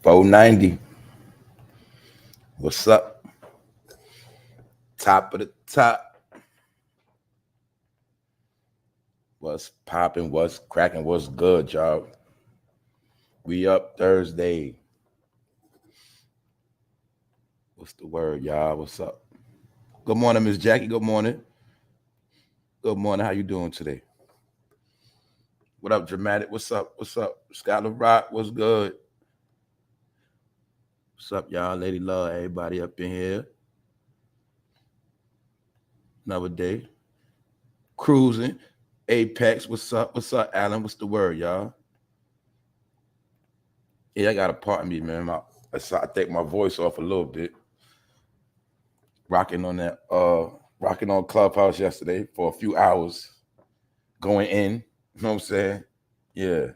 490. What's up? Top of the top. What's popping? What's cracking? What's good, y'all? We up Thursday. What's the word, y'all? What's up? Good morning, Miss Jackie. Good morning. Good morning. How you doing today? What up, Dramatic? What's up? What's up? Skylar Rock, what's good? What's up, y'all? Lady Love, everybody up in here. Another day. Cruising. Apex, what's up? What's up, Alan? What's the word, y'all? Yeah, I got a part of me, man. I take my voice off a little bit. Rocking on Clubhouse yesterday for a few hours. Going in. You know what I'm saying? Yeah.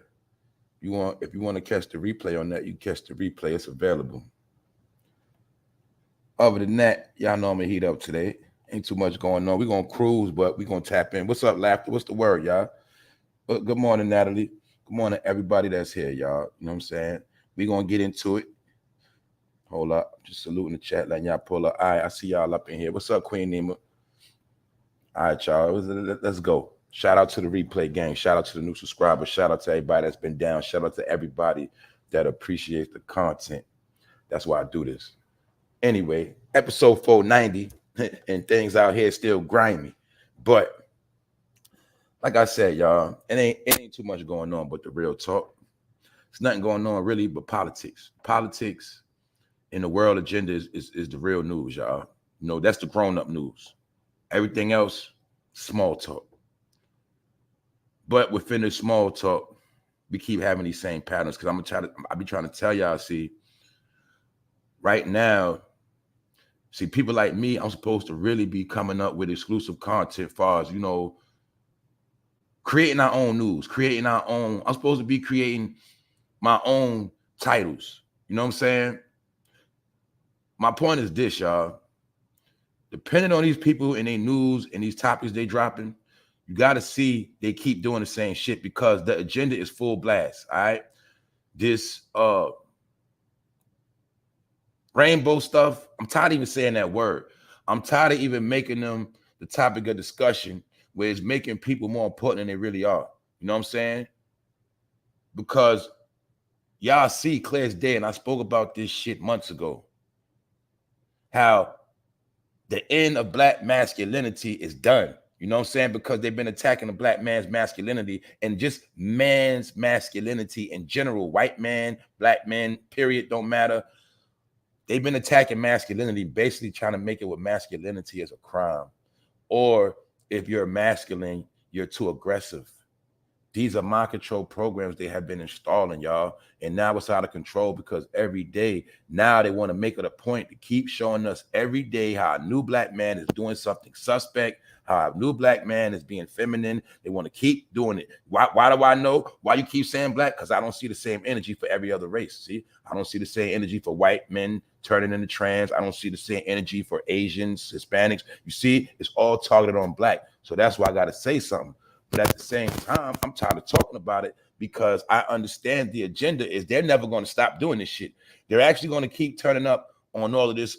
If you want to catch the replay on that, you catch the replay. It's available. Other than that, y'all know I'm gonna heat up today. Ain't too much going on. We're gonna cruise, but we're gonna tap in. What's up, Laughter? What's the word, y'all? Good morning, Natalie. Good morning, everybody that's here, y'all. You know what I'm saying? We're gonna get into it. Hold up. Just saluting the chat, letting y'all pull up. All right, I see y'all up in here. What's up, Queen Nima? All right, y'all. Let's go. Shout out to the replay gang. Shout out to the new subscribers. Shout out to everybody that's been down. Shout out to everybody that appreciates the content. That's why I do this. Anyway, episode 490, and things out here still grimy. But like I said, y'all, it ain't too much going on but the real talk. There's nothing going on really but politics. Politics in the world agenda is the real news, y'all. You know, that's the grown-up news. Everything else, small talk. But within the small talk, we keep having these same patterns because I'll be trying to tell y'all, see, right now, see, people like me, I'm supposed to really be coming up with exclusive content as far as, you know, creating our own news, creating our own. I'm supposed to be creating my own titles. You know what I'm saying? My point is this, y'all. Depending on these people and their news and these topics they dropping, you got to see they keep doing the same shit because the agenda is full blast, all right? This rainbow stuff, I'm tired of even saying that word. I'm tired of even making them the topic of discussion where it's making people more important than they really are. You know what I'm saying? Because y'all see clear as day, and I spoke about this shit months ago, how the end of black masculinity is done. You know what I'm saying? Because they've been attacking the black man's masculinity and just man's masculinity in general. White man, black man, period, don't matter. They've been attacking masculinity, basically trying to make it with masculinity as a crime. Or if you're masculine, you're too aggressive. These are mind control programs they have been installing, y'all. And now it's out of control because every day, now they want to make it a point to keep showing us every day how a new black man is doing something suspect, how a new black man is being feminine. They want to keep doing it. Why do I know? Why you keep saying black? Because I don't see the same energy for every other race. See, I don't see the same energy for white men turning into trans. I don't see the same energy for Asians, Hispanics. You see, it's all targeted on black. So that's why I got to say something. But at the same time, I'm tired of talking about it because I understand the agenda is they're never going to stop doing this shit. They're actually going to keep turning up on all of this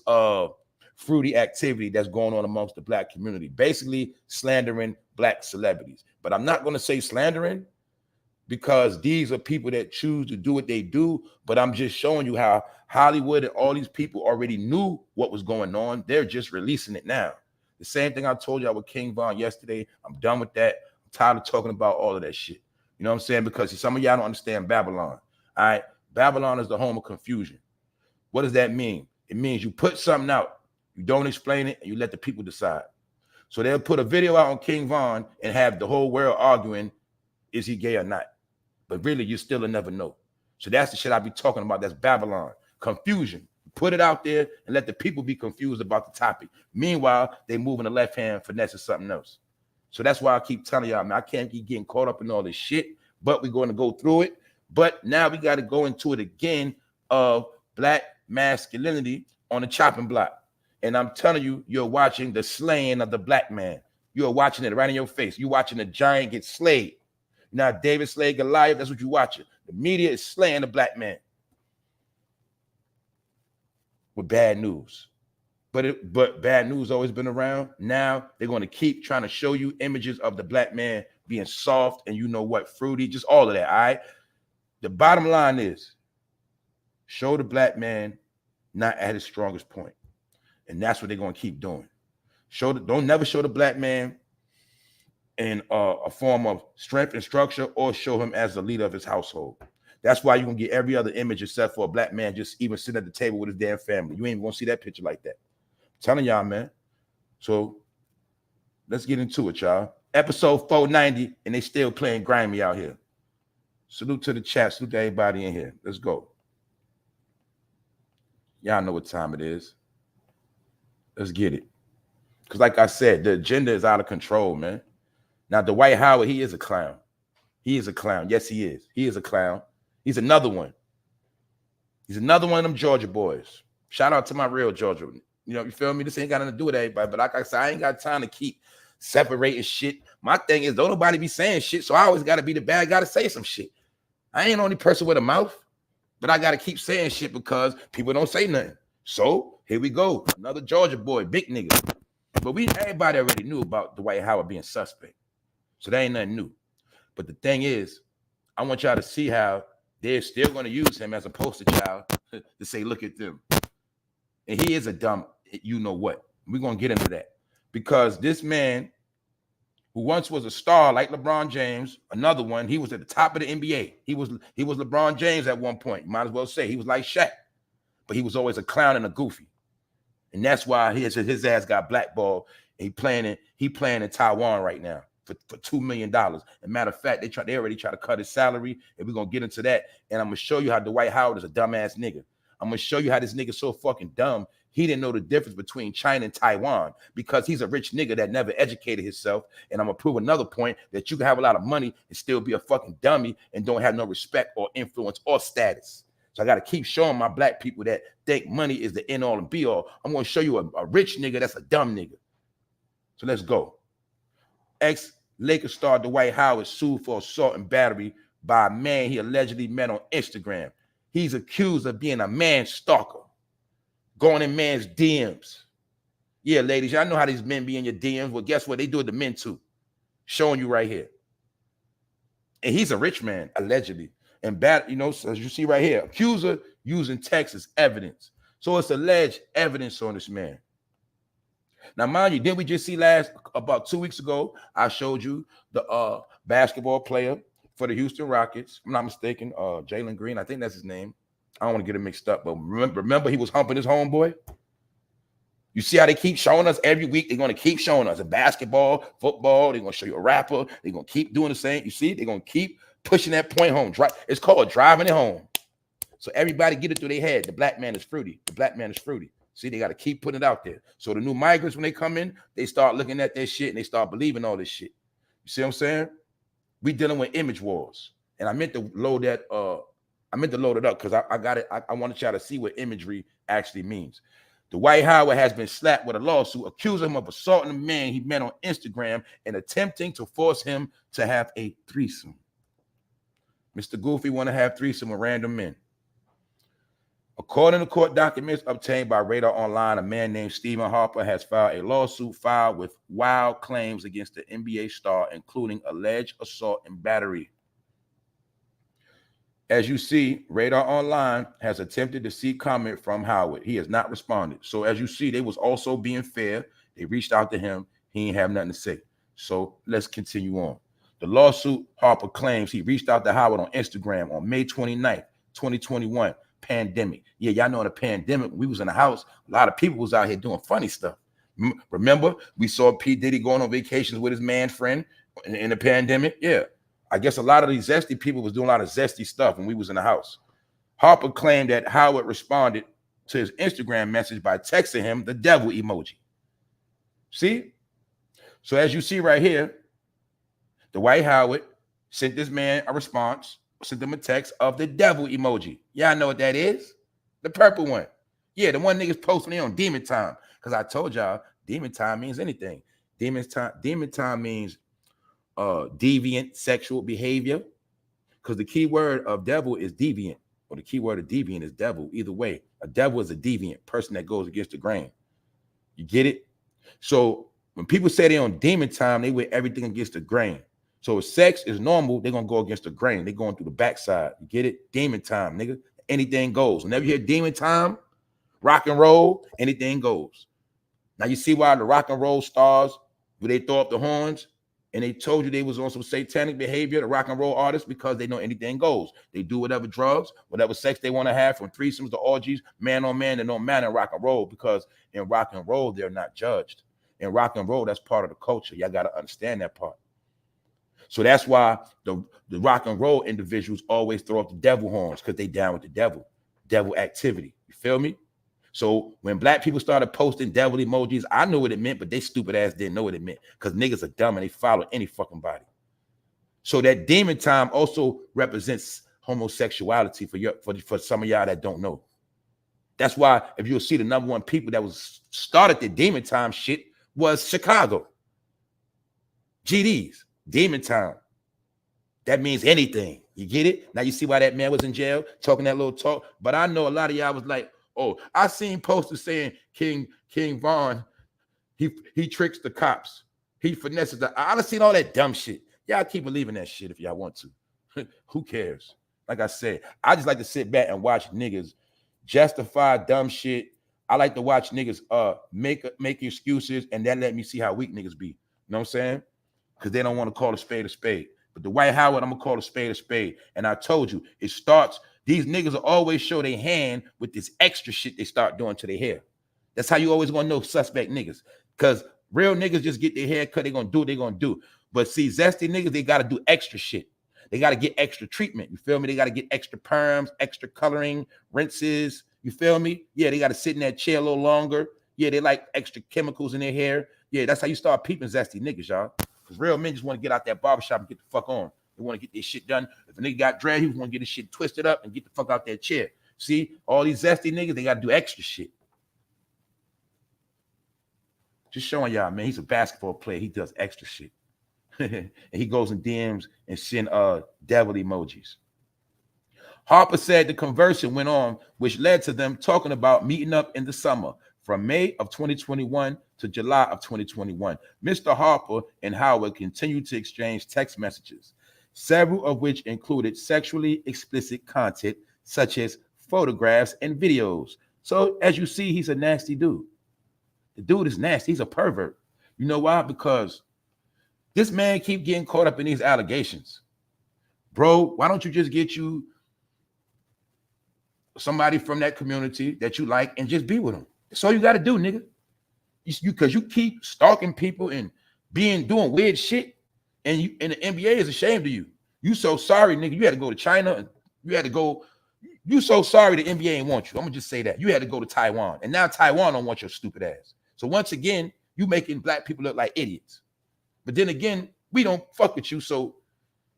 fruity activity that's going on amongst the black community, basically slandering black celebrities. But I'm not going to say slandering because these are people that choose to do what they do. But I'm just showing you how Hollywood and all these people already knew what was going on. They're just releasing it now. The same thing I told y'all with King Von yesterday. I'm done with that. Tired of talking about all of that shit. You know what I'm saying? Because some of y'all don't understand Babylon. All right. Babylon is the home of confusion. What does that mean? It means you put something out, you don't explain it, and you let the people decide. So they'll put a video out on King Von and have the whole world arguing, is he gay or not? But really, you still will never know. So that's the shit I be talking about. That's Babylon. Confusion. Put it out there and let the people be confused about the topic. Meanwhile, they move in the left hand, finesse something else. So that's why I keep telling y'all, man, I can't keep getting caught up in all this shit, but we're going to go through it. But now we got to go into it again of black masculinity on the chopping block. And I'm telling you, you're watching the slaying of the black man. You're watching it right in your face. You're watching the giant get slayed. Now, David slayed Goliath, that's what you're watching. The media is slaying the black man. with bad news. But bad news always been around. Now they're going to keep trying to show you images of the black man being soft and you know what, fruity, just all of that. All right. The bottom line is show the black man not at his strongest point. And that's what they're going to keep doing. Don't never show the black man in a form of strength and structure or show him as the leader of his household. That's why you're going to get every other image except for a black man just even sitting at the table with his damn family. You ain't even going to see that picture like that. Telling y'all, man. So let's get into it, y'all. Episode 490, and they still playing grimy out here. Salute to the chat. Salute to everybody in here. Let's go. Y'all know what time it is. Let's get it. Because like I said, the agenda is out of control, man. Now, Dwight Howard, he is a clown. He is a clown. Yes, he is. He is a clown. He's another one. He's another one of them Georgia boys. Shout out to my real Georgia. You know, you feel me? This ain't got nothing to do with everybody. But like I said, I ain't got time to keep separating shit. My thing is, don't nobody be saying shit. So I always got to be the bad guy to say some shit. I ain't the only person with a mouth. But I got to keep saying shit because people don't say nothing. So here we go. Another Georgia boy, big nigga. But everybody already knew about Dwight Howard being suspect. So that ain't nothing new. But the thing is, I want y'all to see how they're still going to use him as a poster child to say, look at them. And he is a dumb, you know what. We're going to get into that. Because this man, who once was a star like LeBron James, another one, he was at the top of the NBA. He was LeBron James at one point. You might as well say he was like Shaq. But he was always a clown and a goofy. And that's why his ass got blackballed. He playing in Taiwan right now for $2 million. And matter of fact, they already try to cut his salary, and we're gonna get into that. And I'm gonna show you how Dwight Howard is a dumbass nigga. I'm gonna show you how this nigga's so fucking dumb. He didn't know the difference between China and Taiwan because he's a rich nigga that never educated himself. And I'm gonna prove another point that you can have a lot of money and still be a fucking dummy and don't have no respect or influence or status. So I got to keep showing my black people that think money is the end all and be all. I'm going to show you a rich nigga that's a dumb nigga. So let's go. Ex-Lakers star Dwight Howard sued for assault and battery by a man he allegedly met on Instagram. He's accused of being a man stalker, going in man's DMs. Yeah, ladies, y'all know how these men be in your DMs. Well, guess what? They do it to men too. Showing you right here. And he's a rich man, allegedly. And bad, you know, so as you see right here, accuser using text as evidence. So it's alleged evidence on this man. Now, mind you, didn't we just see about 2 weeks ago, I showed you the basketball player for the Houston Rockets. I'm not mistaken, Jalen Green. I think that's his name. I don't want to get it mixed up, but remember he was humping his homeboy? You see how they keep showing us every week? They're going to keep showing us a basketball, football. They're going to show you a rapper. They're going to keep doing the same. You see, they're going to keep pushing that point home. It's called driving it home. So everybody get it through their head. The black man is fruity. The black man is fruity. See, they got to keep putting it out there. So the new migrants, when they come in, they start looking at that shit and they start believing all this shit. You see what I'm saying? We dealing with image wars. And I meant to load that. I meant to load it up because I got it. I wanted y'all to see what imagery actually means. Dwight Howard has been slapped with a lawsuit accusing him of assaulting a man he met on Instagram and attempting to force him to have a threesome. Mr. Goofy want to have threesome with random men. According to court documents obtained by Radar Online, a man named Stephen Harper has filed a lawsuit with wild claims against the NBA star, including alleged assault and battery. As you see, Radar Online has attempted to seek comment from Howard. He has not responded. So as you see, they was also being fair. They reached out to him. He ain't have nothing to say. So let's continue on. The lawsuit, Harper claims he reached out to Howard on Instagram on May 29th, 2021. Pandemic. Yeah, y'all know in the pandemic, when we was in the house, a lot of people was out here doing funny stuff. Remember, we saw P. Diddy going on vacations with his man friend in the pandemic. Yeah. I guess a lot of these zesty people was doing a lot of zesty stuff when we was in the house. Harper claimed that Howard responded to his Instagram message by texting him the devil emoji. See? So as you see right here, Dwight Howard sent this man a response, sent him a text of the devil emoji. Y'all know what that is? The purple one. Yeah, the one niggas posting on demon time. Because I told y'all, demon time means anything. Demon time means deviant sexual behavior, because the key word of devil is deviant, or the key word of deviant is devil. Either way, A devil is a deviant person that goes against the grain. You get it? So when people say they're on demon time, they wear everything against the grain. So if sex is normal, they're going to go against the grain. They're going through the backside. You get it? Demon time, nigga. Anything goes. Whenever you hear demon time, rock and roll, anything goes. Now you see why the rock and roll stars, when they throw up the horns, and they told you they was on some satanic behavior, the rock and roll artists, because they know anything goes. They do whatever drugs, whatever sex they want to have, from threesomes to orgies, man on man, it don't matter in rock and roll, because in rock and roll, they're not judged. In rock and roll, that's part of the culture. Y'all got to understand that part. So that's why the rock and roll individuals always throw up the devil horns, because they down with the devil activity. You feel me? So when black people started posting devil emojis, I knew what it meant, but they stupid ass didn't know what it meant, because niggas are dumb and they follow any fucking body. So that demon time also represents homosexuality for some of y'all that don't know. That's why if you'll see the number one people that was started the demon time shit was Chicago. GDs, demon time. That means anything. You get it? Now you see why that man was in jail talking that little talk. But I know a lot of y'all was like, oh, I seen posters saying King Von, he tricks the cops. He finesses the. I done seen all that dumb shit. Y'all keep believing that shit if y'all want to. Who cares? Like I said, I just like to sit back and watch niggas justify dumb shit. I like to watch niggas make excuses, and then let me see how weak niggas be. You know what I'm saying? Because they don't want to call a spade a spade. But the Dwight Howard, I'm gonna call a spade a spade. And I told you, it starts. These niggas will always show their hand with this extra shit they start doing to their hair. That's how you always gonna know suspect niggas. Because real niggas just get their hair cut, they're gonna do what they're gonna do. But see, zesty niggas, they gotta do extra shit. They gotta get extra treatment. You feel me? They gotta get extra perms, extra coloring, rinses. You feel me? Yeah, they gotta sit in that chair a little longer. Yeah, they like extra chemicals in their hair. Yeah, that's how you start peeping zesty niggas, y'all. Because real men just want to get out that barbershop and get the fuck on. They want to get this shit done. If a nigga got dread, he want to get his shit twisted up and get the fuck out that chair. See, all these zesty niggas, they got to do extra shit. Just showing y'all, man, he's a basketball player. He does extra shit. And he goes in DMs and send devil emojis. Harper said the conversion went on, which led to them talking about meeting up in the summer from May of 2021 to July of 2021. Mr. Harper and Howard continued to exchange text messages, several of which included sexually explicit content, such as photographs and videos. So as you see, he's a nasty dude. The dude is nasty. He's a pervert. You know why? Because this man keep getting caught up in these allegations. Bro, why don't you just get you somebody from that community that you like and just be with them? That's all you got to do, nigga. Because you keep stalking people and doing weird shit, and the NBA is ashamed of you. You so sorry, nigga. You had to go to China, and you had to go. You so sorry the NBA ain't want you. I'm gonna just say that. You had to go to Taiwan, and now Taiwan don't want your stupid ass. So once again, you making black people look like idiots. But then again, we don't fuck with you, so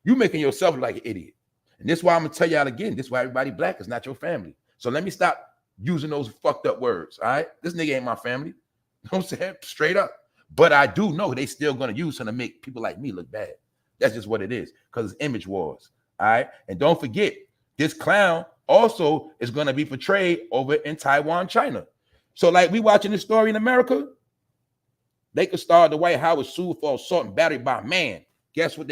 you making yourself look like an idiot. And this is why I'm gonna tell y'all again. This is why everybody black is not your family. So let me stop using those fucked up words. All right, this nigga ain't my family. You know what I'm saying? Straight up. But I do know they still gonna use him to make people like me look bad. That's just what it is, because it's image wars. All right. And don't forget, this clown also is gonna be portrayed over in Taiwan, China. So, like, we watching this story in America, they could start the Dwight Howard sued for assault and battery by man. Guess what?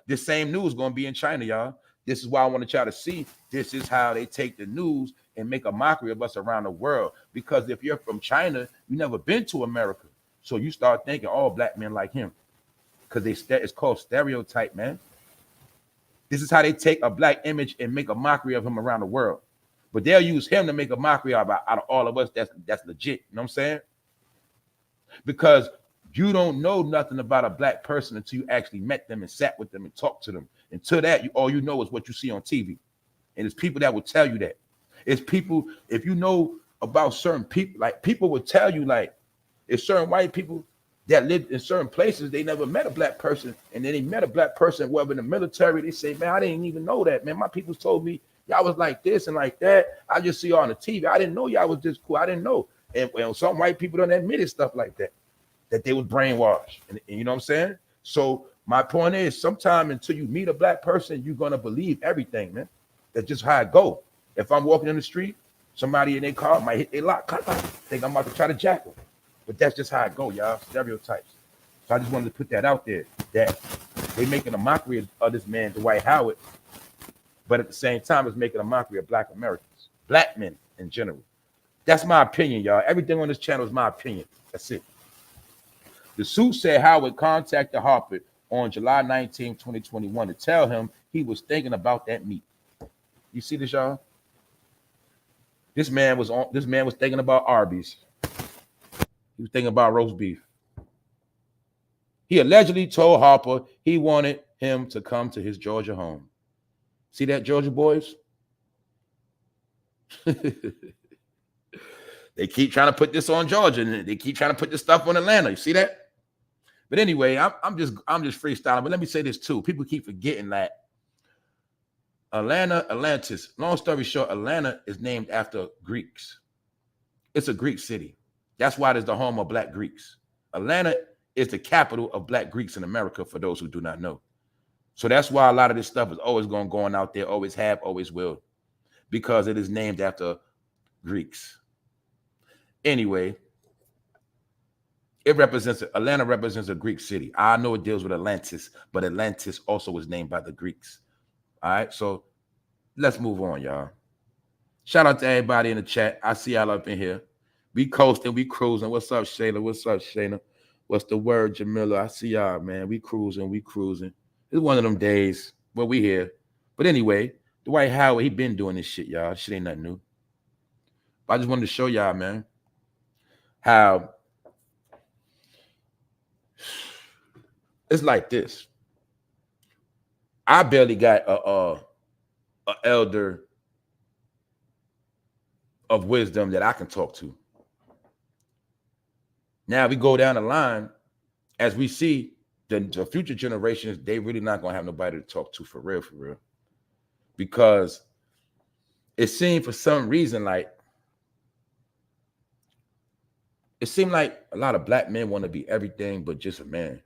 This same news gonna be in China, y'all. This is why I want to try to see. This is how they take the news and make a mockery of us around the world. Because if you're from China, you never been to America. So you start thinking all black men like him. Because it's called stereotype, man. This is how they take a black image and make a mockery of him around the world. But they'll use him to make a mockery out of all of us. That's legit. You know what I'm saying? Because you don't know nothing about a black person until you actually met them and sat with them and talked to them. Until that, all you know is what you see on TV. And it's people that will tell you that. It's people, if you know about certain people, like people will tell you, like, it's certain white people that lived in certain places, they never met a black person. And then they met a black person, whether in the military, they say, man, I didn't even know that, man. My people told me y'all was like this and like that. I just see y'all on the TV. I didn't know y'all was this cool. I didn't know. And some white people don't admit stuff like that they was brainwashed. And you know what I'm saying? So my point is, sometime until you meet a black person, you're going to believe everything, man. That's just how it go. If I'm walking in the street Somebody in their car might hit their lock. Think I'm about to try to jack them. But that's just how it go, y'all. Stereotypes. So I just wanted to put that out there, that they making a mockery of this man, Dwight Howard, but at the same time, it's making a mockery of Black Americans, Black men in general. That's my opinion, y'all. Everything on this channel is my opinion. That's it. The suit said Howard contacted Harper on July 19, 2021 to tell him he was thinking about that meat. You see this, y'all? This man was thinking about Arby's. He was thinking about roast beef. He allegedly told Harper he wanted him to come to his Georgia home. See that, Georgia boys? They keep trying to put this on Georgia, and they keep trying to put this stuff on Atlanta. You see that? But anyway, I'm just freestyling. But let me say this too. People keep forgetting that Atlantis. Long story short, Atlanta is named after Greeks. It's a Greek city. That's why it is the home of Black Greeks. Atlanta is the capital of Black Greeks in America, for those who do not know. So that's why a lot of this stuff is always going out there, always have, always will, because it is named after Greeks. Anyway, Atlanta represents a Greek city. I know it deals with Atlantis, but Atlantis also was named by the Greeks. All right, so let's move on, y'all. Shout out to everybody in the chat. I see y'all up in here. We coasting, we cruising. What's up, Shayla? What's up, Shayna? What's the word, Jamila? I see y'all, man. We cruising, we cruising. It's one of them days, but we here. But anyway, Dwight Howard, he been doing this shit, y'all. Shit ain't nothing new. But I just wanted to show y'all, man, how it's like this. I barely got a elder of wisdom that I can talk to. Now we go down the line, as we see the future generations, they really not gonna have nobody to talk to for real, because it seemed for some reason like it seemed like a lot of Black men want to be everything but just a man.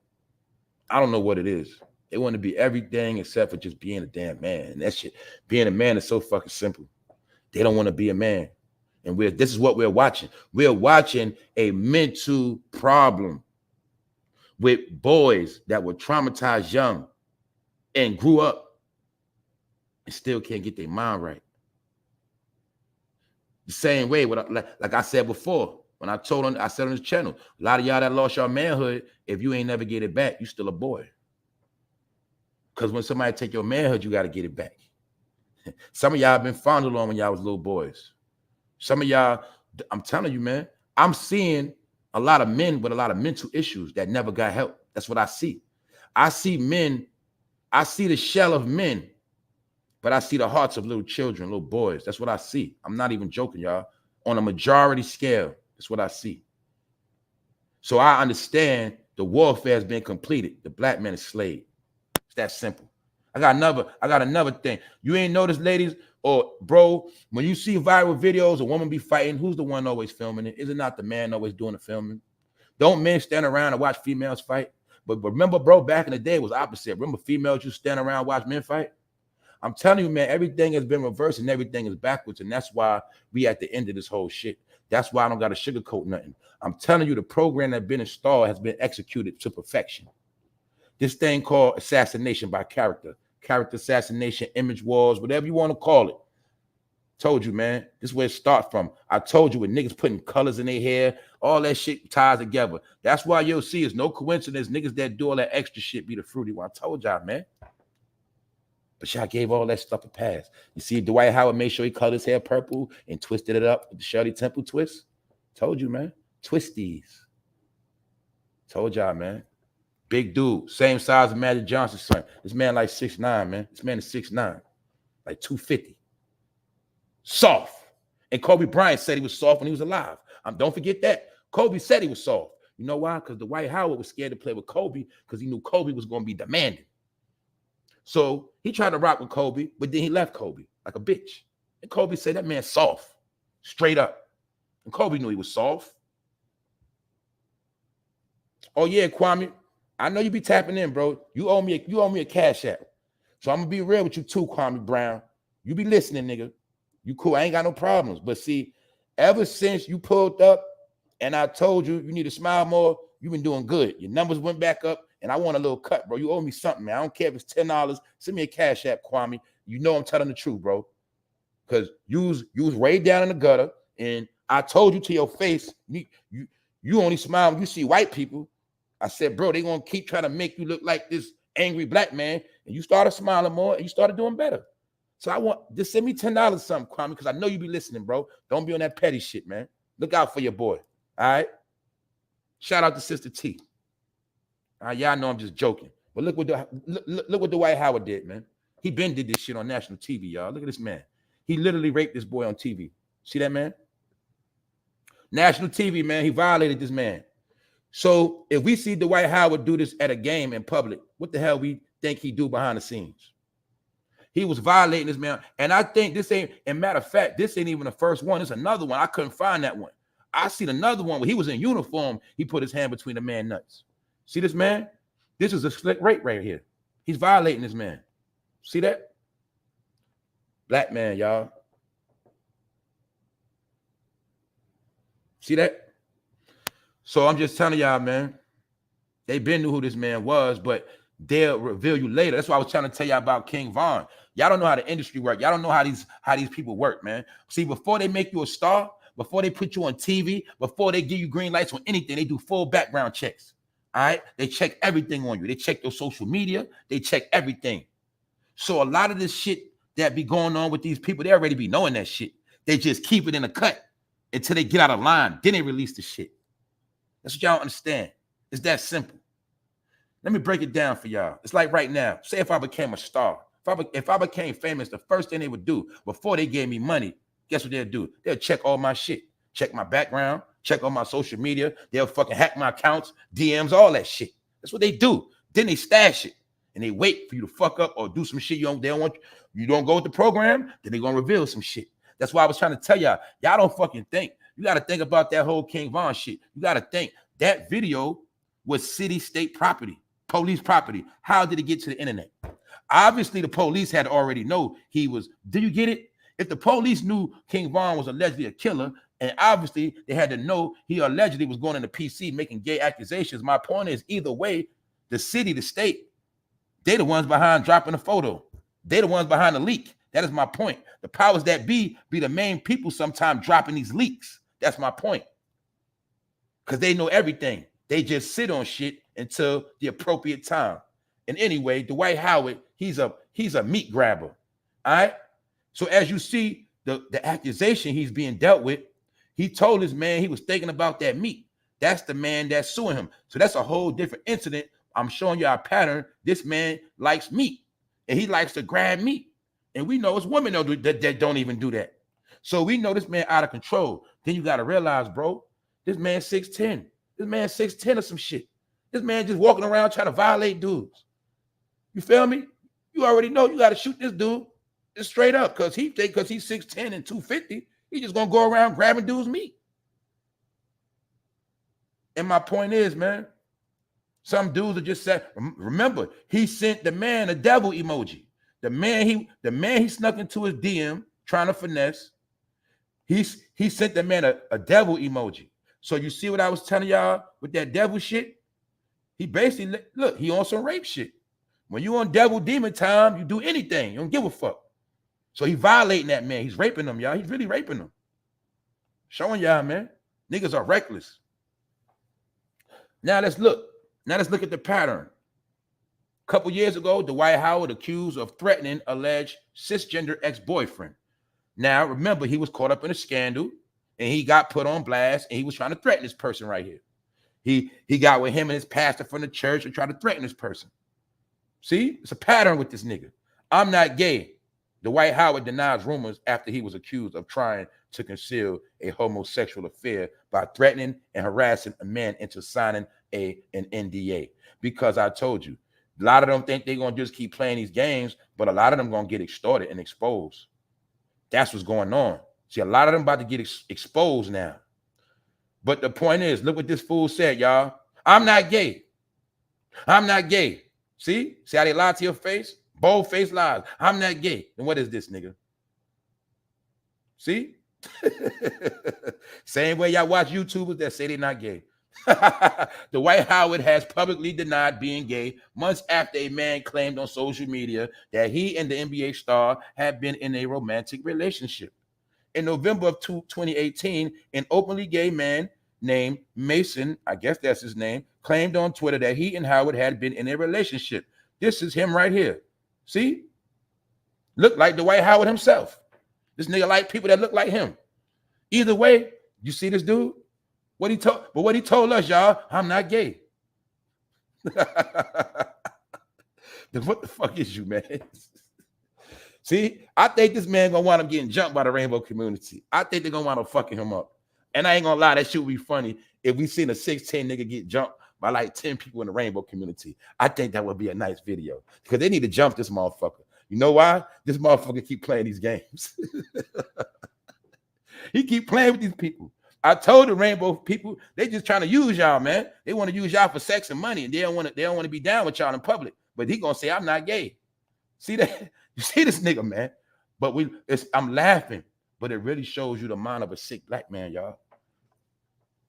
I don't know what it is. They want to be everything except for just being a damn man. And that shit, being a man is so fucking simple. They don't want to be a man. And this is what we're watching. We're watching a mental problem with boys that were traumatized young and grew up and still can't get their mind right. The same way, like I said before, when I said on this channel, a lot of y'all that lost your manhood, if you ain't never get it back, you still a boy. Because when somebody take your manhood, you got to get it back. Some of y'all been fondled on when y'all was little boys. Some of y'all, I'm telling you, man, I'm seeing a lot of men with a lot of mental issues that never got help. That's what I see. I see men, I see the shell of men, but I see the hearts of little children, little boys. That's what I see. I'm not even joking, y'all. On a majority scale, that's what I see. So I understand the warfare has been completed. The Black man is slayed. It's that simple. I got another thing. You ain't noticed, ladies, or bro, when you see viral videos, a woman be fighting, who's the one always filming it? Is it not the man always doing the filming? Don't men stand around and watch females fight? But remember, bro, back in the day, it was opposite. Remember females you stand around and watch men fight? I'm telling you, man, everything has been reversed and everything is backwards. And that's why we at the end of this whole shit. That's why I don't got to sugarcoat nothing. I'm telling you, the program that's been installed has been executed to perfection. This thing called assassination by character assassination, image wars, whatever you want to call it. Told you, man, this is where it starts from. I told you, with niggas putting colors in their hair, all that shit ties together. That's why you'll see it's no coincidence niggas that do all that extra shit be the fruity one. I told y'all, man. But y'all gave all that stuff a pass. You see, Dwight Howard made sure he colored his hair purple and twisted it up with the Shirley Temple twist. Told you, man. Twisties. Told y'all, man. Big dude, same size as Magic Johnson's son. This man like 6'9", man. This man is 6'9", like 250. Soft. And Kobe Bryant said he was soft when he was alive. Don't forget that. Kobe said he was soft. You know why? Because Dwight Howard was scared to play with Kobe because he knew Kobe was going to be demanding. So he tried to rock with Kobe, but then he left Kobe like a bitch. And Kobe said that man's soft, straight up. And Kobe knew he was soft. Oh yeah, Kwame, I know you be tapping in, bro. You owe me a cash app. So I'm gonna be real with you too, Kwame Brown. You be listening, nigga. You cool. I ain't got no problems. But see, ever since you pulled up and I told you need to smile more, you've been doing good. Your numbers went back up, and I want a little cut, bro. You owe me something, man. I don't care if it's $10. Send me a cash app, Kwame. You know I'm telling the truth, bro. Because you was way down in the gutter, and I told you to your face, you only smile when you see white people. I said, bro, they gonna keep trying to make you look like this angry black man, and you started smiling more, and you started doing better. So I want, just send me $10 something, Kwame, because I know you be listening, bro. Don't be on that petty shit, man. Look out for your boy, all right? Shout out to Sister T. Y'all know I'm just joking, but look what Dwight Howard did, man. He been did this shit on national TV, y'all. Look at this man. He literally raped this boy on TV. See that, man? National TV, man. He violated this man. So if we see Dwight Howard do this at a game in public, what the hell we think he do behind the scenes? He was violating this man. And I think this ain't, and matter of fact, this ain't even the first one. It's another one. I couldn't find that one. I seen another one where he was in uniform. He put his hand between the man's nuts. See this man? This is a slick rape right here. He's violating this man. See that? Black man, y'all. See that? So I'm just telling y'all, man, they been knew who this man was, but they'll reveal you later. That's why I was trying to tell y'all about King Von. Y'all don't know how the industry works. Y'all don't know how these people work, man. See, before they make you a star, before they put you on TV, before they give you green lights on anything, they do full background checks. All right? They check everything on you. They check your social media. They check everything. So a lot of this shit that be going on with these people, they already be knowing that shit. They just keep it in the cut until they get out of line. Then they release the shit. That's what y'all don't understand. It's that simple. Let me break it down for y'all. It's like right now. Say if I became a star. If I became famous, the first thing they would do before they gave me money, guess what they'll do? They'll check all my shit. Check my background. Check all my social media. They'll fucking hack my accounts, DMs, all that shit. That's what they do. Then they stash it. And they wait for you to fuck up or do some shit they don't want you don't go with the program, then they're gonna reveal some shit. That's why I was trying to tell y'all don't fucking think. You got to think about that whole King Von shit. You got to think that video was city, state property, police property. How did it get to the internet? Obviously, the police had already know he was. Do you get it? If the police knew King Von was allegedly a killer, and obviously they had to know he allegedly was going into PC making gay accusations. My point is, either way, the city, the state, they the ones behind dropping the photo. They the ones behind the leak. That is my point. The powers that be the main people sometimes dropping these leaks. That's my point. Because they know everything. They just sit on shit until the appropriate time. And anyway, Dwight Howard, he's a meat grabber. All right. So as you see, the accusation he's being dealt with, he told his man he was thinking about that meat. That's the man that's suing him. So that's a whole different incident. I'm showing you our pattern. This man likes meat, and he likes to grab meat. And we know it's women that don't even do that. So we know this man out of control. Then you got to realize, bro, this man 6'10". This man 6'10" or some shit. This man just walking around trying to violate dudes. You feel me? You already know you got to shoot this dude just straight up because he's 6'10" and 250. He just going to go around grabbing dudes' meat. And my point is, man, some dudes are just said, remember, he sent the man a devil emoji. The man he snuck into his DM trying to finesse. He sent the man a devil emoji. So you see what I was telling y'all with that devil shit? He basically, look, he on some rape shit. When you on devil demon time, you do anything. You don't give a fuck. So he violating that man. He's raping them, y'all. He's really raping them. Showing y'all, man. Niggas are reckless. Now let's look. Now let's look at the pattern. A couple years ago, Dwight Howard accused of threatening alleged cisgender ex-boyfriend. Now, remember, he was caught up in a scandal, and he got put on blast, and he was trying to threaten this person right here. He got with him and his pastor from the church and tried to threaten this person. See? It's a pattern with this nigga. I'm not gay. Dwight Howard denies rumors after he was accused of trying to conceal a homosexual affair by threatening and harassing a man into signing an NDA. Because I told you, a lot of them think they're going to just keep playing these games, but a lot of them going to get extorted and exposed. That's what's going on. See, a lot of them about to get exposed now. But the point is, look what this fool said, y'all. I'm not gay. I'm not gay. See how they lie to your face? Bold face lies. I'm not gay. And what is this, nigga? See? Same way y'all watch YouTubers that say they're not gay. Dwight Howard has publicly denied being gay months after a man claimed on social media that he and the NBA star had been in a romantic relationship. In November of 2018, an openly gay man named Mason, I guess that's his name, claimed on Twitter that he and Howard had been in a relationship. This is him right here. See? Look like Dwight Howard himself. This nigga like people that look like him. Either way, you see this dude? What he told us, y'all, I'm not gay. Then what the fuck is you, man? See, I think this man gonna wind up getting jumped by the rainbow community. I think they're gonna wind up fucking him up. And I ain't gonna lie, that shit would be funny if we seen a 6'10" nigga get jumped by like 10 people in the rainbow community. I think that would be a nice video because they need to jump this motherfucker. You know why? This motherfucker keep playing these games. He keep playing with these people. I told the rainbow people, they just trying to use y'all, man. They want to use y'all for sex and money, and they don't want to be down with y'all in public. But he gonna say, I'm not gay. See that? You see this nigga, man. But I'm laughing, but it really shows you the mind of a sick black man, y'all.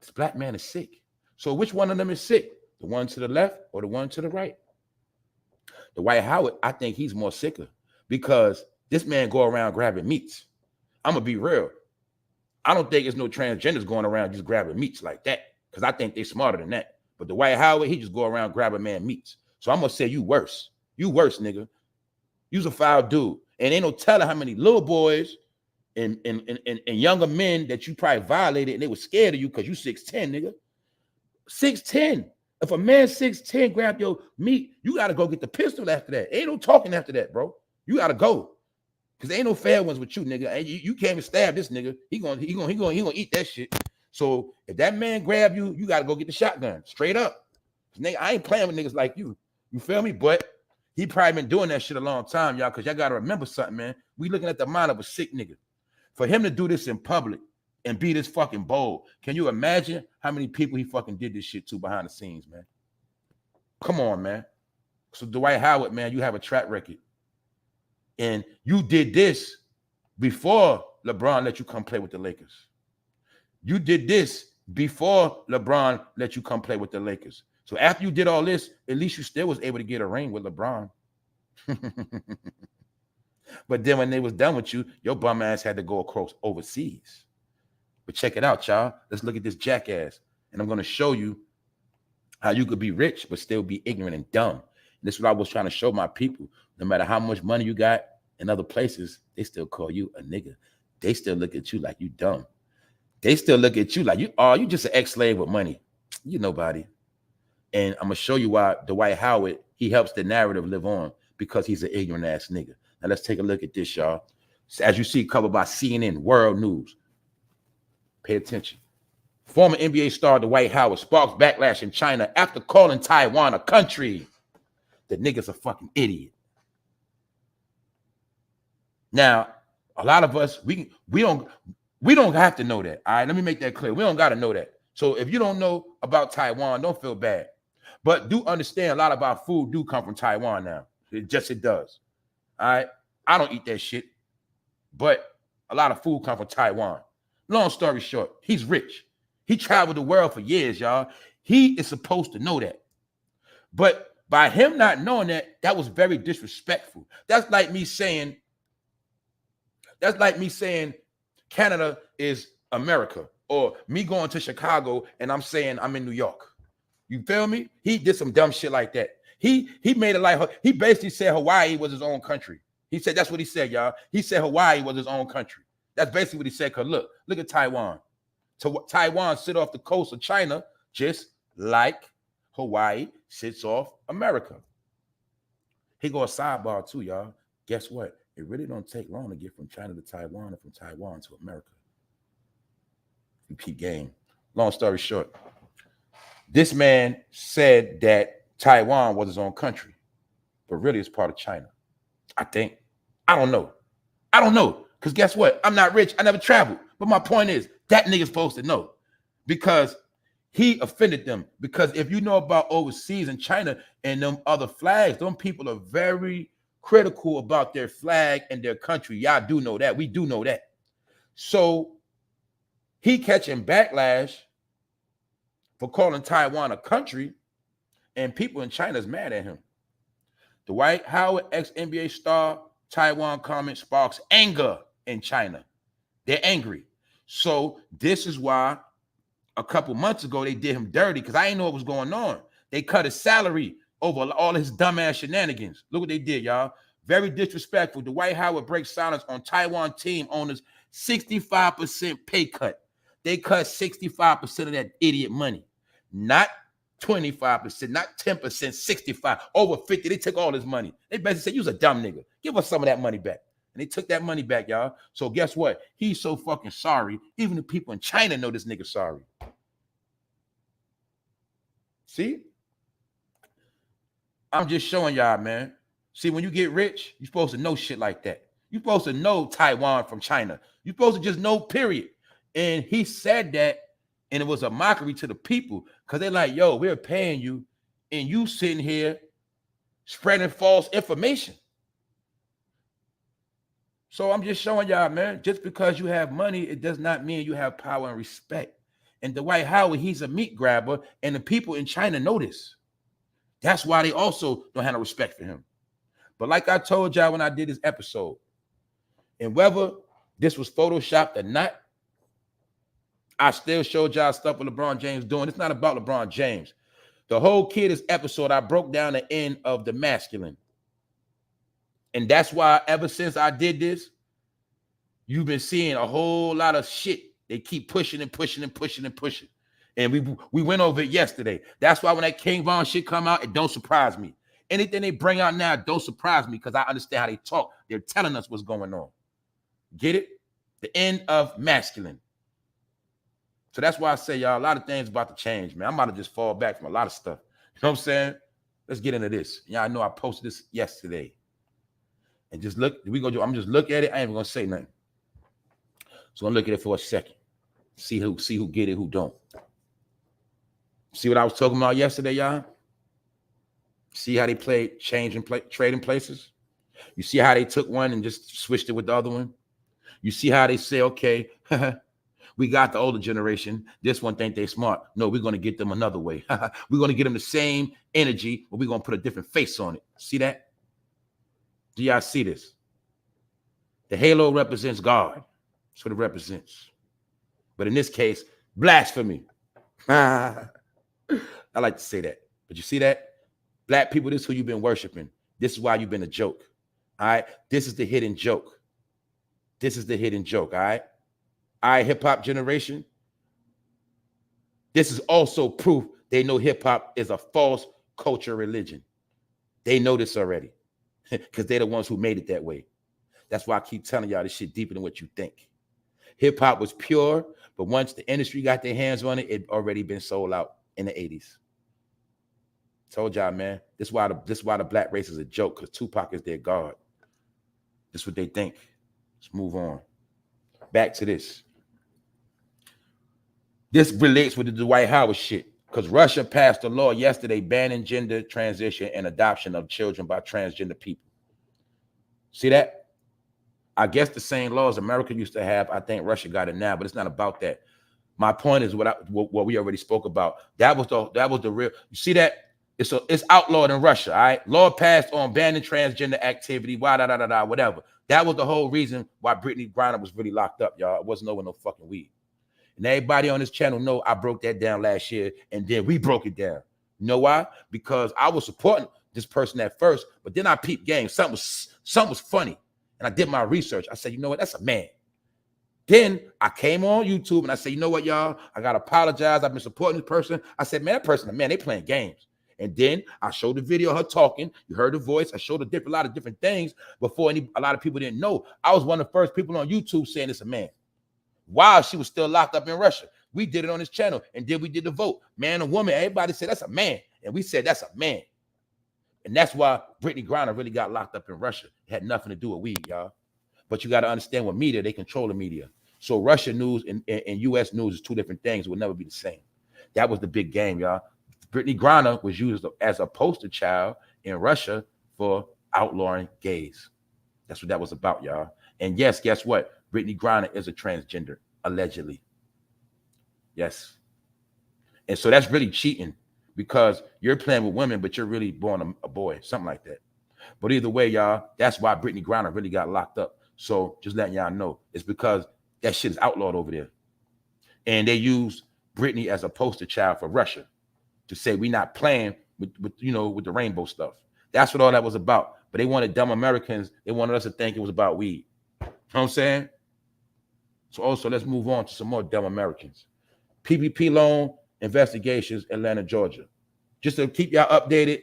This black man is sick. So which one of them is sick? The one to the left or the one to the right? The Dwight Howard, I think he's more sicker because this man go around grabbing meats. I'm gonna be real. I don't think there's no transgenders going around just grabbing meats like that because I think they're smarter than that. But the Dwight Howard, he just go around grabbing man meats. So I'm gonna say you worse. You worse, nigga. You's a foul dude. And ain't no telling how many little boys and younger men that you probably violated and they were scared of you because you 6'10", nigga. 6'10". If a man 6'10" grab your meat, you gotta go get the pistol after that. Ain't no talking after that, bro. You gotta go. Cause there ain't no fair ones with you, nigga. And you can't even stab this nigga. He gonna eat that shit. So if that man grab you, you gotta go get the shotgun straight up. Nigga, I ain't playing with niggas like you. You feel me? But he probably been doing that shit a long time, y'all. Cause y'all gotta remember something, man. We looking at the mind of a sick nigga. For him to do this in public and be this fucking bold, can you imagine how many people he fucking did this shit to behind the scenes, man? Come on, man. So Dwight Howard, man, you have a track record. And you did this before LeBron let you come play with the Lakers. You did this before LeBron let you come play with the Lakers. So after you did all this, at least you still was able to get a ring with LeBron. But then when they was done with you, your bum ass had to go across overseas. But check it out, y'all. Let's look at this jackass. And I'm going to show you how you could be rich but still be ignorant and dumb. And this is what I was trying to show my people. No matter how much money you got in other places, they still call you a nigga. They still look at you like you dumb. They still look at you like you just an ex-slave with money. You nobody. And I'm going to show you why Dwight Howard, he helps the narrative live on because he's an ignorant ass nigga. Now let's take a look at this, y'all. As you see, covered by CNN World News. Pay attention. Former NBA star Dwight Howard sparks backlash in China after calling Taiwan a country. The nigga's a fucking idiot. Now, a lot of us, we don't have to know that. All right, let me make that clear. We don't got to know that. So if you don't know about Taiwan, don't feel bad. But do understand a lot of our food do come from Taiwan now. It does. All right. I don't eat that shit. But a lot of food come from Taiwan. Long story short, he's rich. He traveled the world for years, y'all. He is supposed to know that. But by him not knowing that, that was very disrespectful. That's like me saying Canada is America, or me going to Chicago and I'm saying I'm in New York. You feel me? He did some dumb shit like that. He made it like, he basically said Hawaii was his own country. He said, that's what he said, y'all. He said Hawaii was his own country. That's basically what he said. Cause look at Taiwan. Taiwan sit off the coast of China, just like Hawaii sits off America. He go a sidebar too, y'all. Guess what? It really don't take long to get from China to Taiwan and from Taiwan to America. Repeat game. Long story short, this man said that Taiwan was his own country, but really it's part of China. I think. I don't know. Because guess what? I'm not rich. I never traveled. But my point is, that nigga's supposed to know. Because he offended them. Because if you know about overseas in China and them other flags, them people are very critical about their flag and their country. Y'all do know that. We do know that. So he catching backlash for calling Taiwan a country, and people in China is mad at him. Dwight Howard, ex-NBA star, Taiwan comment sparks anger in China. They're angry. So this is why a couple months ago they did him dirty, because I didn't know what was going on. They cut his salary over all his dumbass shenanigans. Look what they did, y'all. Very disrespectful. Dwight Howard breaks silence on Taiwan team owners' 65% pay cut. They cut 65% of that idiot money. Not 25%, not 10%, 65, over 50. They took all his money. They basically said, "You's a dumb nigga. Give us some of that money back." And they took that money back, y'all. So guess what? He's so fucking sorry. Even the people in China know this nigga sorry. See? I'm just showing y'all, man. See, when you get rich, you're supposed to know shit like that. You're supposed to know Taiwan from China. You're supposed to just know, period. And he said that, and it was a mockery to the people, because they're like, yo, we're paying you, and you sitting here spreading false information. So I'm just showing y'all, man, just because you have money, it does not mean you have power and respect. And Dwight Howard, he's a meat grabber, and the people in China know this. That's why they also don't have no respect for him. But like I told y'all when I did this episode, and whether this was photoshopped or not, I still showed y'all stuff with LeBron James doing. It's not about LeBron James. The whole key of this episode, I broke down the end of the masculine. And that's why ever since I did this, you've been seeing a whole lot of shit. They keep pushing and pushing and pushing and pushing. And we went over it yesterday. That's why when that King Von shit come out, it don't surprise me. Anything they bring out now don't surprise me, because I understand how they talk. They're telling us what's going on. Get it? The end of masculine. So that's why I say, y'all, a lot of things about to change, man. I'm about to just fall back from a lot of stuff. You know what I'm saying? Let's get into this. Y'all know I posted this yesterday. And just look, I'm just look at it. I ain't even gonna say nothing. So I'm gonna look at it for a second. See who get it, who don't. See what I was talking about yesterday, y'all? See how they played trading places? You see how they took one and just switched it with the other one? You see how they say, okay, we got the older generation. This one think they smart. No, we're going to get them another way. We're going to get them the same energy, but we're going to put a different face on it. See that? Do y'all see this? The halo represents God. That's what it represents. But in this case, blasphemy. I like to say that. But you see that? Black people, this is who you've been worshiping. This is why you've been a joke. All right? This is the hidden joke. This is the hidden joke, all right? All right, hip-hop generation. This is also proof they know hip-hop is a false culture religion. They know this already because they're the ones who made it that way. That's why I keep telling y'all this shit deeper than what you think. Hip-hop was pure, but once the industry got their hands on it, it already been sold out in the 80s. Told y'all, man. This is why the black race is a joke, because Tupac is their God. This is what they think. Let's move on. Back to this. This relates with the Dwight Howard shit, because Russia passed a law yesterday banning gender transition and adoption of children by transgender people. See that? I guess the same laws America used to have, I think Russia got it now, but it's not about that. My point is what we already spoke about. That was the real. You see that? It's outlawed in Russia, all right? Law passed on banning transgender activity, whatever. That was the whole reason why Brittany Griner was really locked up, y'all. It wasn't over no fucking weed. And everybody on this channel know I broke that down last year, and then we broke it down. You know why? Because I was supporting this person at first, but then I peeped game. Something was funny, and I did my research. I said, you know what? That's a man. Then I came on YouTube, and I said, you know what, y'all? I got to apologize. I've been supporting this person. I said, man, that person, man, they playing games. And then I showed the video of her talking. You heard the voice. I showed a lot of different things before a lot of people didn't know. I was one of the first people on YouTube saying it's a man. While she was still locked up in Russia. We did it on this channel. And then we did the vote. Man or woman, everybody said that's a man. And we said that's a man. And that's why Brittany Griner really got locked up in Russia. It had nothing to do with weed, y'all. But you got to understand what media, they control the media. So Russian news and U.S. news is two different things. It will never be the same. That was the big game, y'all. Brittany Griner was used as a poster child in Russia for outlawing gays. That's what that was about, y'all. And yes, guess what? Brittany Griner is a transgender, allegedly. Yes. And so that's really cheating because you're playing with women, but you're really born a boy, something like that. But either way, y'all, that's why Brittany Griner really got locked up. So just letting y'all know, it's because that shit is outlawed over there. And they use Brittany as a poster child for Russia to say we're not playing with the rainbow stuff. That's what all that was about. But they wanted dumb Americans, they wanted us to think it was about weed. You know what I'm saying? So also let's move on to some more dumb Americans. PPP loan investigations, Atlanta, Georgia. Just to keep y'all updated,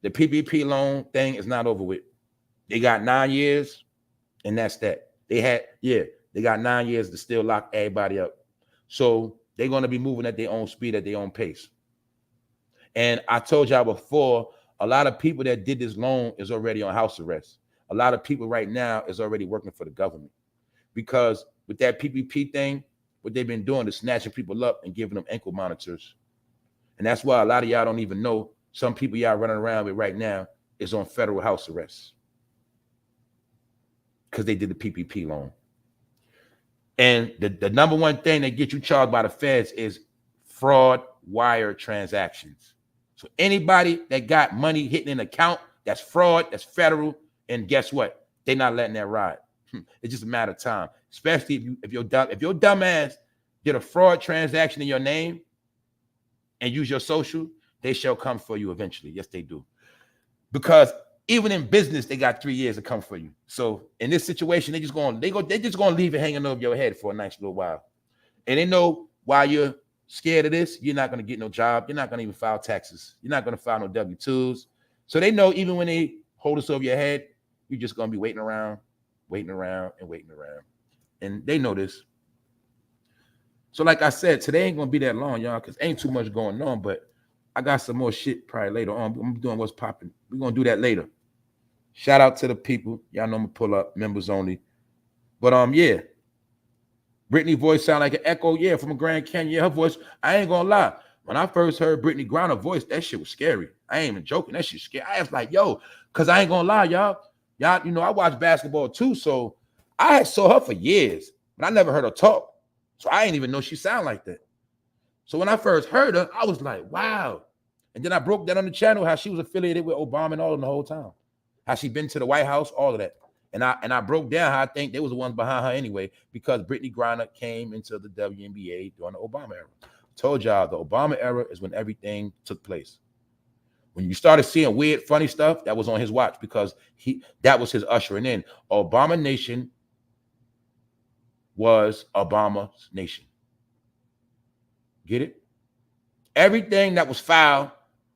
the PPP loan thing is not over with. They got 9 years, and that's that. They got 9 years to still lock everybody up. So they're going to be moving at their own speed, at their own pace. And I told y'all before, a lot of people that did this loan is already on house arrest. A lot of people right now is already working for the government. Because with that PPP thing, what they've been doing is snatching people up and giving them ankle monitors. And that's why a lot of y'all don't even know some people y'all running around with right now is on federal house arrest because they did the PPP loan. And the number one thing that gets you charged by the feds is fraud wire transactions. So anybody that got money hitting an account, that's fraud, that's federal. And guess what? They're not letting that ride. It's just a matter of time. Especially if your dumb ass did a fraud transaction in your name and use your social, they shall come for you eventually. Yes, they do. Because even in business, they got 3 years to come for you. So in this situation, they're just gonna leave it hanging over your head for a nice little while. And they know while you're scared of this, you're not gonna get no job. You're not gonna even file taxes. You're not gonna file no W-2s. So they know even when they hold us over your head, you're just gonna be waiting around. And they know this. So like I said, today ain't gonna be that long, y'all, because ain't too much going on, but I got some more shit probably later on. I'm doing what's popping. We're gonna do that later. Shout out to the people. Y'all know I'm gonna pull up, members only. But yeah. Brittany voice sound like an echo, yeah, from a Grand Canyon. Yeah, her voice, I ain't gonna lie. When I first heard Brittany Griner voice, that shit was scary. I ain't even joking. That shit scary. I was like, yo, because I ain't gonna lie, y'all, I watch basketball too, so I saw her for years, but I never heard her talk. So I didn't even know she sound like that. So when I first heard her, I was like, wow. And then I broke that on the channel, how she was affiliated with Obama and all of them the whole time. How she been to the White House, all of that. And I broke down how I think they was the ones behind her anyway, because Brittany Griner came into the WNBA during the Obama era. I told y'all the Obama era is when everything took place. When you started seeing weird, funny stuff, that was on his watch because that was his ushering in. Obama Nation was Obama's nation. Get it? Everything that was filed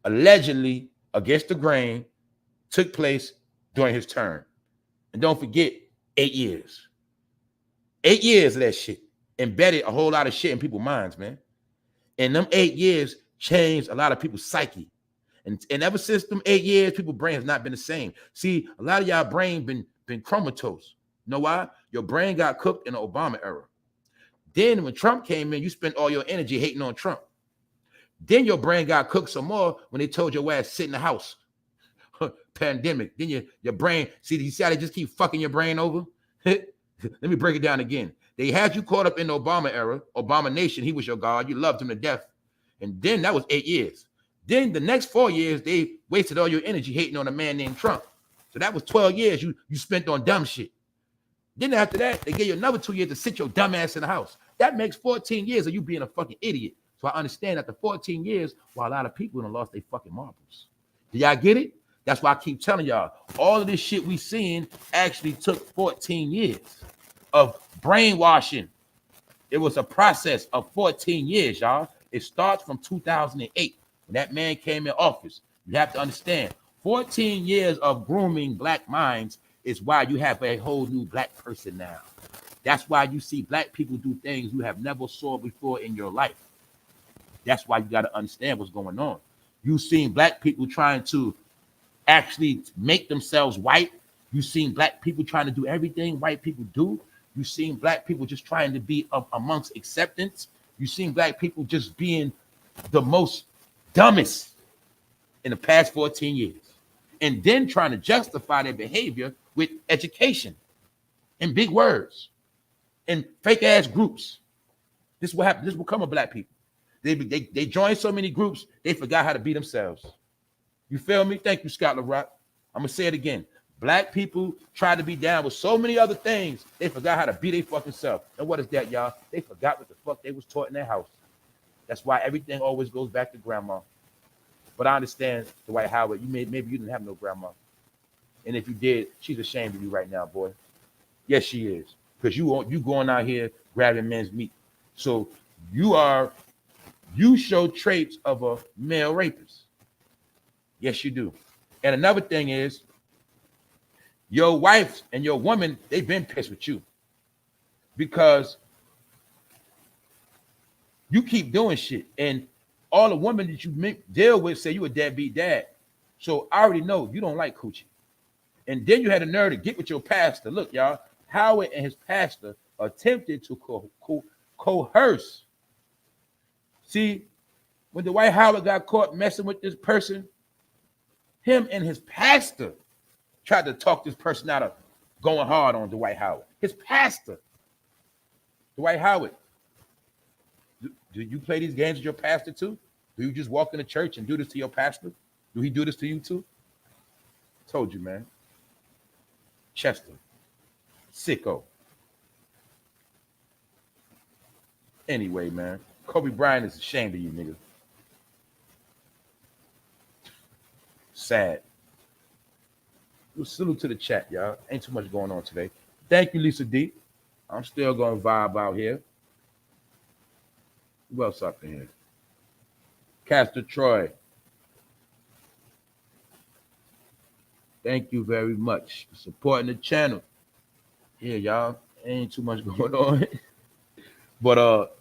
allegedly against the grain took place during his term. And don't forget, 8 years. 8 years of that shit embedded a whole lot of shit in people's minds, man. And them 8 years changed a lot of people's psyche. And ever since them 8 years, people's brain has not been the same. See, a lot of y'all brain been comatose. You know why? Your brain got cooked in the Obama era. Then when Trump came in, you spent all your energy hating on Trump. Then your brain got cooked some more when they told your ass sit in the house. Pandemic. Then your brain, you see how they just keep fucking your brain over? Let me break it down again. They had you caught up in the Obama era, Obama Nation. He was your God. You loved him to death. And then that was 8 years. Then the next 4 years, they wasted all your energy hating on a man named Trump. So that was 12 years you spent on dumb shit. Then after that, they gave you another 2 years to sit your dumb ass in the house. That makes 14 years of you being a fucking idiot. So I understand after 14 years, why a lot of people done lost their fucking marbles. Do y'all get it? That's why I keep telling y'all, all of this shit we seeing actually took 14 years of brainwashing. It was a process of 14 years, y'all. It starts from 2008 when that man came in office. You have to understand, 14 years of grooming black minds is why you have a whole new black person now. That's why you see black people do things you have never saw before in your life. That's why you got to understand what's going on. You've seen black people trying to actually make themselves white. You've seen black people trying to do everything white people do. You've seen black people just trying to be amongst acceptance. You've seen black people just being the most dumbest in the past 14 years. And then trying to justify their behavior with education and big words. in fake ass groups. This will happen. This will come with black people. They join so many groups, they forgot how to be themselves. You feel me? Thank you, Scott LaRock. I'm gonna say it again. Black people try to be down with so many other things, they forgot how to be their fucking self. And what is that, y'all? They forgot what the fuck they was taught in their house. That's why everything always goes back to grandma. But I understand, Dwight Howard, maybe you didn't have no grandma. And if you did, she's ashamed of you right now, boy. Yes, she is. Because you going out here grabbing men's meat. So you show traits of a male rapist. Yes, you do. And another thing is, your wife and your woman, they've been pissed with you because you keep doing shit. And all the women that you deal with say you a deadbeat dad. So I already know you don't like coochie. And then you had a nerve to get with your pastor. Look, y'all, Howard and his pastor attempted to coerce. See, when Dwight Howard got caught messing with this person, him and his pastor tried to talk this person out of going hard on Dwight Howard. His pastor. Dwight Howard, do you play these games with your pastor too? Do you just walk into church and do this to your pastor? Do he do this to you too? Told you, man. Chester. Sicko. Anyway, man, Kobe Bryant is ashamed of you, nigga. Sad. Salute to the chat, y'all. Ain't too much going on today. Thank you, Lisa D. I'm still going to vibe out here. Who else up in here? Castor Troy. Thank you very much for supporting the channel. Yeah, y'all. Ain't too much going on. But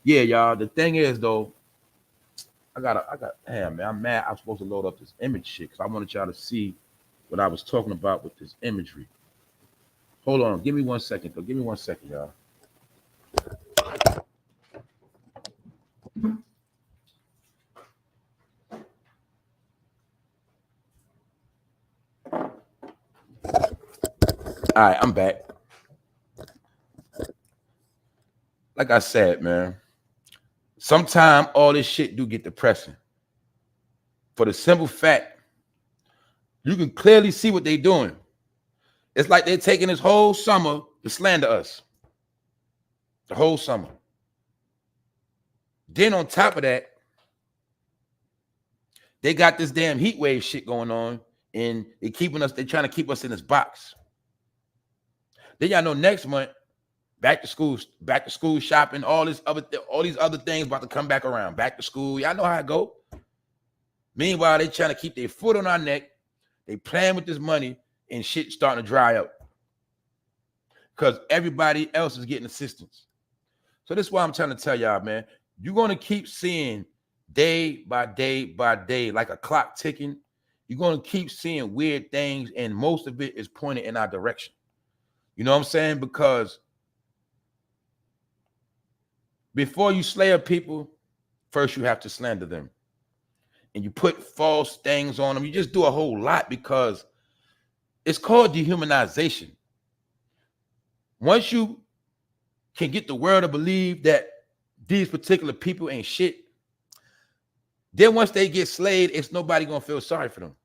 yeah, y'all. The thing is though, damn man, I'm mad. I'm supposed to load up this image shit because I wanted y'all to see what I was talking about with this imagery. Hold on, give me 1 second though. Give me 1 second, y'all. All right, I'm back. Like I said, man, sometimes all this shit do get depressing. For the simple fact, you can clearly see what they're doing. It's like they're taking this whole summer to slander us. The whole summer. Then on top of that, they got this damn heat wave shit going on, and they're trying to keep us in this box. Then y'all know next month, back to school shopping, all these other things about to come back around. Back to school. Y'all know how it go. Meanwhile, they trying to keep their foot on our neck. They playing with this money and shit starting to dry up. Because everybody else is getting assistance. So this is why I'm trying to tell y'all, man. You're going to keep seeing day by day by day, like a clock ticking. You're going to keep seeing weird things, and most of it is pointed in our direction. You know what I'm saying? Because before you slay a people, first you have to slander them. And you put false things on them. You just do a whole lot because it's called dehumanization. Once you can get the world to believe that these particular people ain't shit, then once they get slayed, it's nobody gonna feel sorry for them.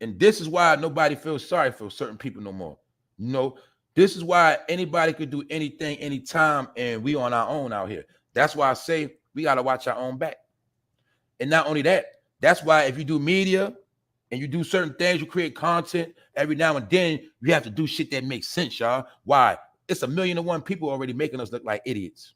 And this is why nobody feels sorry for certain people no more. You know, this is why anybody could do anything, anytime, and we on our own out here. That's why I say we gotta watch our own back. And not only that, that's why if you do media and you do certain things, you create content, every now and then you have to do shit that makes sense, y'all. Why? It's 1,000,001 people already making us look like idiots.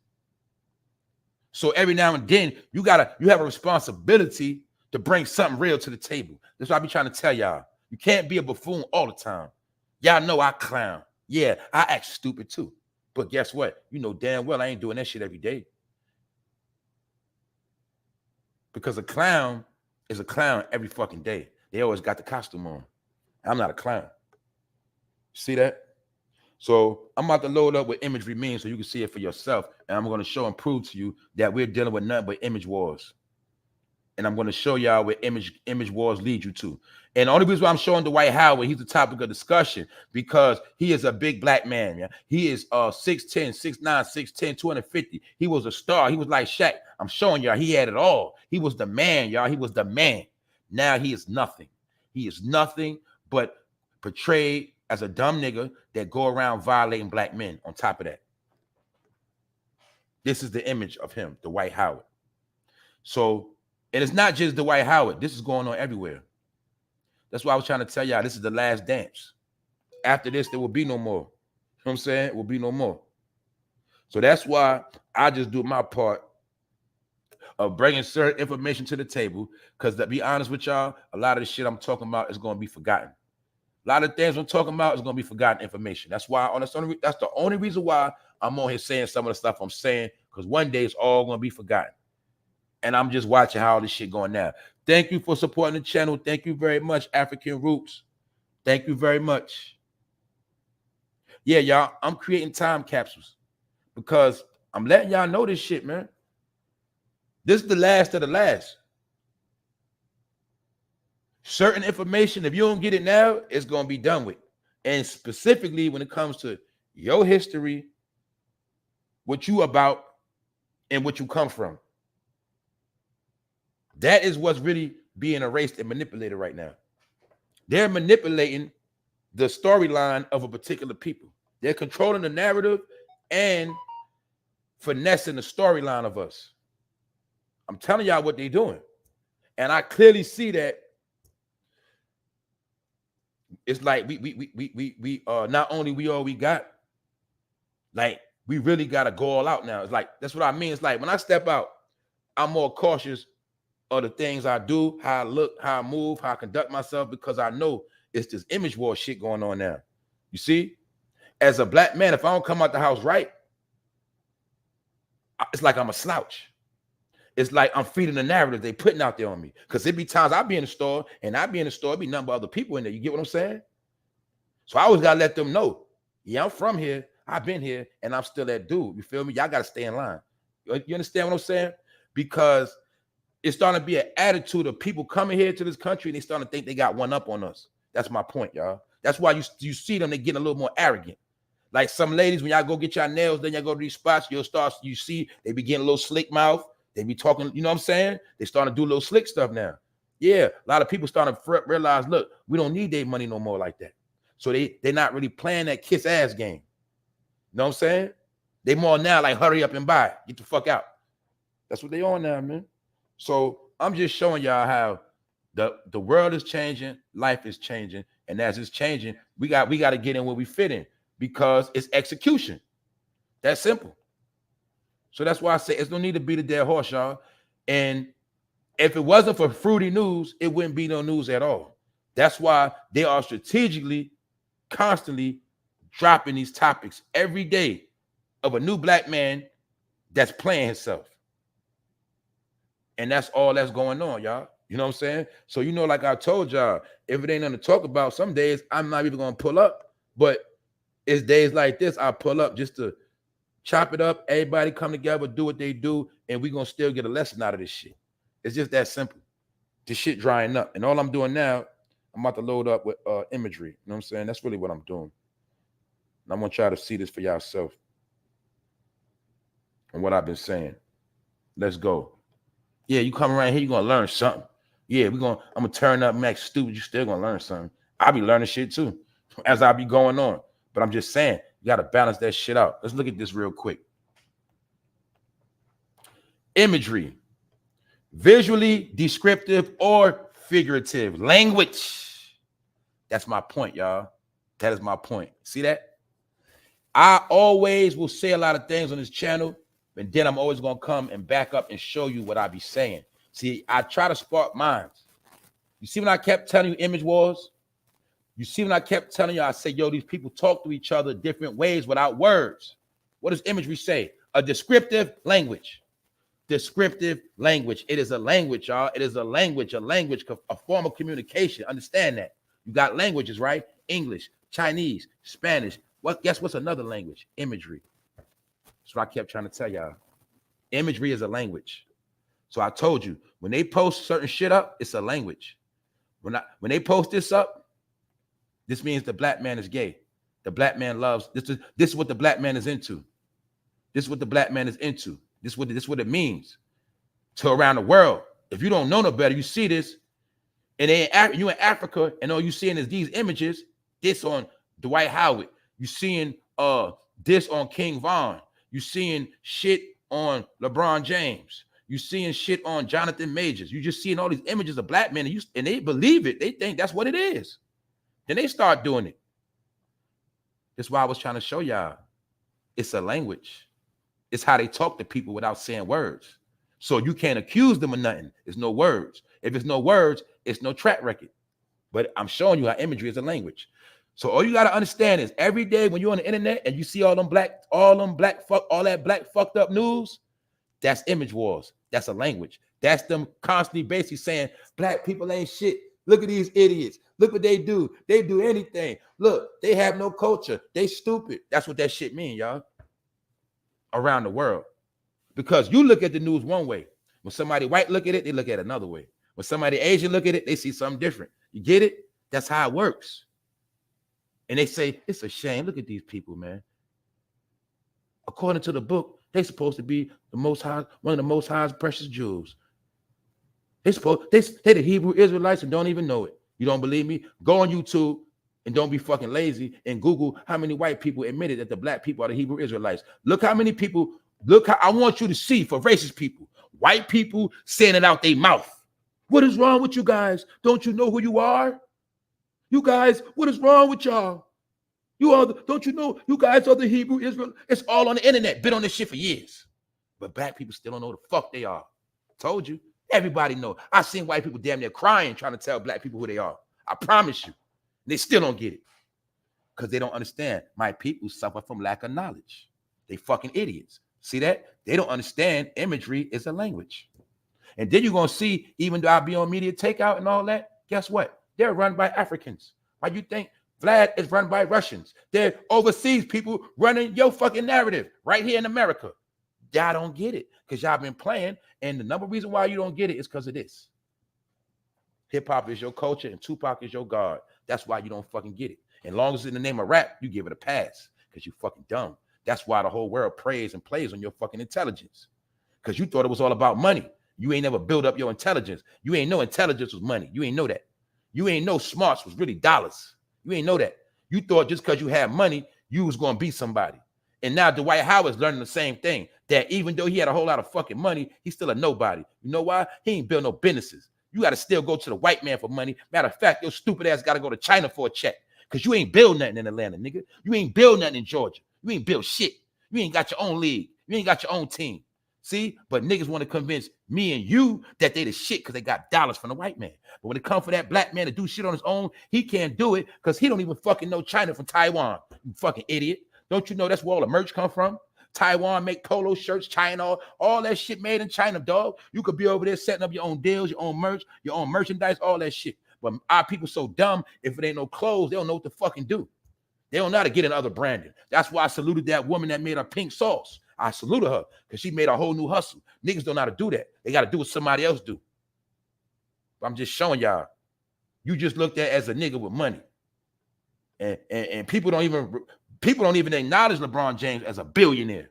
So every now and then you have a responsibility to bring something real to the table. That's what I be trying to tell y'all. You can't be a buffoon all the time. Y'all know I clown. Yeah, I act stupid too. But guess what? You know damn well I ain't doing that shit every day. Because a clown is a clown every fucking day. They always got the costume on. I'm not a clown. See that? So I'm about to load up with imagery memes so you can see it for yourself. And I'm going to show and prove to you that we're dealing with nothing but image wars. And I'm going to show y'all where image wars lead you to. And the only reason why I'm showing Dwight Howard, he's the topic of discussion because he is a big black man. Yeah? He is 6'10", 6'9", 6'10", 250. He was a star. He was like Shaq. I'm showing y'all he had it all. He was the man, y'all. He was the man. Now he is nothing. He is nothing but portrayed as a dumb nigga that go around violating black men on top of that. This is the image of him, Dwight Howard. So, and it's not just Dwight Howard. This is going on everywhere. That's why I was trying to tell y'all this is the last dance. After this, there will be no more. You know what I'm saying? It will be no more. So that's why I just do my part of bringing certain information to the table. Because to be honest with y'all, a lot of the shit I'm talking about is going to be forgotten. A lot of things I'm talking about is going to be forgotten information. That's why that's the only reason why I'm on here saying some of the stuff I'm saying. Because one day it's all going to be forgotten. And I'm just watching how all this shit going now. Thank you for supporting the channel. Thank you very much, African Roots. Thank you very much. Yeah, y'all, I'm creating time capsules because I'm letting y'all know this shit, man. This is the last of the last. Certain information, if you don't get it now, it's going to be done with. And specifically when it comes to your history, what you about, and what you come from. That is what's really being erased and manipulated right now. They're manipulating the storyline of a particular people. They're controlling the narrative and finessing the storyline of us. I'm telling y'all what they're doing. And I clearly see that it's like we not only we all we got, like we really gotta go all out now. It's like that's what I mean. It's like when I step out, I'm more cautious of the things I do, how I look, how I move, how I conduct myself, because I know it's this image war shit going on now. You see, as a black man, if I don't come out the house right, it's like I'm a slouch. It's like I'm feeding the narrative they putting out there on me. Because it be times I be in the store and I be in the store, it be nothing but other people in there. You get what I'm saying? So I always got to let them know, yeah, I'm from here. I've been here and I'm still that dude. You feel me? Y'all got to stay in line. You understand what I'm saying? Because it's starting to be an attitude of people coming here to this country and they starting to think they got one up on us. That's my point, y'all. That's why you see them, they getting a little more arrogant. Like some ladies, when y'all go get your nails, then y'all go to these spots, you see they be getting a little slick mouth. They be talking, you know what I'm saying? They starting to do a little slick stuff now. Yeah, a lot of people starting to realize, look, we don't need their money no more like that. So they're not really playing that kiss ass game. You know what I'm saying? They more now like hurry up and buy. Get the fuck out. That's what they on now, man. So I'm just showing y'all how the world is changing, life is changing, and as it's changing, we got to get in where we fit in because it's execution. That's simple. So that's why I say it's no need to beat a dead horse, y'all. And if it wasn't for fruity news, it wouldn't be no news at all. That's why they are strategically, constantly dropping these topics every day of a new black man that's playing himself. And that's all that's going on, y'all. You know what I'm saying? So, you know, like I told y'all, if it ain't nothing to talk about, some days I'm not even going to pull up. But it's days like this, I pull up just to chop it up. Everybody come together, do what they do, and we're going to still get a lesson out of this shit. It's just that simple. This shit drying up. And all I'm doing now, I'm about to load up with imagery. You know what I'm saying? That's really what I'm doing. And I'm going to try to see this for yourself and what I've been saying. Let's go. Yeah, you come around here, you're going to learn something. Yeah, I'm going to turn up, Max stupid. You still going to learn something. I'll be learning shit too as I be going on. But I'm just saying, you got to balance that shit out. Let's look at this real quick. Imagery. Visually descriptive or figurative language. That's my point, y'all. That is my point. See that? I always will say a lot of things on this channel, and then I'm always going to come and back up and show you what I be saying. See, I try to spark minds. You see when I kept telling you image wars? You see when I kept telling you, I say, yo, these people talk to each other different ways without words. What does imagery say? A descriptive language. Descriptive language. It is a language, y'all. It is a language, a form of communication. Understand that. You got languages, right? English, Chinese, Spanish. Guess what's another language? Imagery. That's what I kept trying to tell y'all. Imagery is a language. So I told you, when they post certain shit up, it's a language. When they post this up, this means the black man is gay. The black man loves this is what the black man is into. This is what the black man is into. This is what it means to around the world. If you don't know no better, you see this, and you in Africa, and all you seeing is these images. This on Dwight Howard. You seeing this on King Von. You seeing shit on LeBron James. You seeing shit on Jonathan Majors. You just seeing all these images of black men, and they believe it. They think that's what it is. Then they start doing it. That's why I was trying to show y'all. It's a language. It's how they talk to people without saying words. So you can't accuse them of nothing. There's no words. If it's no words, it's no track record. But I'm showing you how imagery is a language. So all you got to understand is every day when you're on the internet and you see all that black fucked up news, that's image wars. That's a language. That's them constantly basically saying black people ain't shit. Look at these idiots. Look what they do. They do anything. Look, they have no culture. They stupid. That's what that shit mean, y'all. Around the world. Because you look at the news one way. When somebody white look at it, they look at it another way. When somebody Asian look at it, they see something different. You get it? That's how it works. And they say, it's a shame. Look at these people, man. According to the book, they're supposed to be the most high, one of the most high precious jewels. They're the Hebrew Israelites and don't even know it. You don't believe me? Go on YouTube and don't be fucking lazy and Google how many white people admitted that the black people are the Hebrew Israelites. Look how many people, I want you to see for racist people, white people saying it out their mouth. What is wrong with you guys? Don't you know who you are? You guys, what is wrong with y'all? Don't you know you guys are the Hebrew Israel? It's all on the internet. Been on this shit for years. But black people still don't know who the fuck they are. Told you. Everybody know. I've seen white people damn near crying trying to tell black people who they are. I promise you. They still don't get it. Because they don't understand. My people suffer from lack of knowledge. They fucking idiots. See that? They don't understand imagery is a language. And then you're going to see, even though I be on media takeout and all that, guess what? They're run by Africans. Why you think Vlad is run by Russians? They're overseas people running your fucking narrative right here in America. Y'all don't get it because y'all been playing. And the number reason why you don't get it is because of this. Hip hop is your culture and Tupac is your God. That's why you don't fucking get it. And long as it's in the name of rap, you give it a pass because you fucking dumb. That's why the whole world prays and plays on your fucking intelligence because you thought it was all about money. You ain't never built up your intelligence. You ain't know intelligence was money. You ain't know that. You ain't know smarts was really dollars. You ain't know that. You thought just because you had money, you was going to be somebody. And now Dwight Howard's learning the same thing, that even though he had a whole lot of fucking money, he's still a nobody. You know why? He ain't built no businesses. You got to still go to the white man for money. Matter of fact, your stupid ass got to go to China for a check because you ain't build nothing in Atlanta, nigga. You ain't build nothing in Georgia. You ain't built shit. You ain't got your own league. You ain't got your own team. See? But niggas want to convince me and you that they the shit because they got dollars from the white man. But when it comes for that black man to do shit on his own, he can't do it because he don't even fucking know China from Taiwan. You fucking idiot. Don't you know that's where all the merch come from? Taiwan make polo shirts, China, all that shit made in China, dog. You could be over there setting up your own deals, your own merch, your own merchandise, all that shit. But our people so dumb, if it ain't no clothes, they don't know what to fucking do. They don't know how to get another branding. That's why I saluted that woman that made her pink sauce. I saluted her because she made a whole new hustle. Niggas don't know how to do that. They got to do what somebody else do. But I'm just showing y'all. You just looked at as a nigga with money. And people don't even acknowledge LeBron James as a billionaire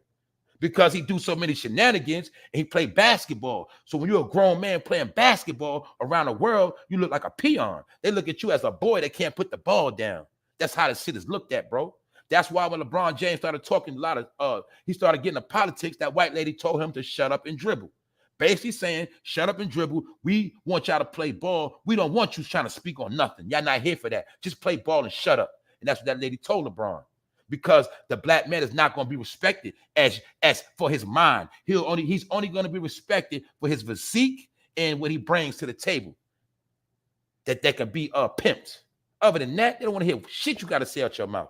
because he do so many shenanigans and he play basketball. So when you're a grown man playing basketball around the world, you look like a peon. They look at you as a boy that can't put the ball down. That's how the shit is looked at, bro. That's why when LeBron James started talking a lot of, he started getting into politics, that white lady told him to shut up and dribble. Basically saying, shut up and dribble. We want y'all to play ball. We don't want you trying to speak on nothing. Y'all not here for that. Just play ball and shut up. And that's what that lady told LeBron. Because the black man is not going to be respected as for his mind. He's only going to be respected for his physique and what he brings to the table. That can be pimped. Other than that, they don't want to hear shit you got to say out your mouth.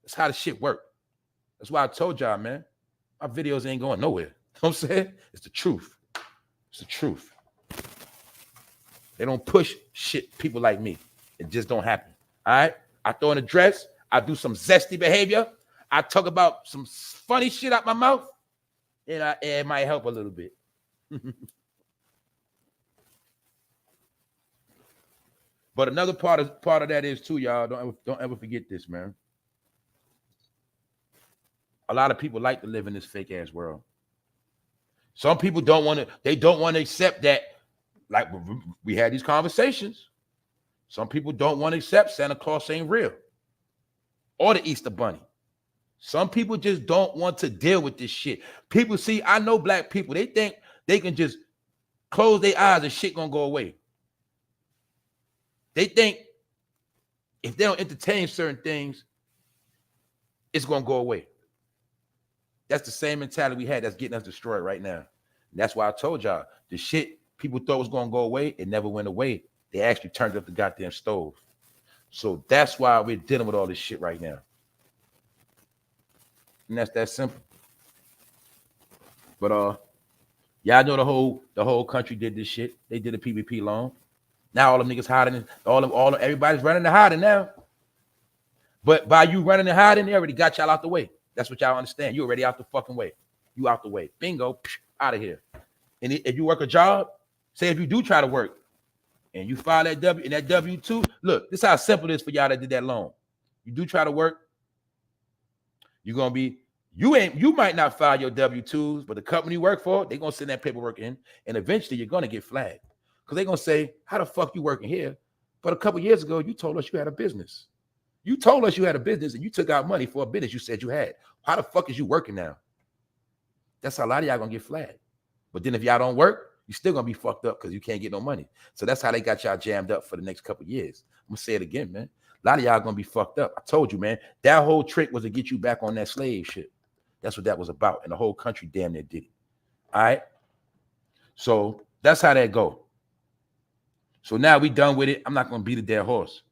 That's how the shit work. That's why I told y'all, man, my videos ain't going nowhere. You know what I'm saying? It's the truth. It's the truth. They don't push shit people like me. It just don't happen. All right? I throw in a dress. I do some zesty behavior. I talk about some funny shit out my mouth. And it might help a little bit. But another part of that is too, y'all. Don't ever forget this, man. A lot of people like to live in this fake ass world. Some people don't want to. They don't want to accept that. Like we had these conversations. Some people don't want to accept Santa Claus ain't real or the Easter Bunny. Some people just don't want to deal with this shit. People see, I know black people, they think they can just close their eyes and shit gonna go away. They think if they don't entertain certain things, it's gonna go away. That's the same mentality we had that's getting us destroyed right now. And that's why I told y'all, the shit people thought was gonna go away, it never went away. They actually turned up the goddamn stove. So that's why we're dealing with all this shit right now. And that's that simple. But y'all know the whole country did this shit. They did a PPP loan. Now all them niggas hiding, everybody's running and hiding now. But by you running and hiding, they already got y'all out the way. That's what y'all understand. You already out the fucking way. You out the way. Bingo, out of here. And if you work a job, say if you do try to work and you file that W-2, look, this is how simple it is for y'all that did that loan. You do try to work, you're gonna be, you might not file your W-2s, but the company you work for, they're gonna send that paperwork in, and eventually you're gonna get flagged. Because they're gonna say, how the fuck you working here? But a couple years ago, you told us you had a business. You told us you had a business and you took out money for a business you said you had. How the fuck is you working now? That's how a lot of y'all gonna get flagged. But then if y'all don't work, you're still gonna be fucked up because you can't get no money. So that's how they got y'all jammed up for the next couple years. I'm gonna say it again, man. A lot of y'all gonna be fucked up. I told you, man. That whole trick was to get you back on that slave shit. That's what that was about. And the whole country damn near did it. All right. So that's how that go. So now we done with it. I'm not gonna beat a dead horse.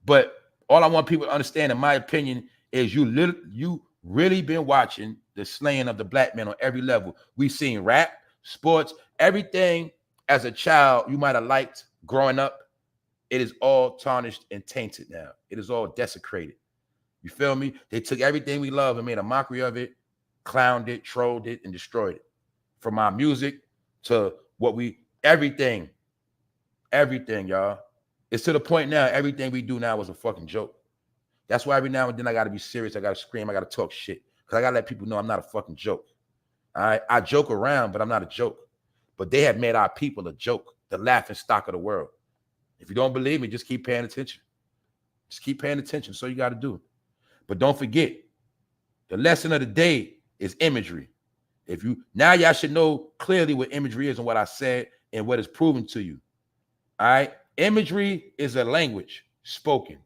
But all I want people to understand, in my opinion, is you really been watching the slaying of the black man on every level. We've seen rap, sports, everything as a child you might have liked growing up. It is all tarnished and tainted now. It is all desecrated. You feel me? They took everything we love and made a mockery of it, clowned it, trolled it, and destroyed it. From our music to everything, y'all. It's to the point now, everything we do now is a fucking joke. That's why every now and then I got to be serious. I got to scream. I got to talk shit. Because I got to let people know I'm not a fucking joke. All right? I joke around, but I'm not a joke. But they have made our people a joke, the laughing stock of the world. If you don't believe me, just keep paying attention. Just keep paying attention. So you got to do. But don't forget, the lesson of the day is imagery. Now y'all should know clearly what imagery is and what I said and what is proven to you. All right? Imagery is a language spoken.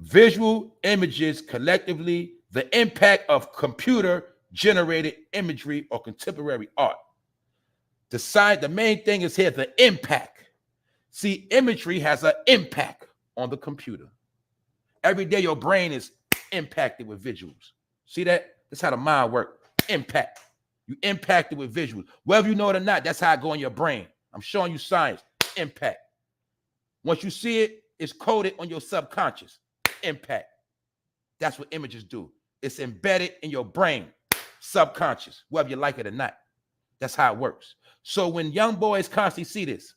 Visual images collectively, the impact of computer-generated imagery or contemporary art. The main thing is here, the impact. See, imagery has an impact on the computer. Every day your brain is impacted with visuals. See that? That's how the mind works. Impact. You impacted with visuals. Whether you know it or not, that's how it go in your brain. I'm showing you science. Impact. Once you see it, it's coded on your subconscious. Impact. That's what images do. It's embedded in your brain, subconscious, whether you like it or not. That's how it works. So when young boys constantly see this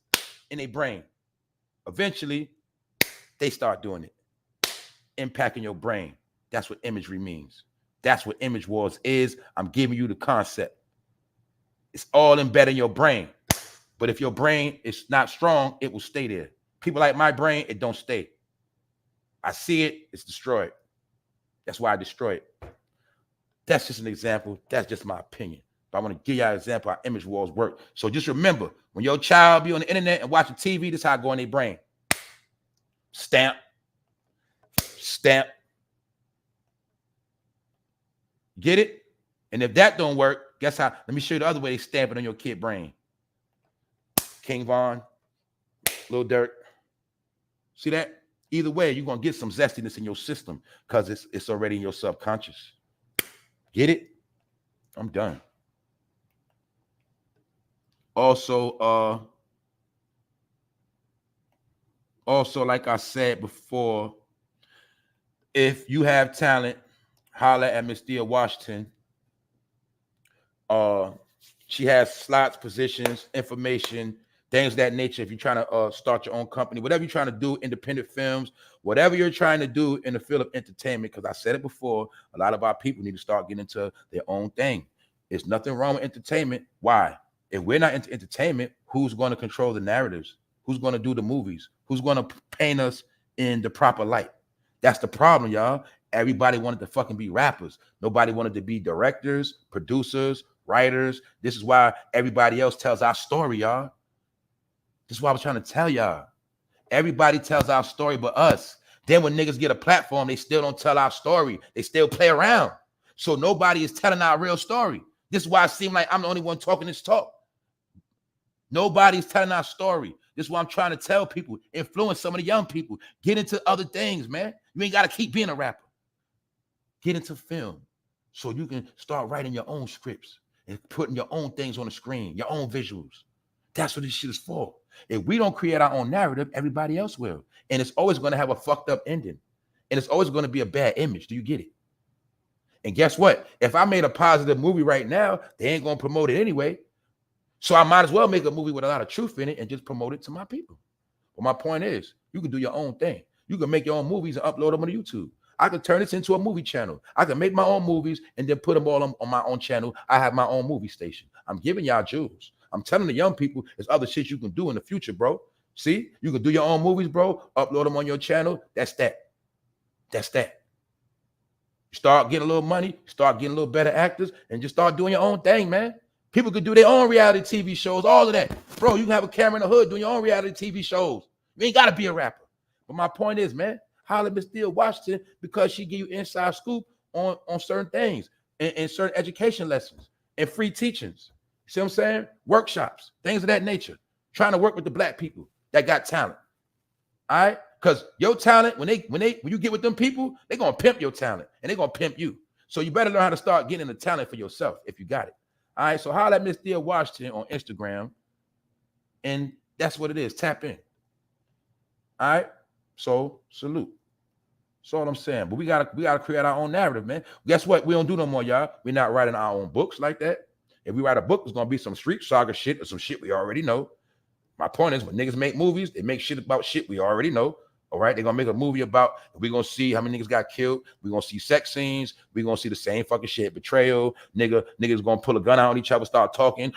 in their brain, eventually they start doing it. Impacting your brain. That's what imagery means. That's what image wars is. I'm giving you the concept. It's all embedded in your brain. But if your brain is not strong, it will stay there. People like my brain, it don't stay. I see it, it's destroyed. That's why I destroy it. That's just an example. That's just my opinion. But I want to give y'all an example how image wars work. So just remember, when your child be on the internet and watching TV, this is how it go in their brain. Stamp. Stamp. Get it? And if that don't work, guess how? Let me show you the other way they stamp it on your kid brain. King Von, Lil Durk. See that? Either way, you're going to get some zestiness in your system because it's already in your subconscious. Get it? I'm done. Also, like I said before, if you have talent, holler at Miss Thea Washington. She has slots, positions, information, things of that nature. If you're trying to start your own company, whatever you're trying to do, independent films, whatever you're trying to do in the field of entertainment, because I said it before, a lot of our people need to start getting into their own thing. There's nothing wrong with entertainment. Why? If we're not into entertainment, who's going to control the narratives? Who's going to do the movies? Who's going to paint us in the proper light? That's the problem, y'all. Everybody wanted to fucking be rappers. Nobody wanted to be directors, producers, writers. This is why everybody else tells our story, y'all. This is what I was trying to tell y'all. Everybody tells our story but us. Then when niggas get a platform, they still don't tell our story. They still play around. So nobody is telling our real story. This is why it seems like I'm the only one talking this talk. Nobody's telling our story. This is what I'm trying to tell people. Influence some of the young people. Get into other things, man. You ain't got to keep being a rapper. Get into film so you can start writing your own scripts and putting your own things on the screen, your own visuals. That's what this shit is for. If we don't create our own narrative, everybody else will. And it's always going to have a fucked up ending. And it's always going to be a bad image. Do you get it? And guess what? If I made a positive movie right now, they ain't going to promote it anyway. So I might as well make a movie with a lot of truth in it and just promote it to my people. But my point is, you can do your own thing. You can make your own movies and upload them on YouTube. I can turn this into a movie channel. I can make my own movies and then put them all on my own channel. I have my own movie station. I'm giving y'all jewels. I'm telling the young people there's other shit you can do in the future, bro. See, you can do your own movies, bro. Upload them on your channel. That's that. That's that. You start getting a little money, start getting a little better actors, and just start doing your own thing, man. People could do their own reality TV shows, all of that. Bro, you can have a camera in the hood doing your own reality TV shows. You ain't got to be a rapper. But my point is, man, holler at Miss Steele Washington because she give you inside scoop on certain things and certain education lessons and free teachings. See what I'm saying? Workshops, things of that nature. Trying to work with the black people that got talent. All right? Because your talent, when you get with them people, they're gonna pimp your talent and they're gonna pimp you. So you better learn how to start getting the talent for yourself if you got it. All right, so holler at Miss Steele Washington on Instagram, and that's what it is. Tap in. All right, so salute. That's all I'm saying. But we gotta create our own narrative, man. Guess what? We don't do no more, y'all. We're not writing our own books like that. If we write a book, it's gonna be some street saga shit or some shit we already know. My point is, when niggas make movies, they make shit about shit we already know. All right, they're gonna make a movie about, we're gonna see how many niggas got killed, we're gonna see sex scenes, we're gonna see the same fucking shit, betrayal, niggas gonna pull a gun out on each other, start talking.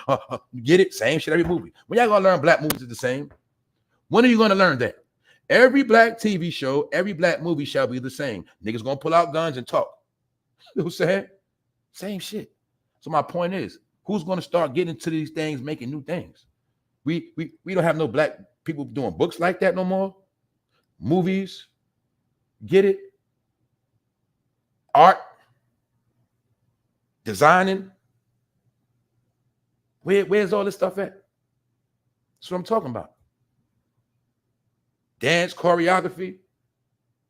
You get it? Same shit every movie. When y'all gonna learn black movies is the same? When are you gonna learn that? Every black TV show, every black movie shall be the same. Niggas gonna pull out guns and talk. You know what I'm saying? Same shit. So my point is, who's gonna start getting into these things, making new things? We don't have no black people doing books like that no more. Movies, get it? Art, designing. Where's all this stuff at? That's what I'm talking about. Dance, choreography.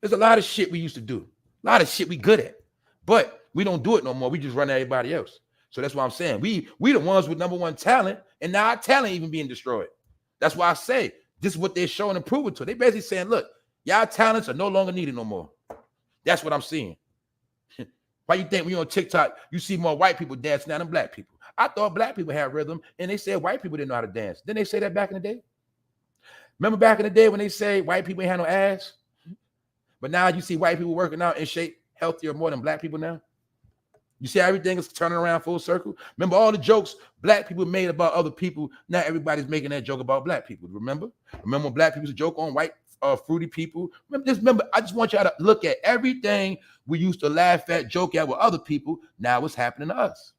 There's a lot of shit we used to do. A lot of shit we good at. But we don't do it no more. We just run everybody else. So that's what I'm saying. We the ones with number one talent, and now our talent even being destroyed. That's why I say this is what they're showing and proving to. They basically saying, look, y'all talents are no longer needed no more. That's what I'm seeing. Why you think when you're on TikTok, you see more white people dancing than black people? I thought black people had rhythm, and they said white people didn't know how to dance. Didn't they say that back in the day? Remember back in the day when they say white people ain't had no ass? But now you see white people working out in shape healthier more than black people now? You see everything is turning around full circle? Remember all the jokes black people made about other people? Now everybody's making that joke about black people. Remember when black people used to joke on white fruity people? Remember, I just want y'all to look at everything we used to laugh at, joke at with other people. Now what's happening to us?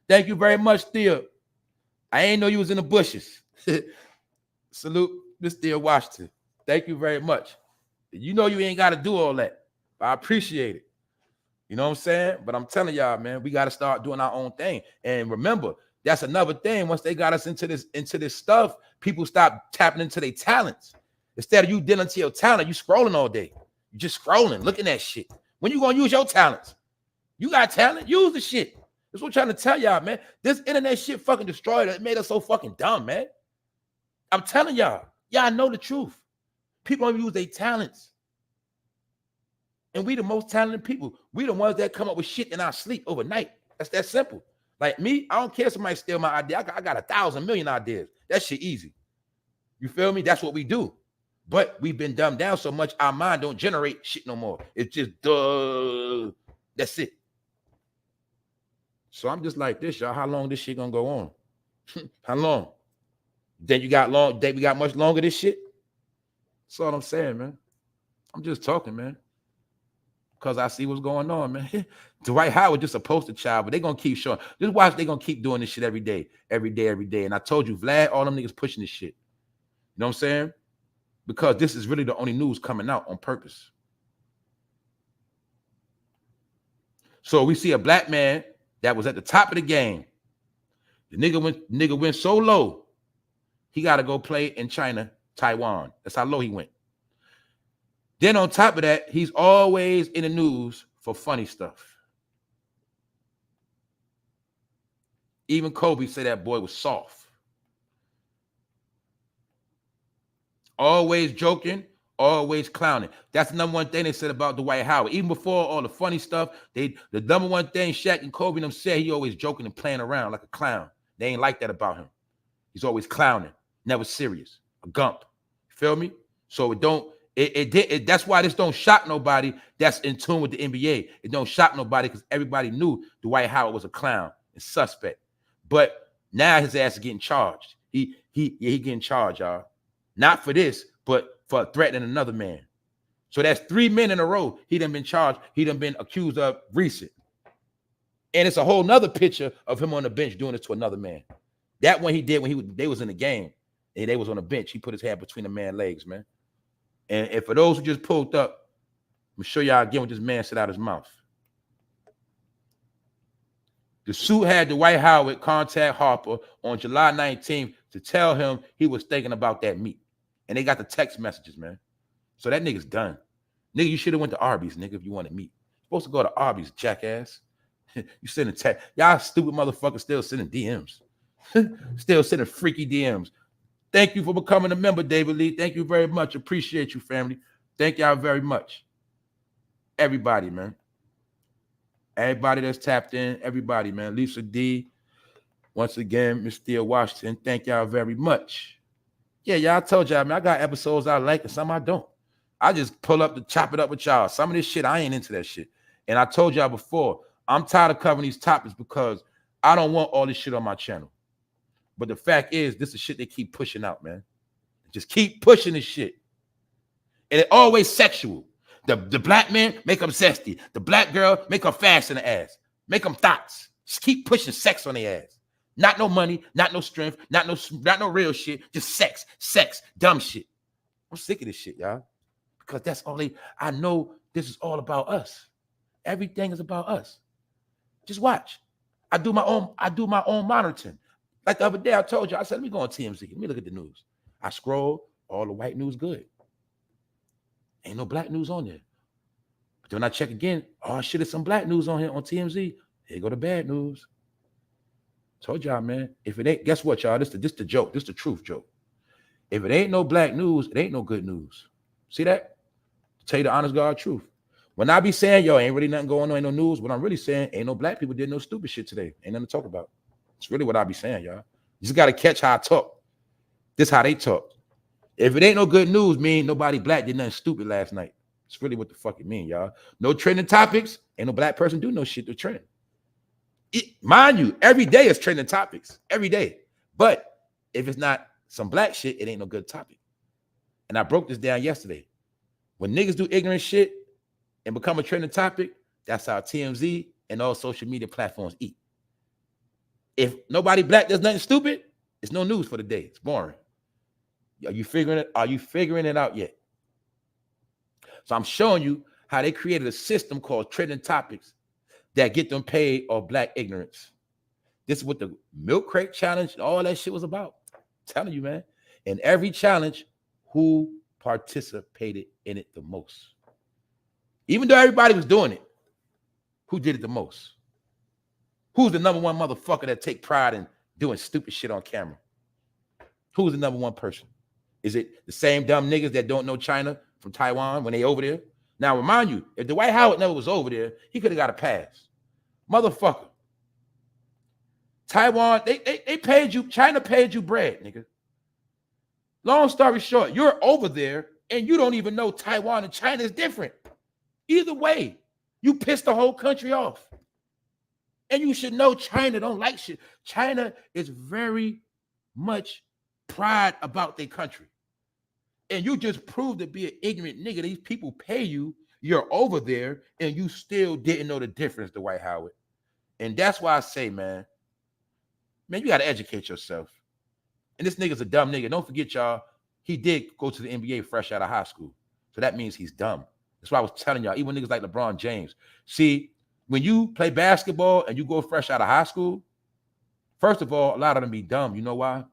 Thank you very much, Steele. I ain't know you was in the bushes. Salute, Miss Steele Washington. Thank you very much. You know you ain't got to do all that. I appreciate it. You know what I'm saying? But I'm telling y'all, man, we got to start doing our own thing. And remember, that's another thing. Once they got us into this stuff, people stop tapping into their talents. Instead of you dealing to your talent, you scrolling all day. You just scrolling, looking at shit. When you gonna use your talents? You got talent, use the shit. That's what I'm trying to tell y'all, man. This internet shit fucking destroyed it. It made us so fucking dumb, man. I'm telling y'all. Y'all know the truth. People don't use their talents. And we the most talented people. We the ones that come up with shit in our sleep overnight. That's that simple. Like me, I don't care if somebody steal my idea. I got 1,000 million ideas. That shit easy. You feel me? That's what we do. But we've been dumbed down so much, our mind don't generate shit no more. It's just that's it. So I'm just like this, y'all. How long this shit gonna go on? How long? Then we got much longer this shit. That's all I'm saying, man. I'm just talking, man. Because I see what's going on, man. Dwight Howard just a poster child, but they're gonna keep showing. Just watch, they're gonna keep doing this shit every day. And I told you, Vlad, all them niggas pushing this shit. You know what I'm saying? Because this is really the only news coming out on purpose. So we see a black man that was at the top of the game. The nigga went so low, he got to go play in China, Taiwan. That's how low he went. Then on top of that, he's always in the news for funny stuff. Even Kobe said that boy was soft. Always joking, always clowning. That's the number one thing they said about Dwight Howard. Even before all the funny stuff, the number one thing Shaq and Kobe and them said, he always joking and playing around like a clown. They ain't like that about him. He's always clowning, never serious. A gump. Feel me? So that's why this don't shock nobody that's in tune with the NBA. It don't shock nobody because everybody knew Dwight Howard was a clown and suspect. But now his ass is getting charged. He getting charged, y'all. Not for this, but for threatening another man. So that's 3 men in a row. He done been charged. He done been accused of recent. And it's a whole nother picture of him on the bench doing this to another man. That one he did when they was in the game and they was on the bench. He put his hand between the man's legs, man. And for those who just pulled up, I'm gonna show y'all again what this man said out his mouth. The suit had Dwight Howard contact Harper on July 19th to tell him he was thinking about that meat. And they got the text messages, man. So that nigga's done. Nigga, you should have went to Arby's, nigga, if you wanted meat. You're supposed to go to Arby's, jackass. You sending text. Y'all stupid motherfuckers still sending DMs. Still sending freaky DMs. Thank you for becoming a member, David Lee. Thank you very much. Appreciate you, family. Thank y'all very much. Everybody, man. Everybody that's tapped in, everybody, man. Lisa D. Once again, Miss Thea Washington. Thank y'all very much. Yeah, y'all told y'all, man, I got episodes I like and some I don't. I just pull up to chop it up with y'all. Some of this shit, I ain't into that shit. And I told y'all before, I'm tired of covering these topics because I don't want all this shit on my channel. But the fact is, this is shit they keep pushing out, man. Just keep pushing this shit. And it always sexual. The black man, make them zesty. The black girl, make her fast in the ass. Make them thoughts. Just keep pushing sex on their ass. Not no money, not no strength, not no real shit. Just sex, dumb shit. I'm sick of this shit, y'all. Because that's all I know this is all about us. Everything is about us. Just watch. I do my own monitoring. Like the other day, I told you, I said, let me go on TMZ. Let me look at the news. I scroll, all the white news good. Ain't no black news on there. But then when I check again, oh shit, there's some black news on here on TMZ. Here go the bad news. Told y'all, man. If it ain't, guess what, y'all? This the joke. This the truth joke. If it ain't no black news, it ain't no good news. See that? To tell you the honest God truth. When I be saying, yo, ain't really nothing going on, ain't no news, what I'm really saying, ain't no black people did no stupid shit today. Ain't nothing to talk about. It's really what I be saying, y'all. You just got to catch how I talk. This how they talk. If it ain't no good news, mean nobody black did nothing stupid last night. It's really what the fuck it mean, y'all. No trending topics. Ain't no black person do no shit to trend. Mind you, every day is trending topics. Every day. But if it's not some black shit, it ain't no good topic. And I broke this down yesterday. When niggas do ignorant shit and become a trending topic, that's how TMZ and all social media platforms eat. If nobody black does nothing stupid, it's no news for the day. It's boring. Are you figuring it out yet? So I'm showing you how they created a system called trending topics that get them paid off black ignorance. This is what the milk crate challenge and all that shit was about. I'm telling you, man. And every challenge, who participated in it the most? Even though everybody was doing it, who did it the most? Who's the number one motherfucker that take pride in doing stupid shit on camera? Who's the number one person? Is it the same dumb niggas that don't know China from Taiwan when they over there? Now, remind you, if Dwight Howard never was over there, he could have got a pass. Motherfucker. Taiwan, they paid you, China paid you bread, nigga. Long story short, you're over there and you don't even know Taiwan and China is different. Either way, you pissed the whole country off. And you should know China don't like shit. China is very much pride about their country. And you just proved to be an ignorant nigga. These people pay you, you're over there, and you still didn't know the difference, Dwight Howard. And that's why I say, man, you got to educate yourself. And this nigga's a dumb nigga. Don't forget, y'all, he did go to the NBA fresh out of high school. So that means he's dumb. That's why I was telling y'all, even niggas like LeBron James. See, when you play basketball and you go fresh out of high school, first of all, a lot of them be dumb. You know why?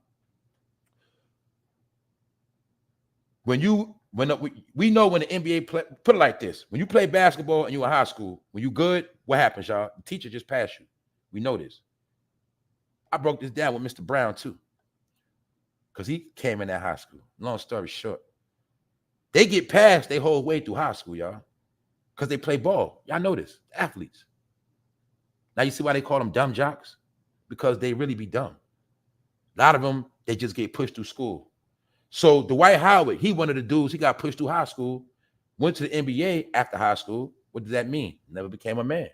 We know when the NBA play, put it like this. When you play basketball and you're in high school, when you good, what happens, y'all? The teacher just passed you. We know this. I broke this down with Mr. Brown too, because he came in that high school. Long story short, they get passed their whole way through high school, y'all, because they play ball. Y'all know this, athletes. Now you see why they call them dumb jocks? Because they really be dumb. A lot of them, they just get pushed through school. So Dwight Howard, he one of the dudes, he got pushed through high school, went to the NBA after high school. What does that mean? Never became a man.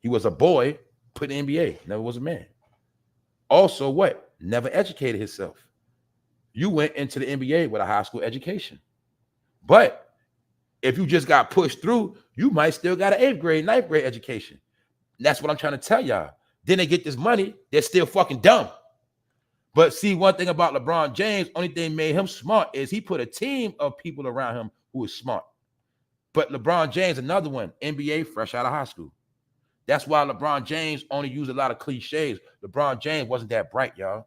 He was a boy, put in the NBA, never was a man. Also what? Never educated himself. You went into the NBA with a high school education. But if you just got pushed through, you might still got an 8th grade, 9th grade education. That's what I'm trying to tell y'all. Then they get this money, they're still fucking dumb. But see, one thing about LeBron James, only thing made him smart is he put a team of people around him who is smart. But LeBron James, another one, NBA, fresh out of high school. That's why LeBron James only used a lot of cliches. LeBron James wasn't that bright, y'all.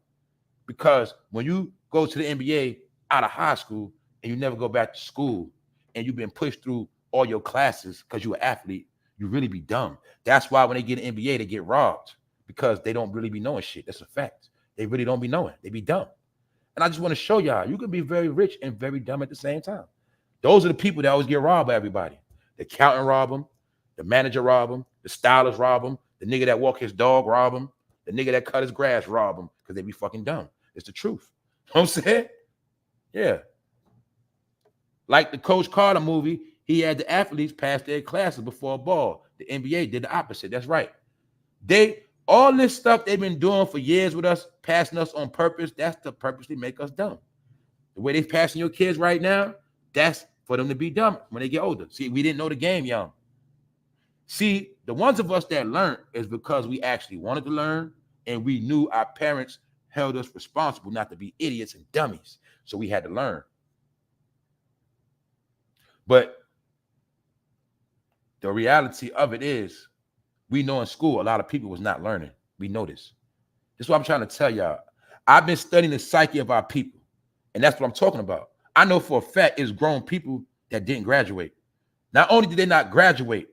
Because when you go to the NBA out of high school and you never go back to school and you've been pushed through all your classes because you're an athlete, you really be dumb. That's why when they get an NBA, they get robbed because they don't really be knowing shit. That's a fact. They really don't be knowing. They be dumb. And I just want to show y'all, you can be very rich and very dumb at the same time. Those are the people that always get robbed by everybody. The accountant rob them. The manager rob them. The stylist rob them. The nigga that walk his dog rob him. The nigga that cut his grass rob him because they be fucking dumb. It's the truth. You know what I'm saying? Yeah. Like the Coach Carter movie, he had the athletes pass their classes before a ball. The NBA did the opposite. That's right. All this stuff they've been doing for years with us, passing us on purpose, that's to purposely make us dumb. The way they're passing your kids right now, that's for them to be dumb when they get older. See, we didn't know the game young. See, the ones of us that learned is because we actually wanted to learn and we knew our parents held us responsible not to be idiots and dummies. So we had to learn. But the reality of it is, we know in school a lot of people was not learning. We know this. This is what I'm trying to tell y'all. I've been studying the psyche of our people, and that's what I'm talking about. I know for a fact it's grown people that didn't graduate. Not only did they not graduate,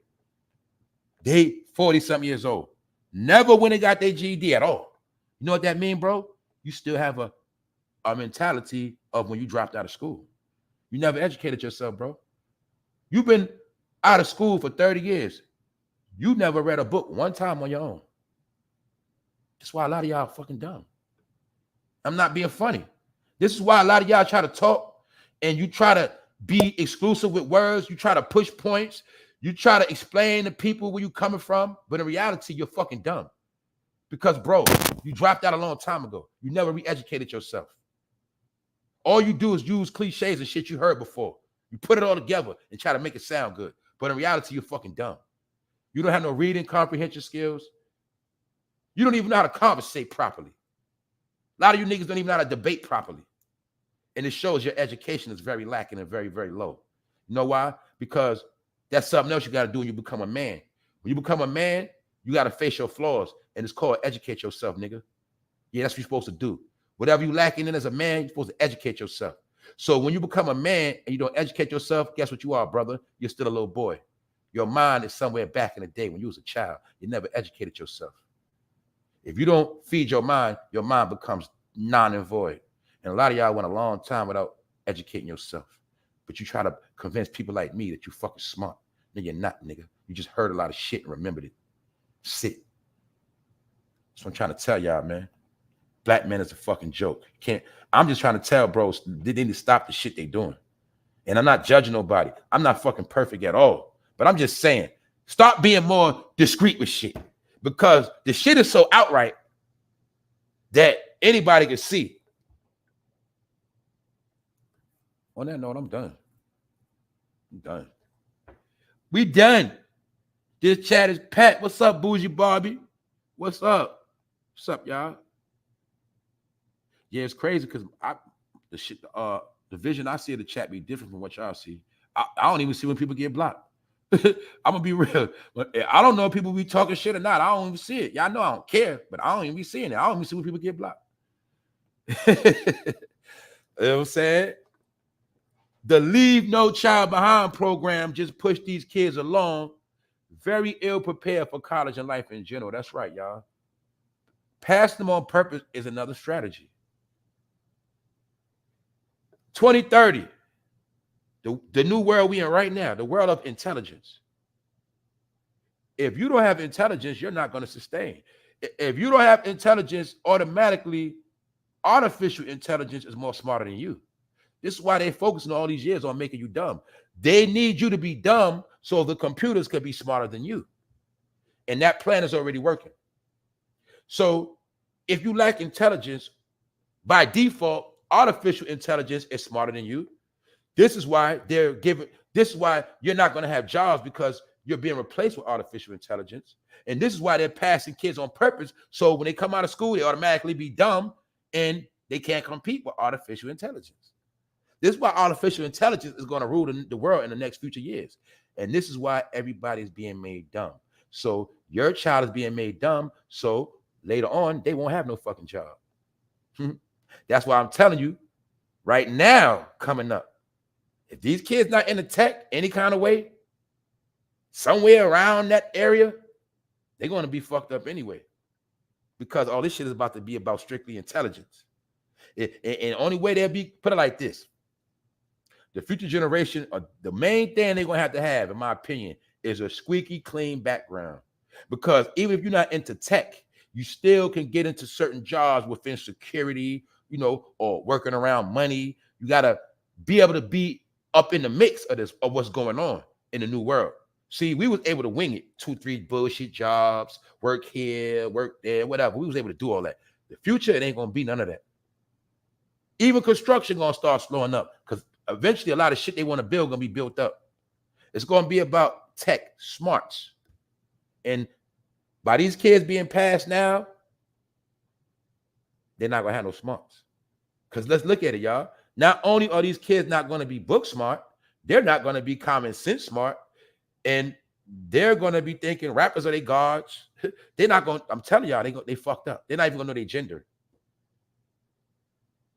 they 40-something years old. Never when they got their GED at all. You know what that means, bro? You still have a mentality of when you dropped out of school. You never educated yourself, bro. You've been out of school for 30 years. You never read a book one time on your own. That's why a lot of y'all are fucking dumb. I'm not being funny. This is why a lot of y'all try to talk and you try to be exclusive with words. You try to push points. You try to explain to people where you coming from. But in reality, you're fucking dumb. Because, bro, you dropped out a long time ago. You never re-educated yourself. All you do is use cliches and shit you heard before. You put it all together and try to make it sound good. But in reality, you're fucking dumb. You don't have no reading comprehension skills. You don't even know how to conversate properly. A lot of you niggas don't even know how to debate properly. And it shows your education is very lacking and very, very low. You know why? Because that's something else you got to do when you become a man. When you become a man, you got to face your flaws. And it's called educate yourself, nigga. Yeah, that's what you're supposed to do. Whatever you lacking in as a man, you're supposed to educate yourself. So when you become a man and you don't educate yourself, guess what you are, brother? You're still a little boy. Your mind is somewhere back in the day when you was a child. You never educated yourself. If you don't feed your mind becomes non and void. And a lot of y'all went a long time without educating yourself. But you try to convince people like me that you fucking smart. No, you're not, nigga. You just heard a lot of shit and remembered it. Sit. That's what I'm trying to tell y'all, man. BlackMan is a fucking joke. I'm just trying to tell bros, they need to stop the shit they doing. And I'm not judging nobody. I'm not fucking perfect at all. But I'm just saying, stop being more discreet with shit. Because the shit is so outright that anybody can see. On that note, I'm done. I'm done. We done. This chat is Pat. What's up, Bougie Barbie? What's up? What's up, y'all? Yeah, it's crazy because the vision I see of the chat be different from what y'all see. I don't even see when people get blocked. I'm gonna be real. I don't know if people be talking shit or not. I don't even see it. Y'all know I don't care, but I don't even be seeing it. I don't even see when people get blocked. You know what I'm saying? The Leave No Child Behind program just pushed these kids along, very ill prepared for college and life in general. That's right, y'all. Passing them on purpose is another strategy. 2030, the new world we in right now, the world of intelligence. If you don't have intelligence, you're not going to sustain. If you don't have intelligence, automatically, artificial intelligence is more smarter than you. This is why they're focusing all these years on making you dumb. They need you to be dumb so the computers could be smarter than you. And that plan is already working. So if you lack intelligence, by default, artificial intelligence is smarter than you. This is why you're not going to have jobs, because you're being replaced with artificial intelligence. And this is why they're passing kids on purpose. So when they come out of school, they automatically be dumb and they can't compete with artificial intelligence. This is why artificial intelligence is going to rule the world in the next future years. And this is why everybody's being made dumb. So your child is being made dumb. So later on, they won't have no fucking job. That's why I'm telling you right now, coming up, if these kids not in the tech any kind of way, somewhere around that area, they're going to be fucked up anyway. Because all this shit is about to be about strictly intelligence. And the only way they'll be, put it like this, the future generation, the main thing they're going to have, in my opinion, is a squeaky clean background. Because even if you're not into tech, you still can get into certain jobs within security, or working around money. You got to be able to be up in the mix of what's going on in the new world. See, we was able to wing it, 2-3 bullshit jobs, work here, work there, whatever. We was able to do all that. The future, it ain't going to be none of that. Even construction going to start slowing up, because eventually a lot of shit they want to build going to be built up. It's going to be about tech, smarts. And by these kids being passed now, they're not going to have no smarts. Because let's look at it, y'all. Not only are these kids not going to be book smart, they're not going to be common sense smart. And they're going to be thinking rappers are they gods. They're not going, I'm telling y'all, they fucked up. They're not even going to know their gender.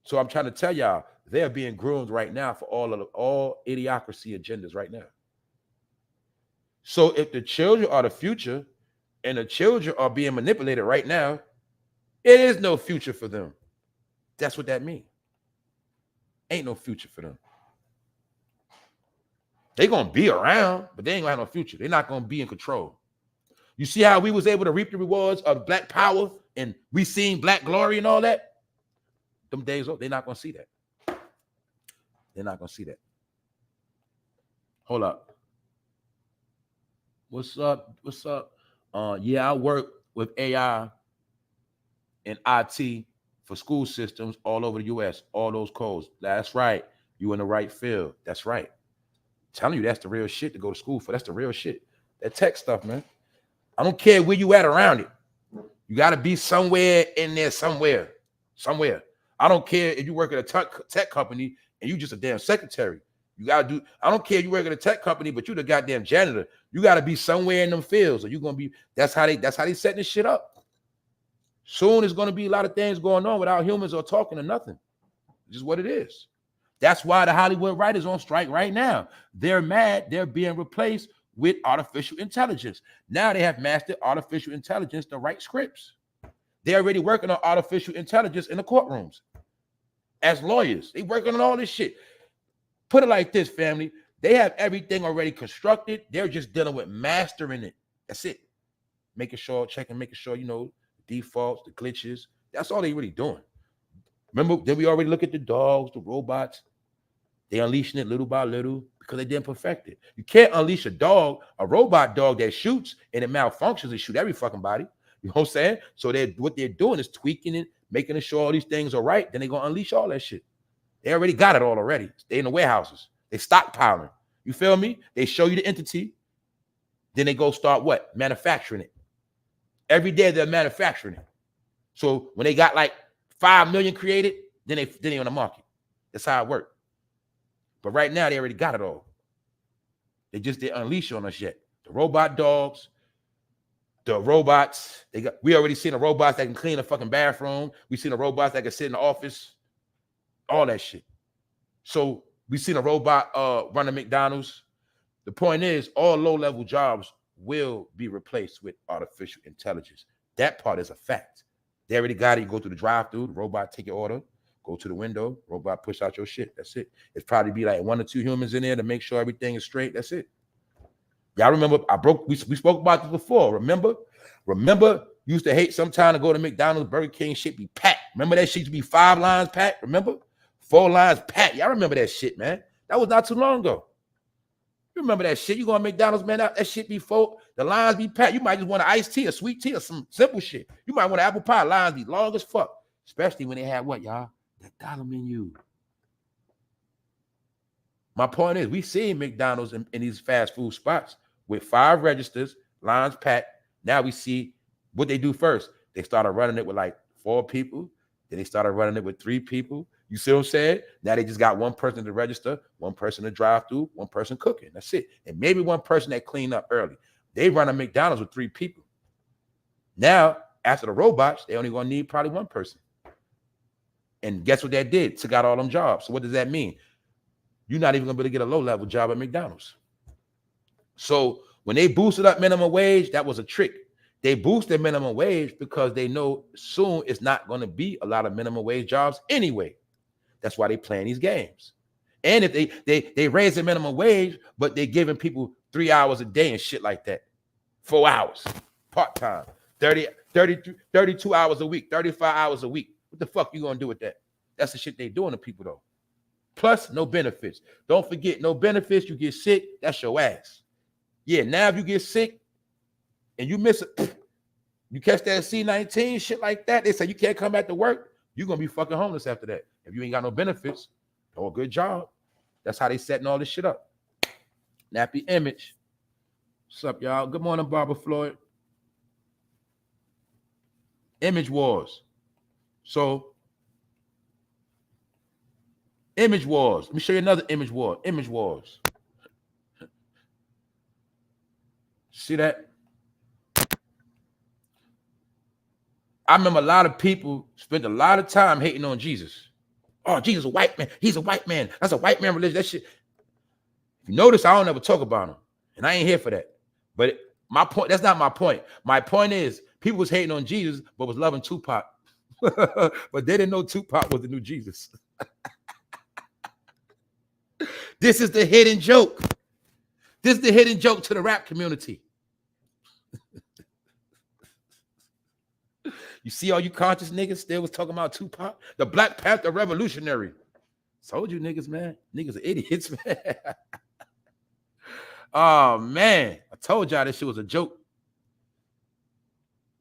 So I'm trying to tell y'all, they're being groomed right now for all idiocracy agendas right now. So if the children are the future and the children are being manipulated right now, it is no future for them. That's what that means. Ain't no future for them. They're going to be around, but they ain't going to have no future. They're not going to be in control. You see how we was able to reap the rewards of Black power and we seen Black glory and all that? Them days, they're not going to see that. They're not going to see that. Hold up. What's up? What's up? Yeah, I work with AI and IT for school systems all over the U.S., all those codes. That's right. You in the right field. That's right. I'm telling you, that's the real shit to go to school for. That's the real shit. That tech stuff, man. I don't care where you at around it. You got to be somewhere in there, somewhere. I don't care if you work at a tech company and you just a damn secretary. You got to do, I don't care if you work at a tech company, but you the goddamn janitor. You got to be somewhere in them fields, or you're going to be, that's how they setting this shit up. Soon there's going to be a lot of things going on without humans or talking or nothing. It's just what it is. That's why the Hollywood writers on strike right now. They're mad. They're being replaced with artificial intelligence. Now they have mastered artificial intelligence to write scripts. They're already working on artificial intelligence in the courtrooms as lawyers. They working on all this shit. Put it like this, family. They have everything already constructed. They're just dealing with mastering it. That's it. Making sure, checking, making sure, defaults, the glitches. That's all they really doing. Remember, then we already look at the dogs, the robots. They unleashing it little by little because they didn't perfect it. You can't unleash a dog, a robot dog that shoots and it malfunctions and shoot every fucking body. You know what I'm saying? So what they're doing is tweaking it, making sure all these things are right. Then they're going to unleash all that shit. They already got it all already. They in the warehouses. They stockpiling. You feel me? They show you the entity. Then they go start what? Manufacturing it. Every day they're manufacturing it. So when they got like 5 million created, then they on the market. That's how it works. But right now, they already got it all. They just didn't unleash on us yet. The robot dogs, the robots. We already seen the robots that can clean a fucking bathroom. We seen the robots that can sit in the office. All that shit. So we seen a robot running McDonald's. The point is, all low-level jobs will be replaced with artificial intelligence. That part is a fact. They already got it. You go through the drive-thru, the robot take your order. Go to the window, robot push out your shit. That's it. It's probably be like 1 or 2 humans in there to make sure everything is straight. That's it. Y'all remember? We spoke about this before. Remember? You used to hate sometime to go to McDonald's, Burger King, shit be packed. Remember that shit used to be 5 lines packed? Remember? 4 lines packed. Y'all remember that shit, man? That was not too long ago. You remember that shit? You go to McDonald's, man, that shit be full. The lines be packed. You might just want an iced tea, a sweet tea, or some simple shit. You might want an apple pie. Lines be long as fuck. Especially when they have what, y'all? The dollar menu. My point is, we see McDonald's in these fast food spots with 5 registers, lines packed. Now we see what they do first. They started running it with like 4 people. Then they started running it with 3 people. You see what I'm saying? Now they just got 1 person to register, 1 person to drive through, 1 person cooking. That's it. And maybe 1 person that cleaned up early. They run a McDonald's with 3 people. Now, after the robots, they only gonna need probably 1 person. And guess what that did? Took out all them jobs. So what does that mean? You're not even going to be able to get a low-level job at McDonald's. So when they boosted up minimum wage, that was a trick. They boosted minimum wage because they know soon it's not going to be a lot of minimum wage jobs anyway. That's why they playing these games. And if they raise the minimum wage, but they're giving people 3 hours a day and shit like that. 4 hours, part-time, 32 hours a week, 35 hours a week. What the fuck you gonna do with that? That's the shit they doing to people though. Plus, no benefits. Don't forget, no benefits. You get sick, that's your ass. Yeah, now if you get sick and you miss it, you catch that C-19, shit like that, they say you can't come back to work, you're gonna be fucking homeless after that. If you ain't got no benefits, oh, good job. That's how they setting all this shit up. Nappy Image. What's up, y'all? Good morning, Barbara Floyd. Image Wars. So, Image Wars. Let me show you another Image War. Image Wars. See that? I remember a lot of people spent a lot of time hating on Jesus. Oh, Jesus is a white man. He's a white man. That's a white man religion. That shit. If you notice, I don't ever talk about him. And I ain't here for that. But my point, that's not my point. My point is, people was hating on Jesus, but was loving Tupac. But they didn't know Tupac was the new Jesus. This is the hidden joke. This is the hidden joke to the rap community. You see all you conscious niggas still was talking about Tupac? The Black Panther revolutionary. Told you niggas, man. Niggas are idiots, man. Oh, man. I told y'all this shit was a joke.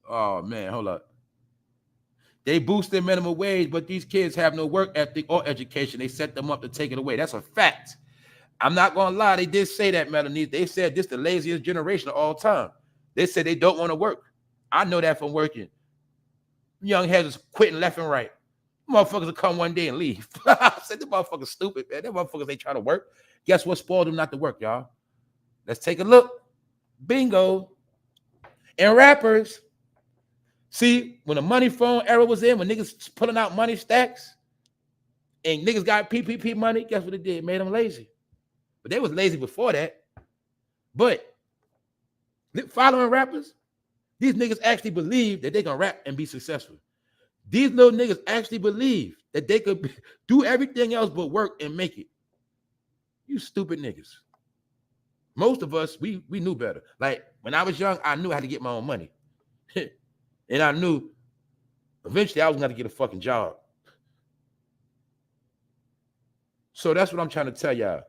Oh, man. Hold up. They boost their minimum wage, but these kids have no work ethic or education. They set them up to take it away. That's a fact. I'm not going to lie. They did say that, Melanie. They said this the laziest generation of all time. They said they don't want to work. I know that from working. Young heads is quitting left and right. Motherfuckers will come one day and leave. I said, the motherfuckers stupid, man. Them motherfuckers ain't trying to work. Guess what spoiled them not to work, y'all? Let's take a look. Bingo. And rappers. See, when the money phone era was in, when niggas pulling out money stacks and niggas got PPP money, guess what it did? It made them lazy. But they was lazy before that. But following rappers, these niggas actually believe that they can rap and be successful. These little niggas actually believe that they could do everything else but work and make it. You stupid niggas. Most of us, we knew better. Like, when I was young, I knew how to get my own money. And I knew Eventually, I was going to get a fucking job. So that's what I'm trying to tell y'all. A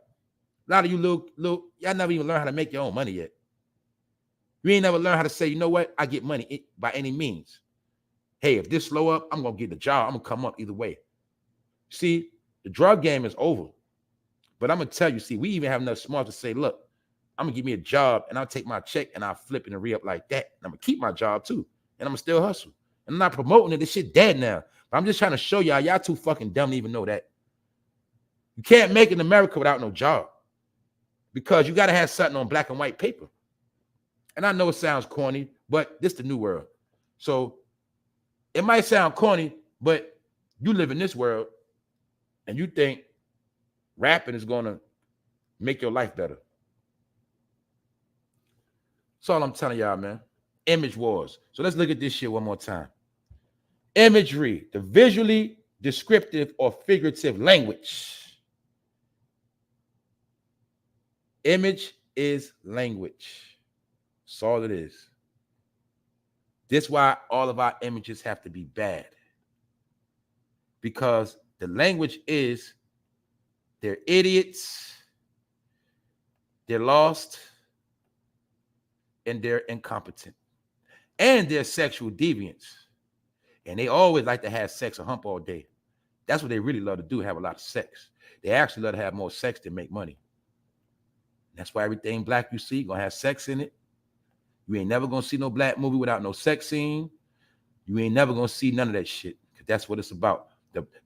lot of you little, y'all never even learn how to make your own money yet. You ain't never learned how to say, you know what? I get money by any means. Hey, if this slow up, I'm going to get the job. I'm going to come up either way. See, the drug game is over. But I'm going to tell you, see, we even have enough smart to say, look, I'm going to give me a job and I'll take my check and I'll flip it and re-up like that. And I'm going to keep my job too. And I'm going to still hustle. And I'm not promoting it. This shit dead now. But I'm just trying to show y'all too fucking dumb to even know that. You can't make it in America without no job. Because you got to have something on black and white paper. And I know it sounds corny, but this is the new world. So it might sound corny, but you live in this world and you think rapping is going to make your life better. That's all I'm telling y'all, man. Image wars. So let's look at this shit one more time. Imagery, the visually descriptive or figurative language. Image is language. That's all it is. This is why all of our images have to be bad. Because the language is they're idiots, they're lost, and they're incompetent. And they're sexual deviants. And they always like to have sex or hump all day. That's what they really love to do, have a lot of sex. They actually love to have more sex than make money. That's why everything black you see gonna have sex in it. You ain't never gonna see no black movie without no sex scene. You ain't never gonna see none of that shit. Because that's what it's about.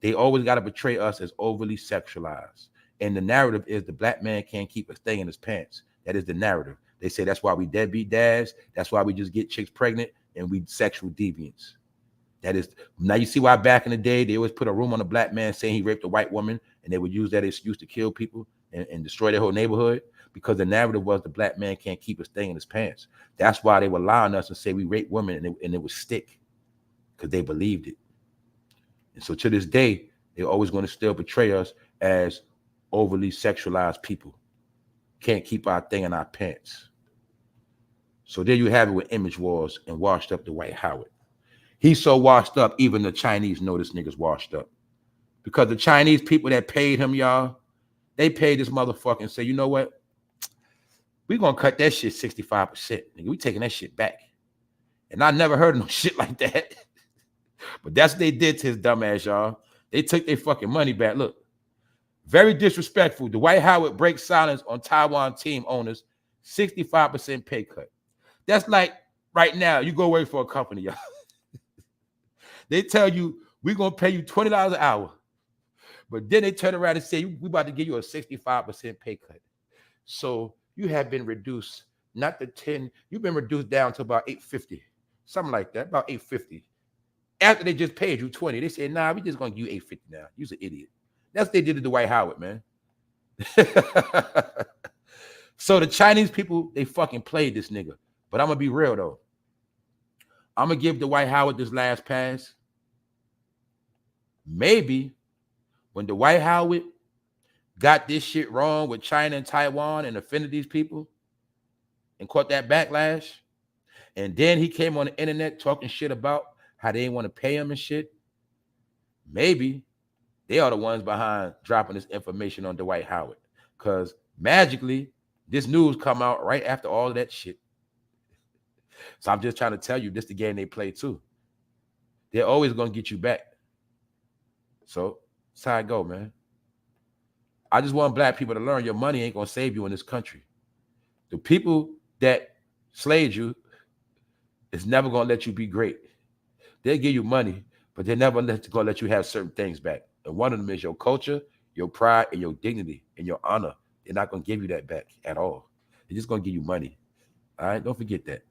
They always gotta portray us as overly sexualized. And the narrative is the black man can't keep a thing in his pants. That is the narrative. They say that's why we deadbeat dads. That's why we just get chicks pregnant and we sexual deviants. That is, now you see why back in the day, they always put a room on a black man saying he raped a white woman and they would use that excuse to kill people and destroy their whole neighborhood because the narrative was the black man can't keep his thing in his pants. That's why they were lying us and say we rape women and it would stick because they believed it. And so to this day, they're always going to still portray us as overly sexualized people. Can't keep our thing in our pants. So there you have it with image wars and washed up Dwight Howard. He's so washed up, even the Chinese know this nigga's washed up. Because the Chinese people that paid him, y'all, they paid this motherfucker and say, you know what? We're going to cut that shit 65%. Nigga, we taking that shit back. And I never heard of no shit like that. But that's what they did to his dumb ass, y'all. They took their fucking money back. Look, very disrespectful. Dwight Howard breaks silence on Taiwan team owners, 65% pay cut. That's like right now, you go away for a company, y'all. They tell you, we're going to pay you $20 an hour. But then they turn around and say, we about to give you a 65% pay cut. So you have been reduced, not to 10, you've been reduced down to about $850. Something like that, about $850. After they just paid you $20, they said, nah, we just going to give you $850 now. You're an idiot. That's what they did to Dwight Howard, man. So the Chinese people, they fucking played this nigga. But I'm going to be real, though. I'm going to give Dwight Howard this last pass. Maybe when Dwight Howard got this shit wrong with China and Taiwan and offended these people and caught that backlash, and then he came on the internet talking shit about how they didn't want to pay him and shit, maybe they are the ones behind dropping this information on Dwight Howard. Because magically, this news come out right after all of that shit. So I'm just trying to tell you, this is the game they play too. They're always going to get you back. So that's how I go, man. I just want black people to learn your money ain't going to save you in this country. The people that slaved you is never going to let you be great. They'll give you money, but they're never going to let you have certain things back. And one of them is your culture, your pride, and your dignity, and your honor. They're not going to give you that back at all. They're just going to give you money. All right? Don't forget that.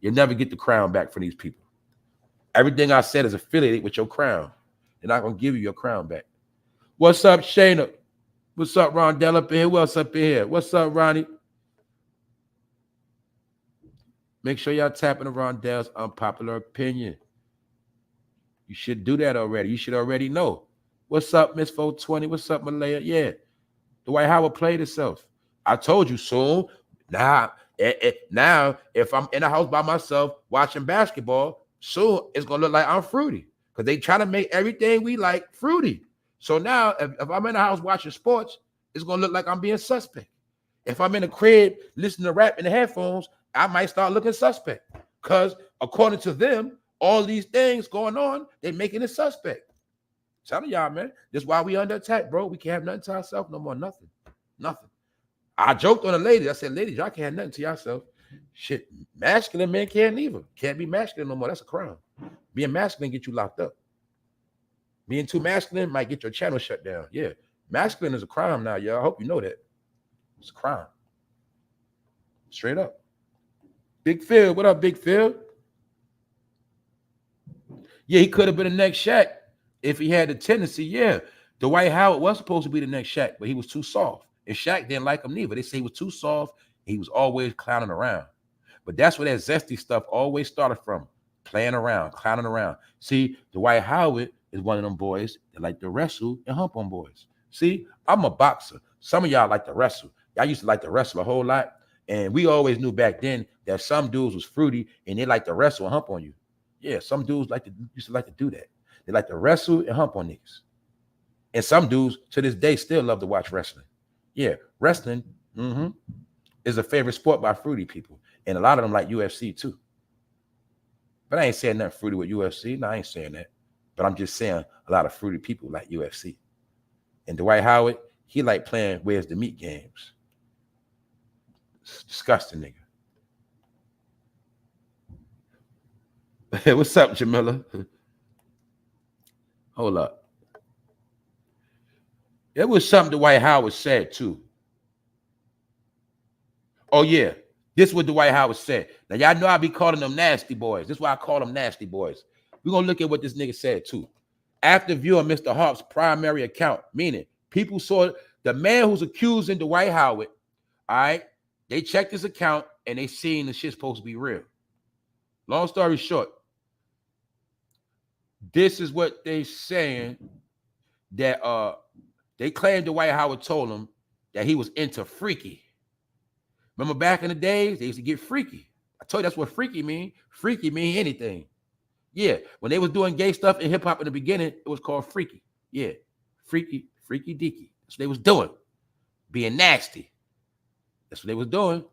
You'll never get the crown back from these people. Everything I said is affiliated with your crown. They're not going to give you your crown back. What's up, Shayna? What's up, Rondell up in here? What's up in here? What's up, Ronnie? Make sure y'all tapping the Rondell's unpopular opinion. You should do that already. You should already know. What's up, Miss 420? What's up, Malaya? Yeah. Dwight Howard played itself. I told you soon. Now, if I'm in the house by myself watching basketball, soon it's going to look like I'm fruity. because they try to make everything we like fruity. So now, if I'm in the house watching sports, it's gonna look like I'm being suspect. If I'm in the crib listening to rap in the headphones, I might start looking suspect. Because according to them, all these things going on, they're making it suspect. Telling y'all, man, this is why we under attack, bro. We can't have nothing to ourselves no more. Nothing. I joked on the ladies. I said, ladies, y'all can't have nothing to yourself. Shit, masculine men can't either. Can't be masculine no more. That's a crime. Being masculine get you locked up. Being too masculine might get your channel shut down. Yeah, masculine is a crime now, y'all. I hope you know that. It's a crime. Straight up. Big Phil, what up, Big Phil? Yeah, he could have been the next Shaq if he had the tendency. Yeah, Dwight Howard was supposed to be the next Shaq, but he was too soft. And Shaq didn't like him neither. They say he was too soft. He was always clowning around. But that's where that zesty stuff always started from. Playing around, clowning around. See, Dwight Howard is one of them boys that like to wrestle and hump on boys. See, I'm a boxer. Some of y'all like to wrestle. Y'all used to like to wrestle a whole lot. And we always knew back then that some dudes was fruity and they like to wrestle and hump on you. Yeah, some dudes used to like to do that. They like to wrestle and hump on niggas. And some dudes to this day still love to watch wrestling. Yeah, wrestling is a favorite sport by fruity people. And a lot of them like UFC too. But I ain't saying nothing fruity with UFC. No, I ain't saying that. But I'm just saying a lot of fruity people like UFC. And Dwight Howard, he like playing Where's the Meat games. It's disgusting, nigga. What's up, Jamila? Hold up. There was something Dwight Howard said too. Oh yeah, this is what Dwight Howard said. Now y'all know I be calling them nasty boys. This is why I call them nasty boys. We're gonna look at what this nigga said too. After viewing Mr. Harp's primary account, meaning people saw the man who's accusing Dwight Howard, all right, they checked his account and they seen the shit's supposed to be real. Long story short, this is what they saying, that they claimed Dwight Howard told him that he was into freaky. Remember back in the days, they used to get freaky. I told you that's what freaky mean. Freaky mean anything. Yeah, when they was doing gay stuff in hip hop in the beginning, it was called freaky. Yeah, freaky deaky. That's what they was doing. Being nasty. That's what they was doing.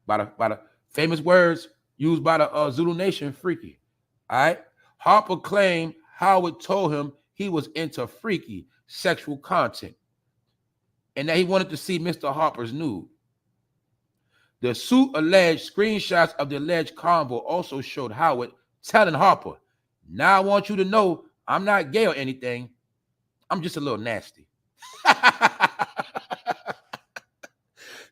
By the famous words used by the Zulu Nation, freaky. All right. Harper claimed Howard told him he was into freaky sexual content and that he wanted to see Mr. Harper's nude. The suit alleged screenshots of the alleged convo also showed Howard telling Harper, now I want you to know I'm not gay or anything. I'm just a little nasty.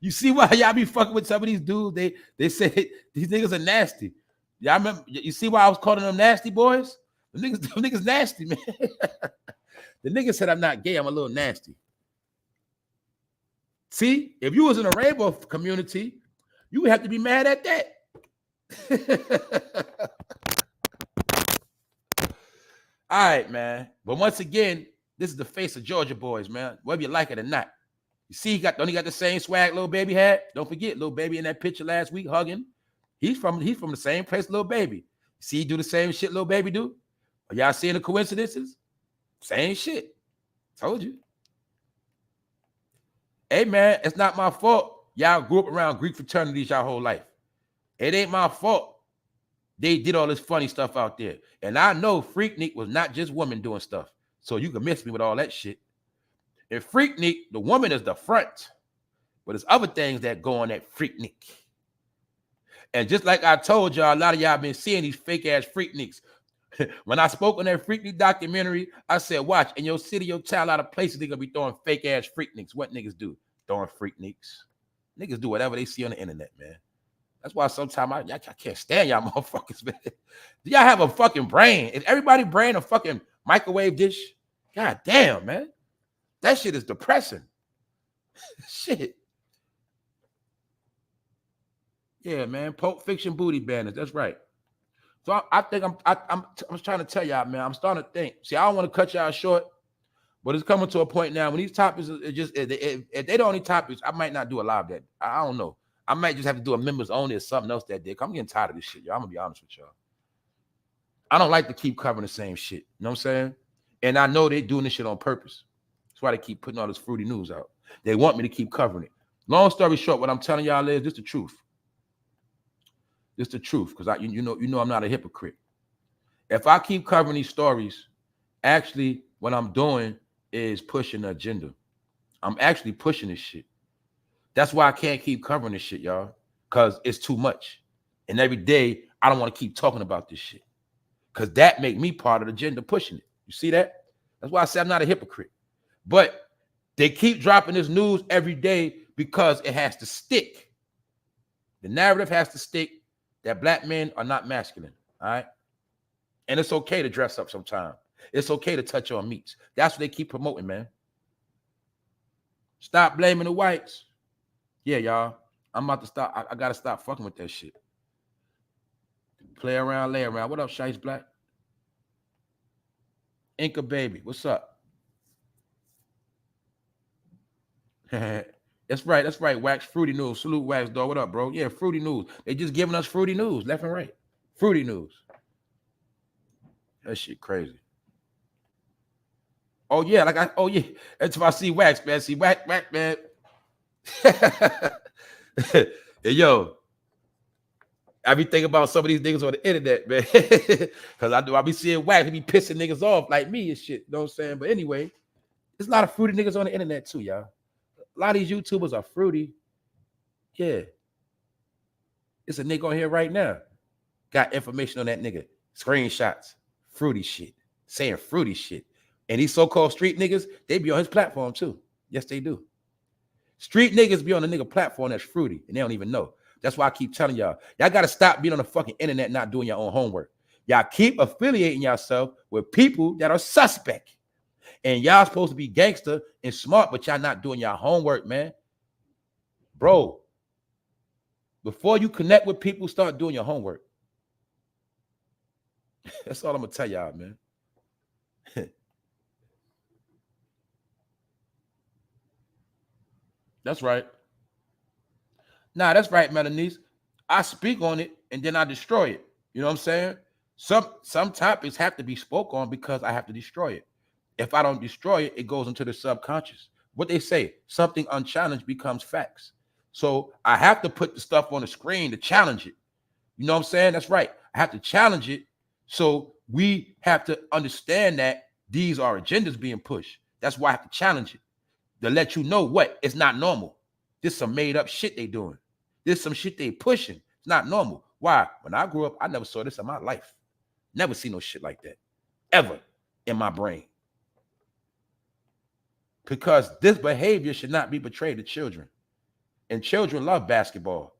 You see why y'all be fucking with some of these dudes? They say these niggas are nasty. Y'all remember? You see why I was calling them nasty boys? Them niggas nasty, man. The nigga said I'm not gay, I'm a little nasty. See, if you was in a rainbow community, you would have to be mad at that. All right, man. But once again, this is the face of Georgia boys, man. Whether you like it or not. You see, don't he got the same swag Lil Baby had? Don't forget, Lil Baby in that picture last week hugging. He's from the same place Lil Baby. See, he do the same shit Lil Baby do? Are y'all seeing the coincidences? Same shit. Told you. Hey, man, it's not my fault y'all grew up around Greek fraternities y'all whole life. It ain't my fault they did all this funny stuff out there. And I know Freaknik was not just women doing stuff. So you can miss me with all that shit. In Freaknik, the woman is the front. But there's other things that go on at Freaknik. And just like I told y'all, a lot of y'all been seeing these fake-ass Freakniks. When I spoke on that Freaknik documentary, I said, watch, in your city, your town, a lot of places, they're going to be throwing fake-ass Freakniks. What niggas do? Throwing Freakniks. Niggas do whatever they see on the internet, man. That's why sometimes I can't stand y'all motherfuckers, man. Do y'all have a fucking brain? Is everybody brain a fucking microwave dish? God damn, man. That shit is depressing. Shit. Yeah, man. Pulp Fiction booty bandits. That's right. So I think I'm trying to tell y'all, man. I'm starting to think. See, I don't want to cut y'all short, but it's coming to a point now when these topics are just if they don't only topics, I might not do a live that. I don't know. I might just have to do a members only or something else that day. I'm getting tired of this shit, y'all. I'm gonna be honest with y'all. I don't like to keep covering the same shit. You know what I'm saying? And I know they're doing this shit on purpose. That's why they keep putting all this fruity news out. They want me to keep covering it. Long story short, what I'm telling y'all is this the truth. This the truth, because you know I'm not a hypocrite. If I keep covering these stories, actually what I'm doing is pushing the agenda. I'm actually pushing this shit. That's why I can't keep covering this shit, y'all, because it's too much. And every day, I don't want to keep talking about this shit, because that make me part of the agenda pushing it. You see that? That's why I say I'm not a hypocrite. But they keep dropping this news every day because it has to stick. The narrative has to stick that black men are not masculine, all right? And it's okay to dress up sometimes. It's okay to touch on meats. That's what they keep promoting, man. Stop blaming the whites. Yeah, y'all. I'm about to stop. I got to stop fucking with that shit. Play around, lay around. What up, Shice Black? Inca Baby, what's up? That's right. That's right. Wax Fruity News. Salute Wax Dog. What up, bro? Yeah, Fruity News. They just giving us Fruity News left and right. Fruity News. That shit crazy. Oh yeah, that's why I see Wax, man. See Wax, man. Hey, yo, I be thinking about some of these niggas on the internet, man. Because I be seeing Wax, he be pissing niggas off like me and shit. You know what I'm saying? But anyway, there's a lot of fruity niggas on the internet too, y'all. A lot of these YouTubers are fruity. Yeah. It's a nigga on here right now. Got information on that nigga. Screenshots. Fruity shit. Saying fruity shit. And these so-called street niggas, they be on his platform too. Yes, they do. Street niggas be on a nigga platform that's fruity, and they don't even know. That's why I keep telling y'all got to stop being on the fucking internet not doing your own homework. Y'all keep affiliating yourself with people that are suspect. And y'all supposed to be gangster and smart, but y'all not doing your homework, man. Bro, before you connect with people, start doing your homework. That's all I'm going to tell y'all, man. That's right. Nah, that's right, Melanice. I speak on it and then I destroy it. You know what I'm saying? Some topics have to be spoke on because I have to destroy it. If I don't destroy it, it goes into the subconscious. What they say, something unchallenged becomes facts. So I have to put the stuff on the screen to challenge it. You know what I'm saying? That's right. I have to challenge it. So we have to understand that these are agendas being pushed. That's why I have to challenge it. To let you know what? It's not normal. This is some made up shit they doing. This is some shit they pushing. It's not normal. Why? When I grew up, I never saw this in my life. Never seen no shit like that. Ever in my brain. Because this behavior should not be portrayed to children. And children love basketball.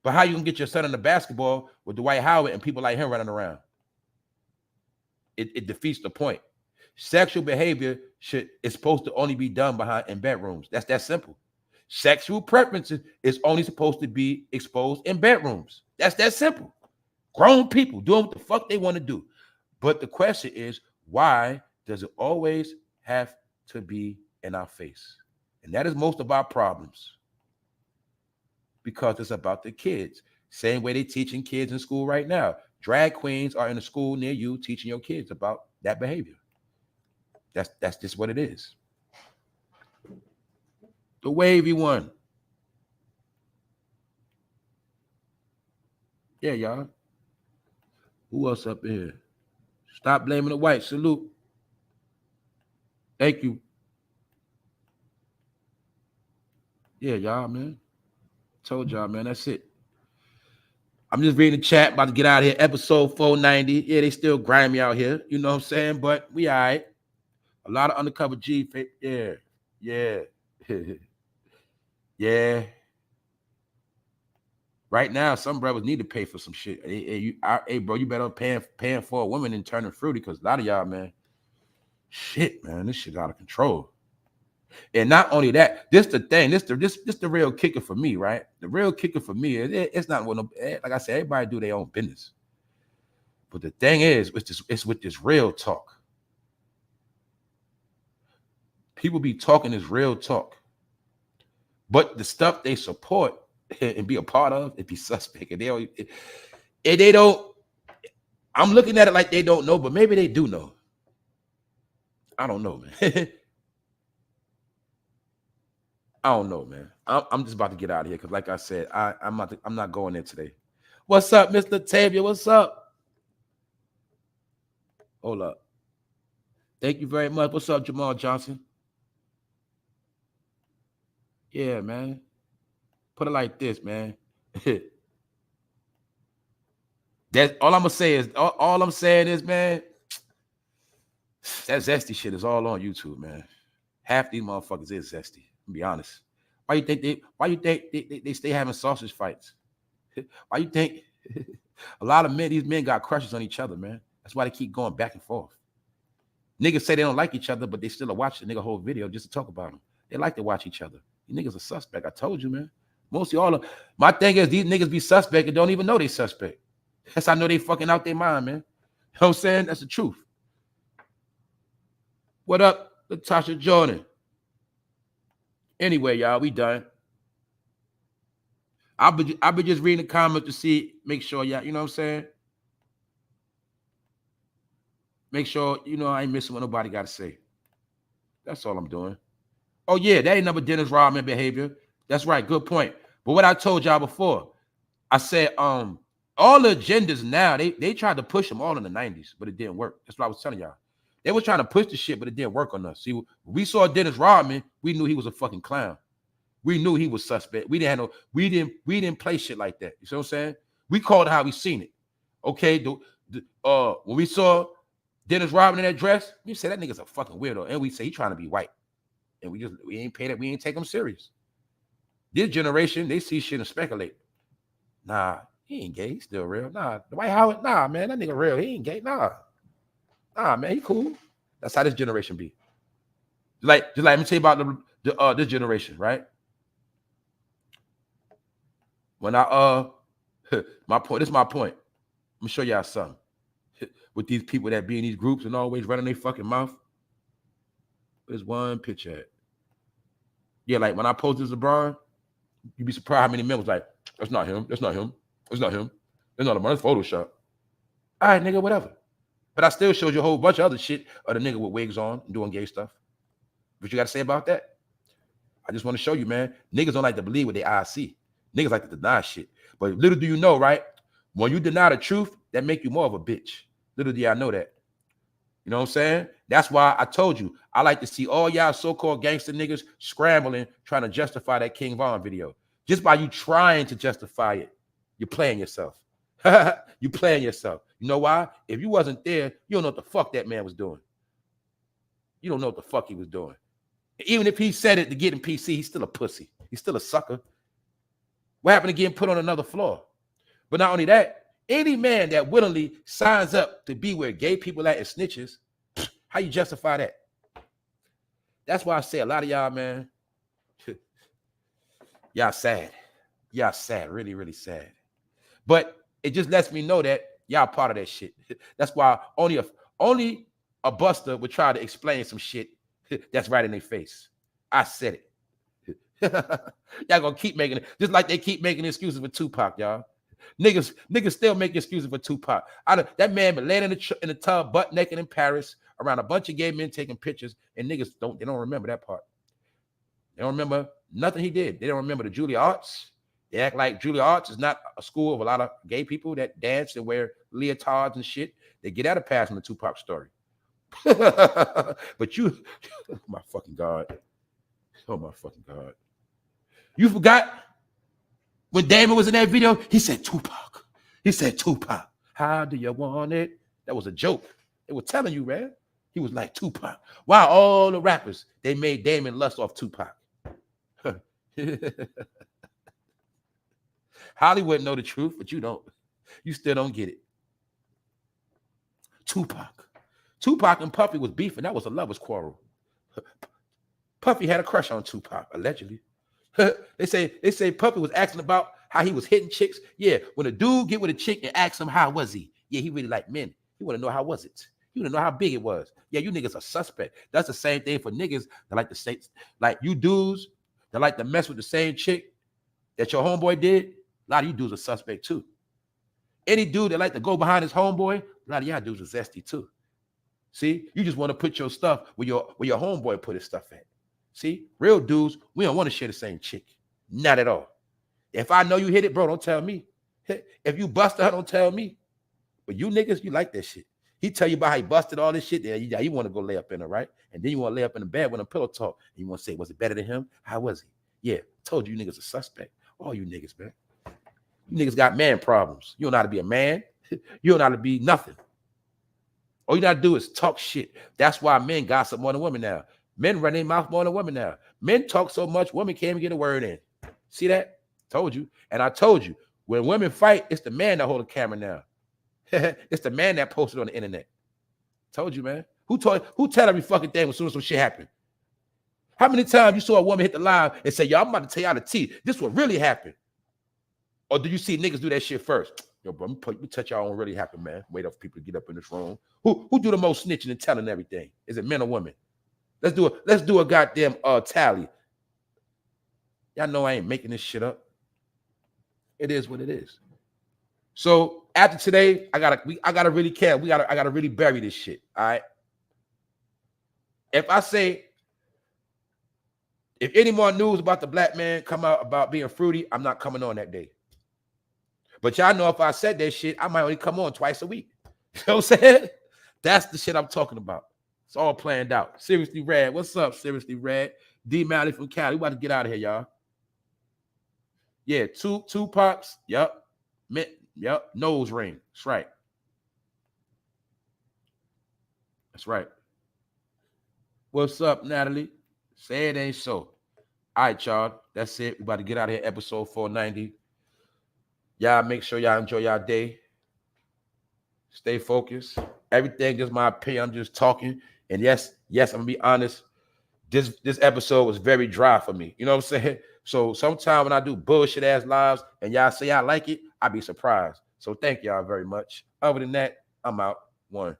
But how you gonna get your son into basketball with Dwight Howard and people like him running around? It defeats the point. Sexual behavior is supposed to only be done in bedrooms. That's that simple. Sexual preferences is only supposed to be exposed in bedrooms. That's that simple. Grown people doing what the fuck they want to do. But the question is, why does it always have to be in our face? And that is most of our problems. Because it's about the kids. Same way they're teaching kids in school right now. Drag queens are in a school near you teaching your kids about that behavior. That's just what it is. The wavy one. Yeah, y'all. Who else up here? Stop blaming the white. Salute. Thank you. Yeah, y'all, man. Told y'all, man. That's it. I'm just reading the chat. About to get out of here. Episode 490. Yeah, they still grimy out here. You know what I'm saying? But we all right. A lot of undercover G. Yeah. Yeah. Yeah. Right now, some brothers need to pay for some shit. Hey, bro, you better paying for a woman and turning fruity, because a lot of y'all, man, shit, man, this shit out of control. And not only that, this the thing, this the real kicker for me, right? The real kicker for me is it's not what, like I said, everybody do their own business. But the thing is, it's with this real talk. People be talking this real talk, but the stuff they support and be a part of, it be suspect, and they don't. I'm looking at it like they don't know, but maybe they do know. I don't know, man. I don't know, man. I'm just about to get out of here because, like I said, I'm not going there today. What's up, Mr. Tavia? What's up? Hold up. Thank you very much. What's up, Jamal Johnson? Yeah, man. Put it like this, man. That's all I'm gonna say is all I'm saying is, man, that zesty shit is all on YouTube, man. Half these motherfuckers is zesty. To be honest. Why you think they stay having sausage fights? Why you think a lot of these men got crushes on each other, man? That's why they keep going back and forth. Niggas say they don't like each other, but they still watch the nigga whole video just to talk about them. They like to watch each other. You niggas are suspect. I told you, man. Mostly all of my thing is these niggas be suspect and don't even know they suspect. That's how I know they fucking out their mind, man. You know what I'm saying? That's the truth. What up, Latasha Jordan? Anyway, y'all, we done. I'll be just reading the comments to see, make sure y'all, you know what I'm saying? Make sure, you know, I ain't missing what nobody got to say. That's all I'm doing. Oh, yeah, that ain't number Dennis Rodman behavior. That's right, good point. But what I told y'all before, I said, all the agendas now, they tried to push them all in the 90s, but it didn't work. That's what I was telling y'all. They were trying to push the shit, but it didn't work on us. See, we saw Dennis Rodman, we knew he was a fucking clown. We knew he was suspect. We didn't play shit like that. You see what I'm saying? We called it how we seen it. Okay, when we saw Dennis Rodman in that dress, we said that nigga's a fucking weirdo, and we say he trying to be white, and we ain't pay that. We ain't take him serious. This generation, they see shit and speculate. Nah, he ain't gay. He's still real. Nah, Dwight Howard. Nah, man, that nigga real. He ain't gay. Nah, man, he cool. That's how this generation be. Just like let me tell you about this generation, right? When my point, this is my point. Let me show y'all something. With these people that be in these groups and always running their fucking mouth. There's one picture at. Yeah, like when I post this LeBron, you'd be surprised how many men was like, that's not him. That's not him. That's not him. That's not LeBron. That's Photoshop. All right, nigga, whatever. But I still showed you a whole bunch of other shit of the nigga with wigs on and doing gay stuff. What you got to say about that? I just want to show you, man. Niggas don't like to believe what they eyes see. Niggas like to deny shit. But little do you know, right? When you deny the truth, that make you more of a bitch. Little do y'all know that. You know what I'm saying? That's why I told you, I like to see all y'all so-called gangster niggas scrambling, trying to justify that King Von video. Just by you trying to justify it, you're playing yourself. You playing yourself. You know why? If you wasn't there, you don't know what the fuck that man was doing. You don't know what the fuck he was doing. Even if he said it to get him PC, he's still a pussy. He's still a sucker. What happened to getting put on another floor? But not only that, any man that willingly signs up to be where gay people at and snitches, how you justify that? That's why I say a lot of y'all, man, y'all sad. Y'all sad, really, really sad. But it just lets me know that y'all part of that shit. That's why only a buster would try to explain some shit that's right in their face. I said it. Y'all gonna keep making it, just like they keep making excuses for Tupac, y'all. Niggas still make excuses for Tupac. That man been laying in the tub, butt naked in Paris, around a bunch of gay men taking pictures, and niggas don't remember that part. They don't remember nothing he did. They don't remember the Juilliard Arts. They act like Juilliard Arts is not a school of a lot of gay people that dance and wear leotards and shit. They get out of pass from the Tupac story. But you, oh my fucking God. Oh my fucking God. You forgot when Damon was in that video, he said Tupac. He said Tupac. How do you want it? That was a joke. They were telling you, man. He was like Tupac. Wow, all the rappers, they made Damon lust off Tupac. Hollywood know the truth, but you don't. You still don't get it. Tupac and Puffy was beefing. That was a lover's quarrel. Puffy had a crush on Tupac, allegedly. They say Puffy was asking about how he was hitting chicks. Yeah, when a dude get with a chick and ask him how was he? Yeah, he really liked men. He want to know how was it? He want to know how big it was. Yeah, you niggas are suspect. That's the same thing for niggas that like to say, like you dudes that like to mess with the same chick that your homeboy did. A lot of you dudes are suspect too. Any dude that like to go behind his homeboy, A lot of y'all dudes are zesty too. See, you just want to put your stuff where your homeboy put his stuff at. See, real dudes, we don't want to share the same chick. Not at all. If I know you hit it, bro, don't tell me. If you busted her, don't tell me. But you niggas, you like that shit. He tell you about how he busted all this shit. Yeah, you want to go lay up in her, right? And then you want to lay up in the bed with a pillow talk. And you want to say, was it better than him? How was he? Yeah, told you niggas a suspect. All you niggas, man. You niggas got man problems. You don't know how to be a man. You don't know how to be nothing. All you gotta do is talk shit. That's why men gossip more than women now. Men run their mouth more than women now. Men talk so much, women can't even get a word in. See that? Told you. And I told you, when women fight, it's the man that hold the camera now. It's the man that posted on the internet. Told you, man. Who tell every fucking thing as soon as some shit happened? How many times you saw a woman hit the live and say, yo, I'm about to tell y'all the tea. This what really happened. Or do you see niggas do that shit first? Yo, bro, let me touch y'all on what really happened, man. Wait up for people to get up in this room. Who do the most snitching and telling everything? Is it men or women? Let's do a goddamn tally. Y'all know I ain't making this shit up. It is what it is. So after today, I gotta really care. I gotta really bury this shit. All right. If I say, if any more news about the black man come out about being fruity, I'm not coming on that day. But y'all know if I said that shit, I might only come on twice a week. You know what I'm saying? That's the shit I'm talking about. It's all planned out. Seriously Red. What's up, Seriously Red? D Malley from Cali. We about to get out of here, y'all. Yeah, two pops. Yep. Yep. Nose ring. That's right. That's right. What's up, Natalie? Say it ain't so. All right, y'all. That's it. We about to get out of here. Episode 490. Y'all make sure y'all enjoy y'all day. Stay focused. Everything is my opinion. I'm just talking. And yes, I'm gonna be honest. This episode was very dry for me. You know what I'm saying? So sometimes when I do bullshit ass lives and y'all say I like it, I'd be surprised. So thank y'all very much. Other than that, I'm out. One.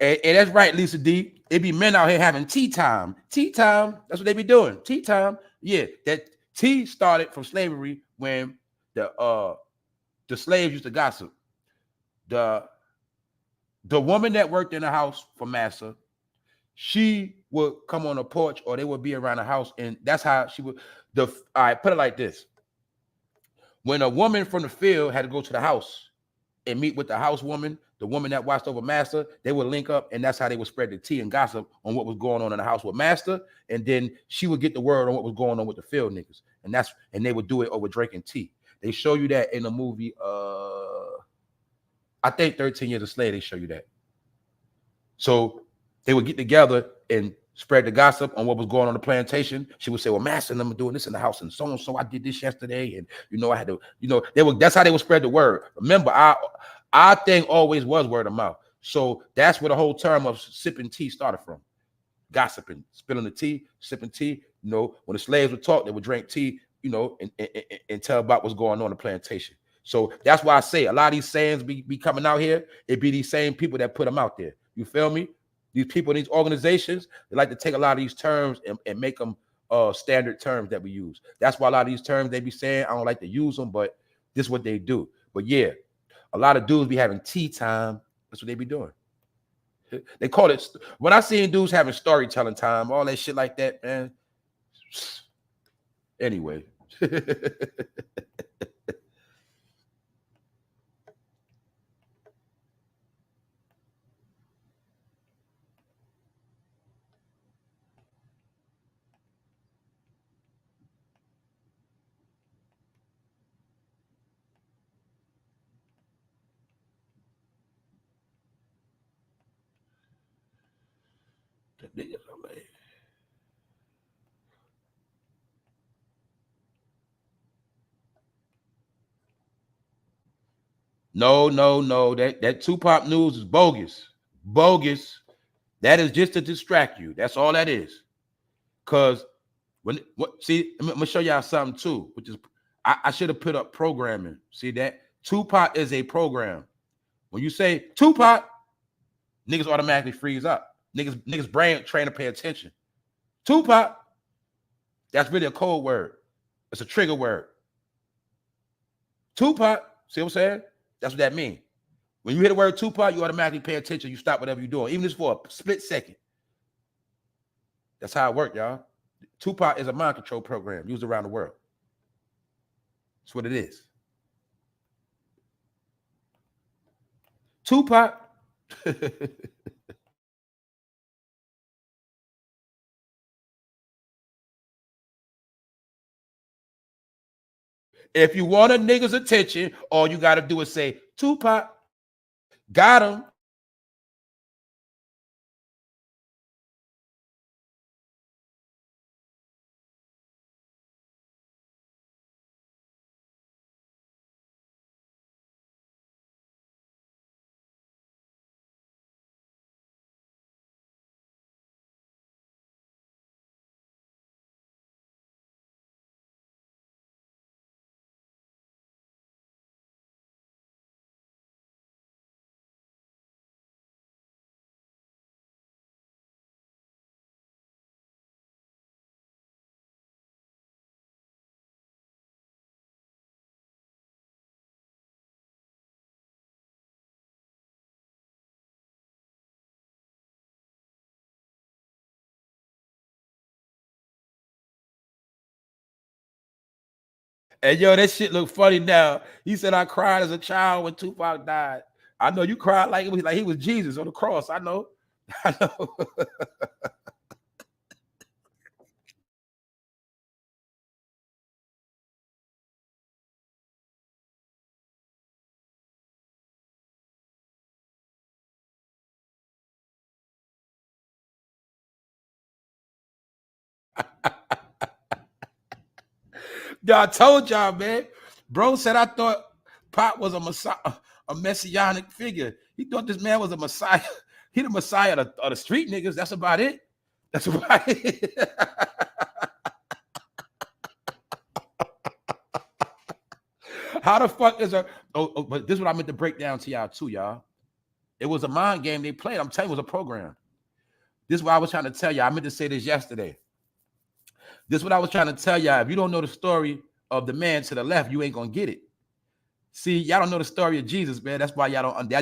And that's right, Lisa D. It be men out here having tea time. Tea time. That's what they be doing. Tea time. Yeah, that tea started from slavery when the slaves used to gossip. The woman that worked in the house for massa, she would come on the porch or they would be around the house, and that's how she would. All right, put it like this: when a woman from the field had to go to the house and meet with the housewoman, the woman that watched over master, they would link up, and that's how they would spread the tea and gossip on what was going on in the house with master, and then she would get the word on what was going on with the field niggas, and they would do it over drinking tea. They show you that in the movie, I think 13 Years a Slave, they show you that. So they would get together and spread the gossip on what was going on the plantation. She would say, well, master and them are doing this in the house, and so I did this yesterday, and I had to, that's how they would spread the word. Remember, our thing always was word of mouth. So that's where the whole term of sipping tea started from. Gossiping, spilling the tea, sipping tea. When the slaves would talk, they would drink tea, and tell about what's going on in the plantation. So that's why I say a lot of these sayings be coming out here. It be these same people that put them out there. You feel me? These people, these organizations, they like to take a lot of these terms and make them standard terms that we use. That's why a lot of these terms they be saying, I don't like to use them, but this is what they do. But yeah, a lot of dudes be having tea time. That's what they be doing. They call it, when I seen dudes having storytelling time, all that shit like that, man. Anyway. No. That Tupac news is bogus. Bogus. That is just to distract you. That's all that is. Cause see, I'm gonna show y'all something too, which is I should have put up programming. See that Tupac is a program. When you say Tupac, niggas automatically freeze up. Niggas brain train to pay attention. Tupac, that's really a code word. It's a trigger word. Tupac, see what I'm saying? That's what that means. When you hear the word Tupac, you automatically pay attention. You stop whatever you're doing, even if it's for a split second. That's how it works, y'all. Tupac is a mind control program used around the world. That's what it is. Tupac. If you want a nigga's attention, all you got to do is say, Tupac, got him. And yo, that shit look funny now. He said I cried as a child when Tupac died. I know you cried like it was like he was Jesus on the cross. I know. I know. Yo, I told y'all, man. Bro said I thought Pop was a messiah, a messianic figure. He thought this man was a messiah. He the messiah of the street niggas. That's about it. That's about it. How the fuck is a but this is what I meant to break down to y'all too, y'all. It was a mind game they played. I'm telling you, it was a program. This is what I was trying to tell you. I meant to say this yesterday. This is what I was trying to tell y'all. If you don't know the story of the man to the left, you ain't gonna get it. See, y'all don't know the story of Jesus, man. That's why y'all don't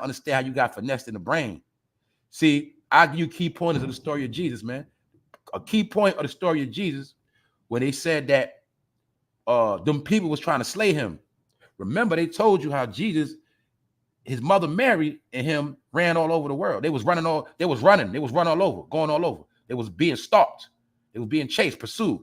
understand how you got finessed in the brain. See, I give you key pointers of the story of Jesus, man. A key point of the story of Jesus when they said that them people was trying to slay him. Remember, they told you how Jesus, his mother Mary, and him ran all over the world. They was running all over, going all over. They was being stalked. They was being chased, pursued.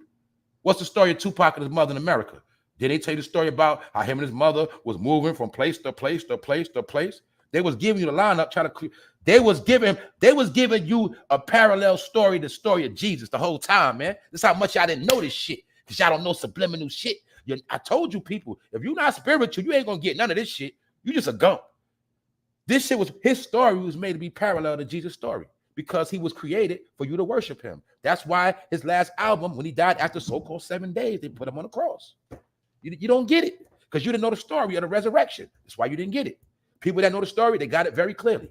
What's the story of Tupac and his mother in America? Did they tell you the story about how him and his mother was moving from place to place to place to place? They was giving you the lineup, trying to. They was giving you a parallel story, the story of Jesus, the whole time, man. This is how much y'all didn't know this shit, because y'all don't know subliminal shit. I told you people, if you're not spiritual, you ain't gonna get none of this shit. You just a gump. This shit was his story was made to be parallel to Jesus' story, because he was created for you to worship him. That's why his last album, when he died after so-called 7 days, they put him on the cross. You don't get it because you didn't know the story of the resurrection. That's why you didn't get it. People that know the story, they got it very clearly.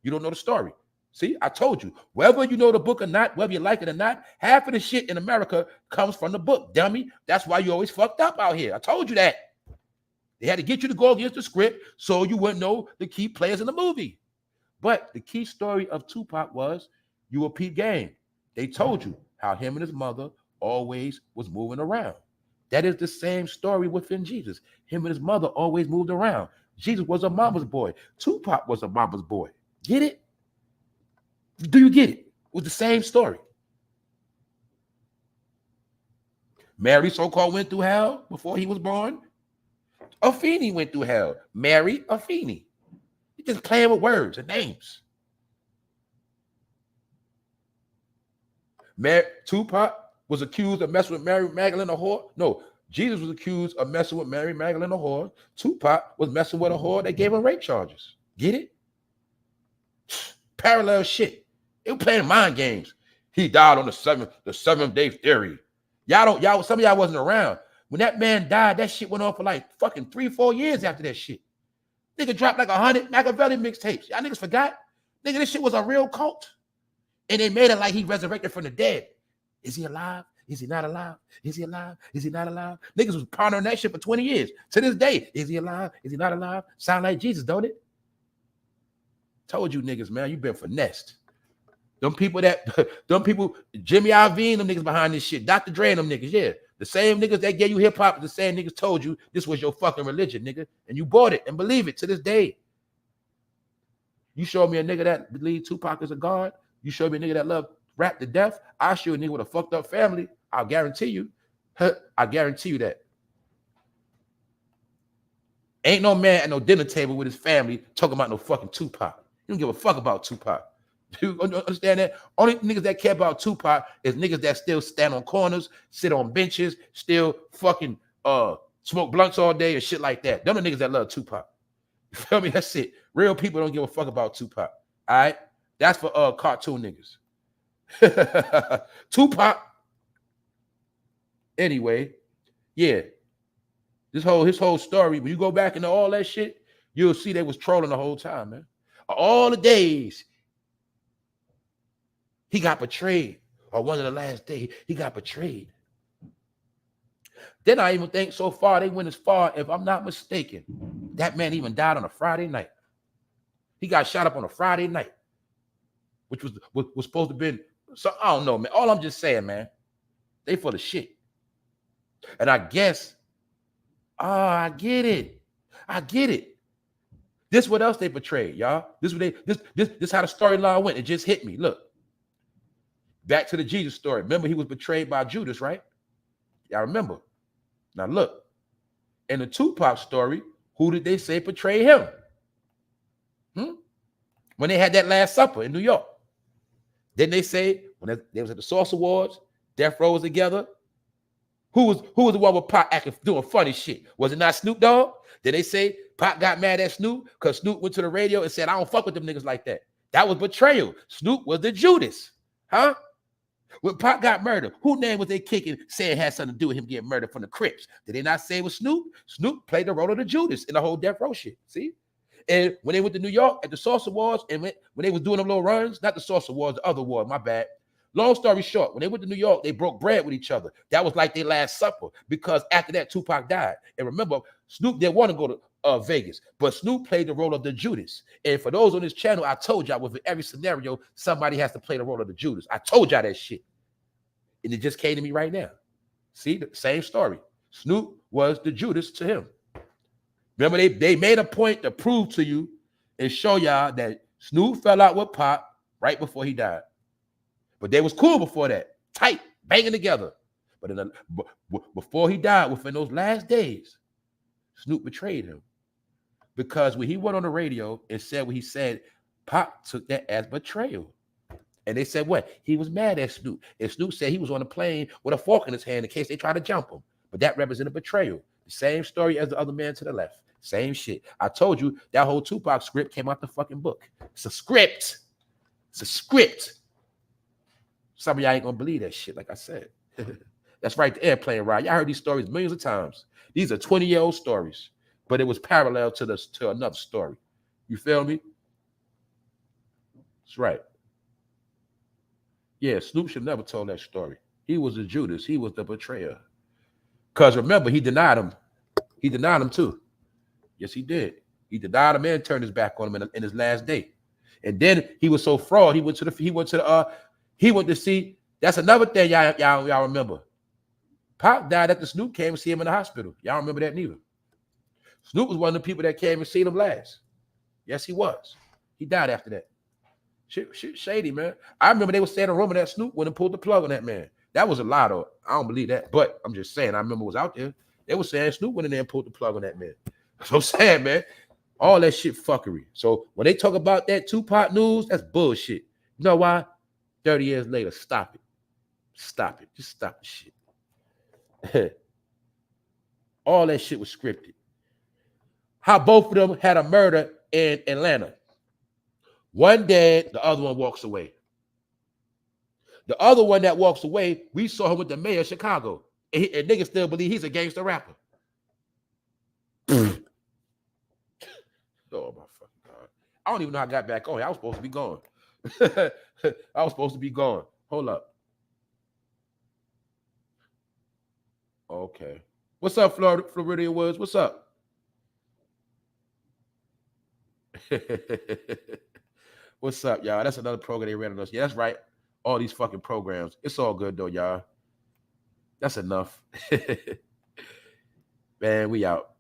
You don't know the story. See, I told you, whether you know the book or not, whether you like it or not, half of the shit in America comes from the book, dummy. That's why you always fucked up out here. I told you that. They had to get you to go against the script so you wouldn't know the key players in the movie. But the key story of Tupac was you a peep game. They told you how him and his mother always was moving around. That is the same story within Jesus. Him and his mother always moved around. Jesus was a mama's boy. Tupac was a mama's boy. Get it? Do you get it? It was the same story. Mary so-called went through hell before he was born. Afeni went through hell. Mary Afeni. You're just playing with words and names. Tupac was accused of messing with Mary Magdalene, a whore. No, Jesus was accused of messing with Mary Magdalene, a whore. Tupac was messing with a whore that gave him rape charges. Get it? Parallel shit. They were playing mind games. He died on the seventh day theory. Some of y'all wasn't around. When that man died, that shit went on for like fucking 3-4 years after that shit. Nigga dropped like 100 Machiavelli mixtapes. Y'all niggas forgot? Nigga, this shit was a real cult. And they made it like he resurrected from the dead. Is he alive? Is he not alive? Is he alive? Is he not alive? Niggas was pondering that shit for 20 years. To this day, is he alive? Is he not alive? Sound like Jesus, don't it? Told you niggas, man, you been finessed. Them people, Jimmy Iovine, them niggas behind this shit. Dr. Dre and them niggas, yeah. The same niggas that gave you hip hop, the same niggas told you this was your fucking religion, nigga. And you bought it and believe it to this day. You show me a nigga that believe Tupac is a god. You show me a nigga that love rap to death. I show a nigga with a fucked up family. I'll guarantee you. I guarantee you that. Ain't no man at no dinner table with his family talking about no fucking Tupac. You don't give a fuck about Tupac. You understand that? Only niggas that care about Tupac is niggas that still stand on corners, sit on benches, still fucking smoke blunts all day and shit like that. Them the niggas that love Tupac. You feel me? That's it. Real people don't give a fuck about Tupac. All right? That's for cartoon niggas. Tupac. Anyway, yeah. His whole story, when you go back into all that shit, you'll see they was trolling the whole time, man. All the days he got betrayed, or one of the last days, he got betrayed. Then I even think so far, they went as far, if I'm not mistaken, that man even died on a Friday night. He got shot up on a Friday night, which was supposed to have been, so I don't know, man. All I'm just saying, man, they full of shit. And I guess, I get it. This what else they betrayed, y'all. This how the storyline went. It just hit me. Look. Back to the Jesus story. Remember, he was betrayed by Judas, right? Y'all remember. Now look, in the Tupac story, who did they say betrayed him? When they had that Last Supper in New York. Didn't they say, when they was at the Source Awards, Death Row was together? Who was the one with Pac acting, doing funny shit? Was it not Snoop Dogg? Did they say Pac got mad at Snoop because Snoop went to the radio and said, I don't fuck with them niggas like that? That was betrayal. Snoop was the Judas. Huh? When Pac got murdered, who name was they kicking saying had something to do with him getting murdered from the Crips? Did they not say it was Snoop? Snoop played the role of the Judas in the whole Death Row shit. See? And when they went to New York at the Source Awards, and when they was doing them little runs, not the Source Awards, the other award, my bad. Long story short, when they went to New York, they broke bread with each other. That was like their Last Supper, because after that, Tupac died. And remember, Snoop didn't want to go to Vegas, but Snoop played the role of the Judas. And for those on this channel, I told y'all, with every scenario, somebody has to play the role of the Judas. I told y'all that shit. And it just came to me right now. See, the same story. Snoop was the Judas to him. Remember, they made a point to prove to you and show y'all that Snoop fell out with Pac right before he died. But they was cool before that. Tight, banging together. But before he died, within those last days, Snoop betrayed him. Because when he went on the radio and said what he said, Pac took that as betrayal. And they said what? He was mad at Snoop. And Snoop said he was on a plane with a fork in his hand in case they tried to jump him. But that represented betrayal. The same story as the other man to the left. Same shit. I told you that whole Tupac script came out the fucking book. It's a script. It's a script. Some of y'all ain't gonna believe that shit, like I said. That's right, the airplane ride. Y'all heard these stories millions of times. These are 20-year-old stories, but it was parallel to another story. You feel me? That's right. Yeah, Snoop should never told that story. He was a Judas. He was the betrayer. Because remember, he denied him. He denied him too. Yes, he did. He denied him and turned his back on him in his last day. And then he was so fraud. He went to see. That's another thing y'all remember. Pop died after Snoop came and see him in the hospital. Y'all remember that neither. Snoop was one of the people that came and seen him last. Yes, he was. He died after that. Shit, shady, man. I remember they were saying in a rumor that Snoop went and pulled the plug on that man. That was a lie, though. I don't believe that. But I'm just saying, I remember it was out there. They were saying Snoop went in there and pulled the plug on that man. So sad, man. All that shit fuckery. So when they talk about that Tupac news, that's bullshit. You know why? 30 years later, stop it. Stop it. Just stop the shit. All that shit was scripted. How both of them had a murder in Atlanta. One dead, the other one walks away. The other one that walks away, we saw him with the mayor of Chicago. And niggas still believe he's a gangster rapper. Oh, my fucking God. I don't even know how I got back on. I was supposed to be gone. I was supposed to be gone. Hold up. Okay. What's up, Floridian Woods? What's up? What's up, y'all? That's another program they ran on us. Yeah, that's right. All these fucking programs. It's all good, though, y'all. That's enough. Man, we out.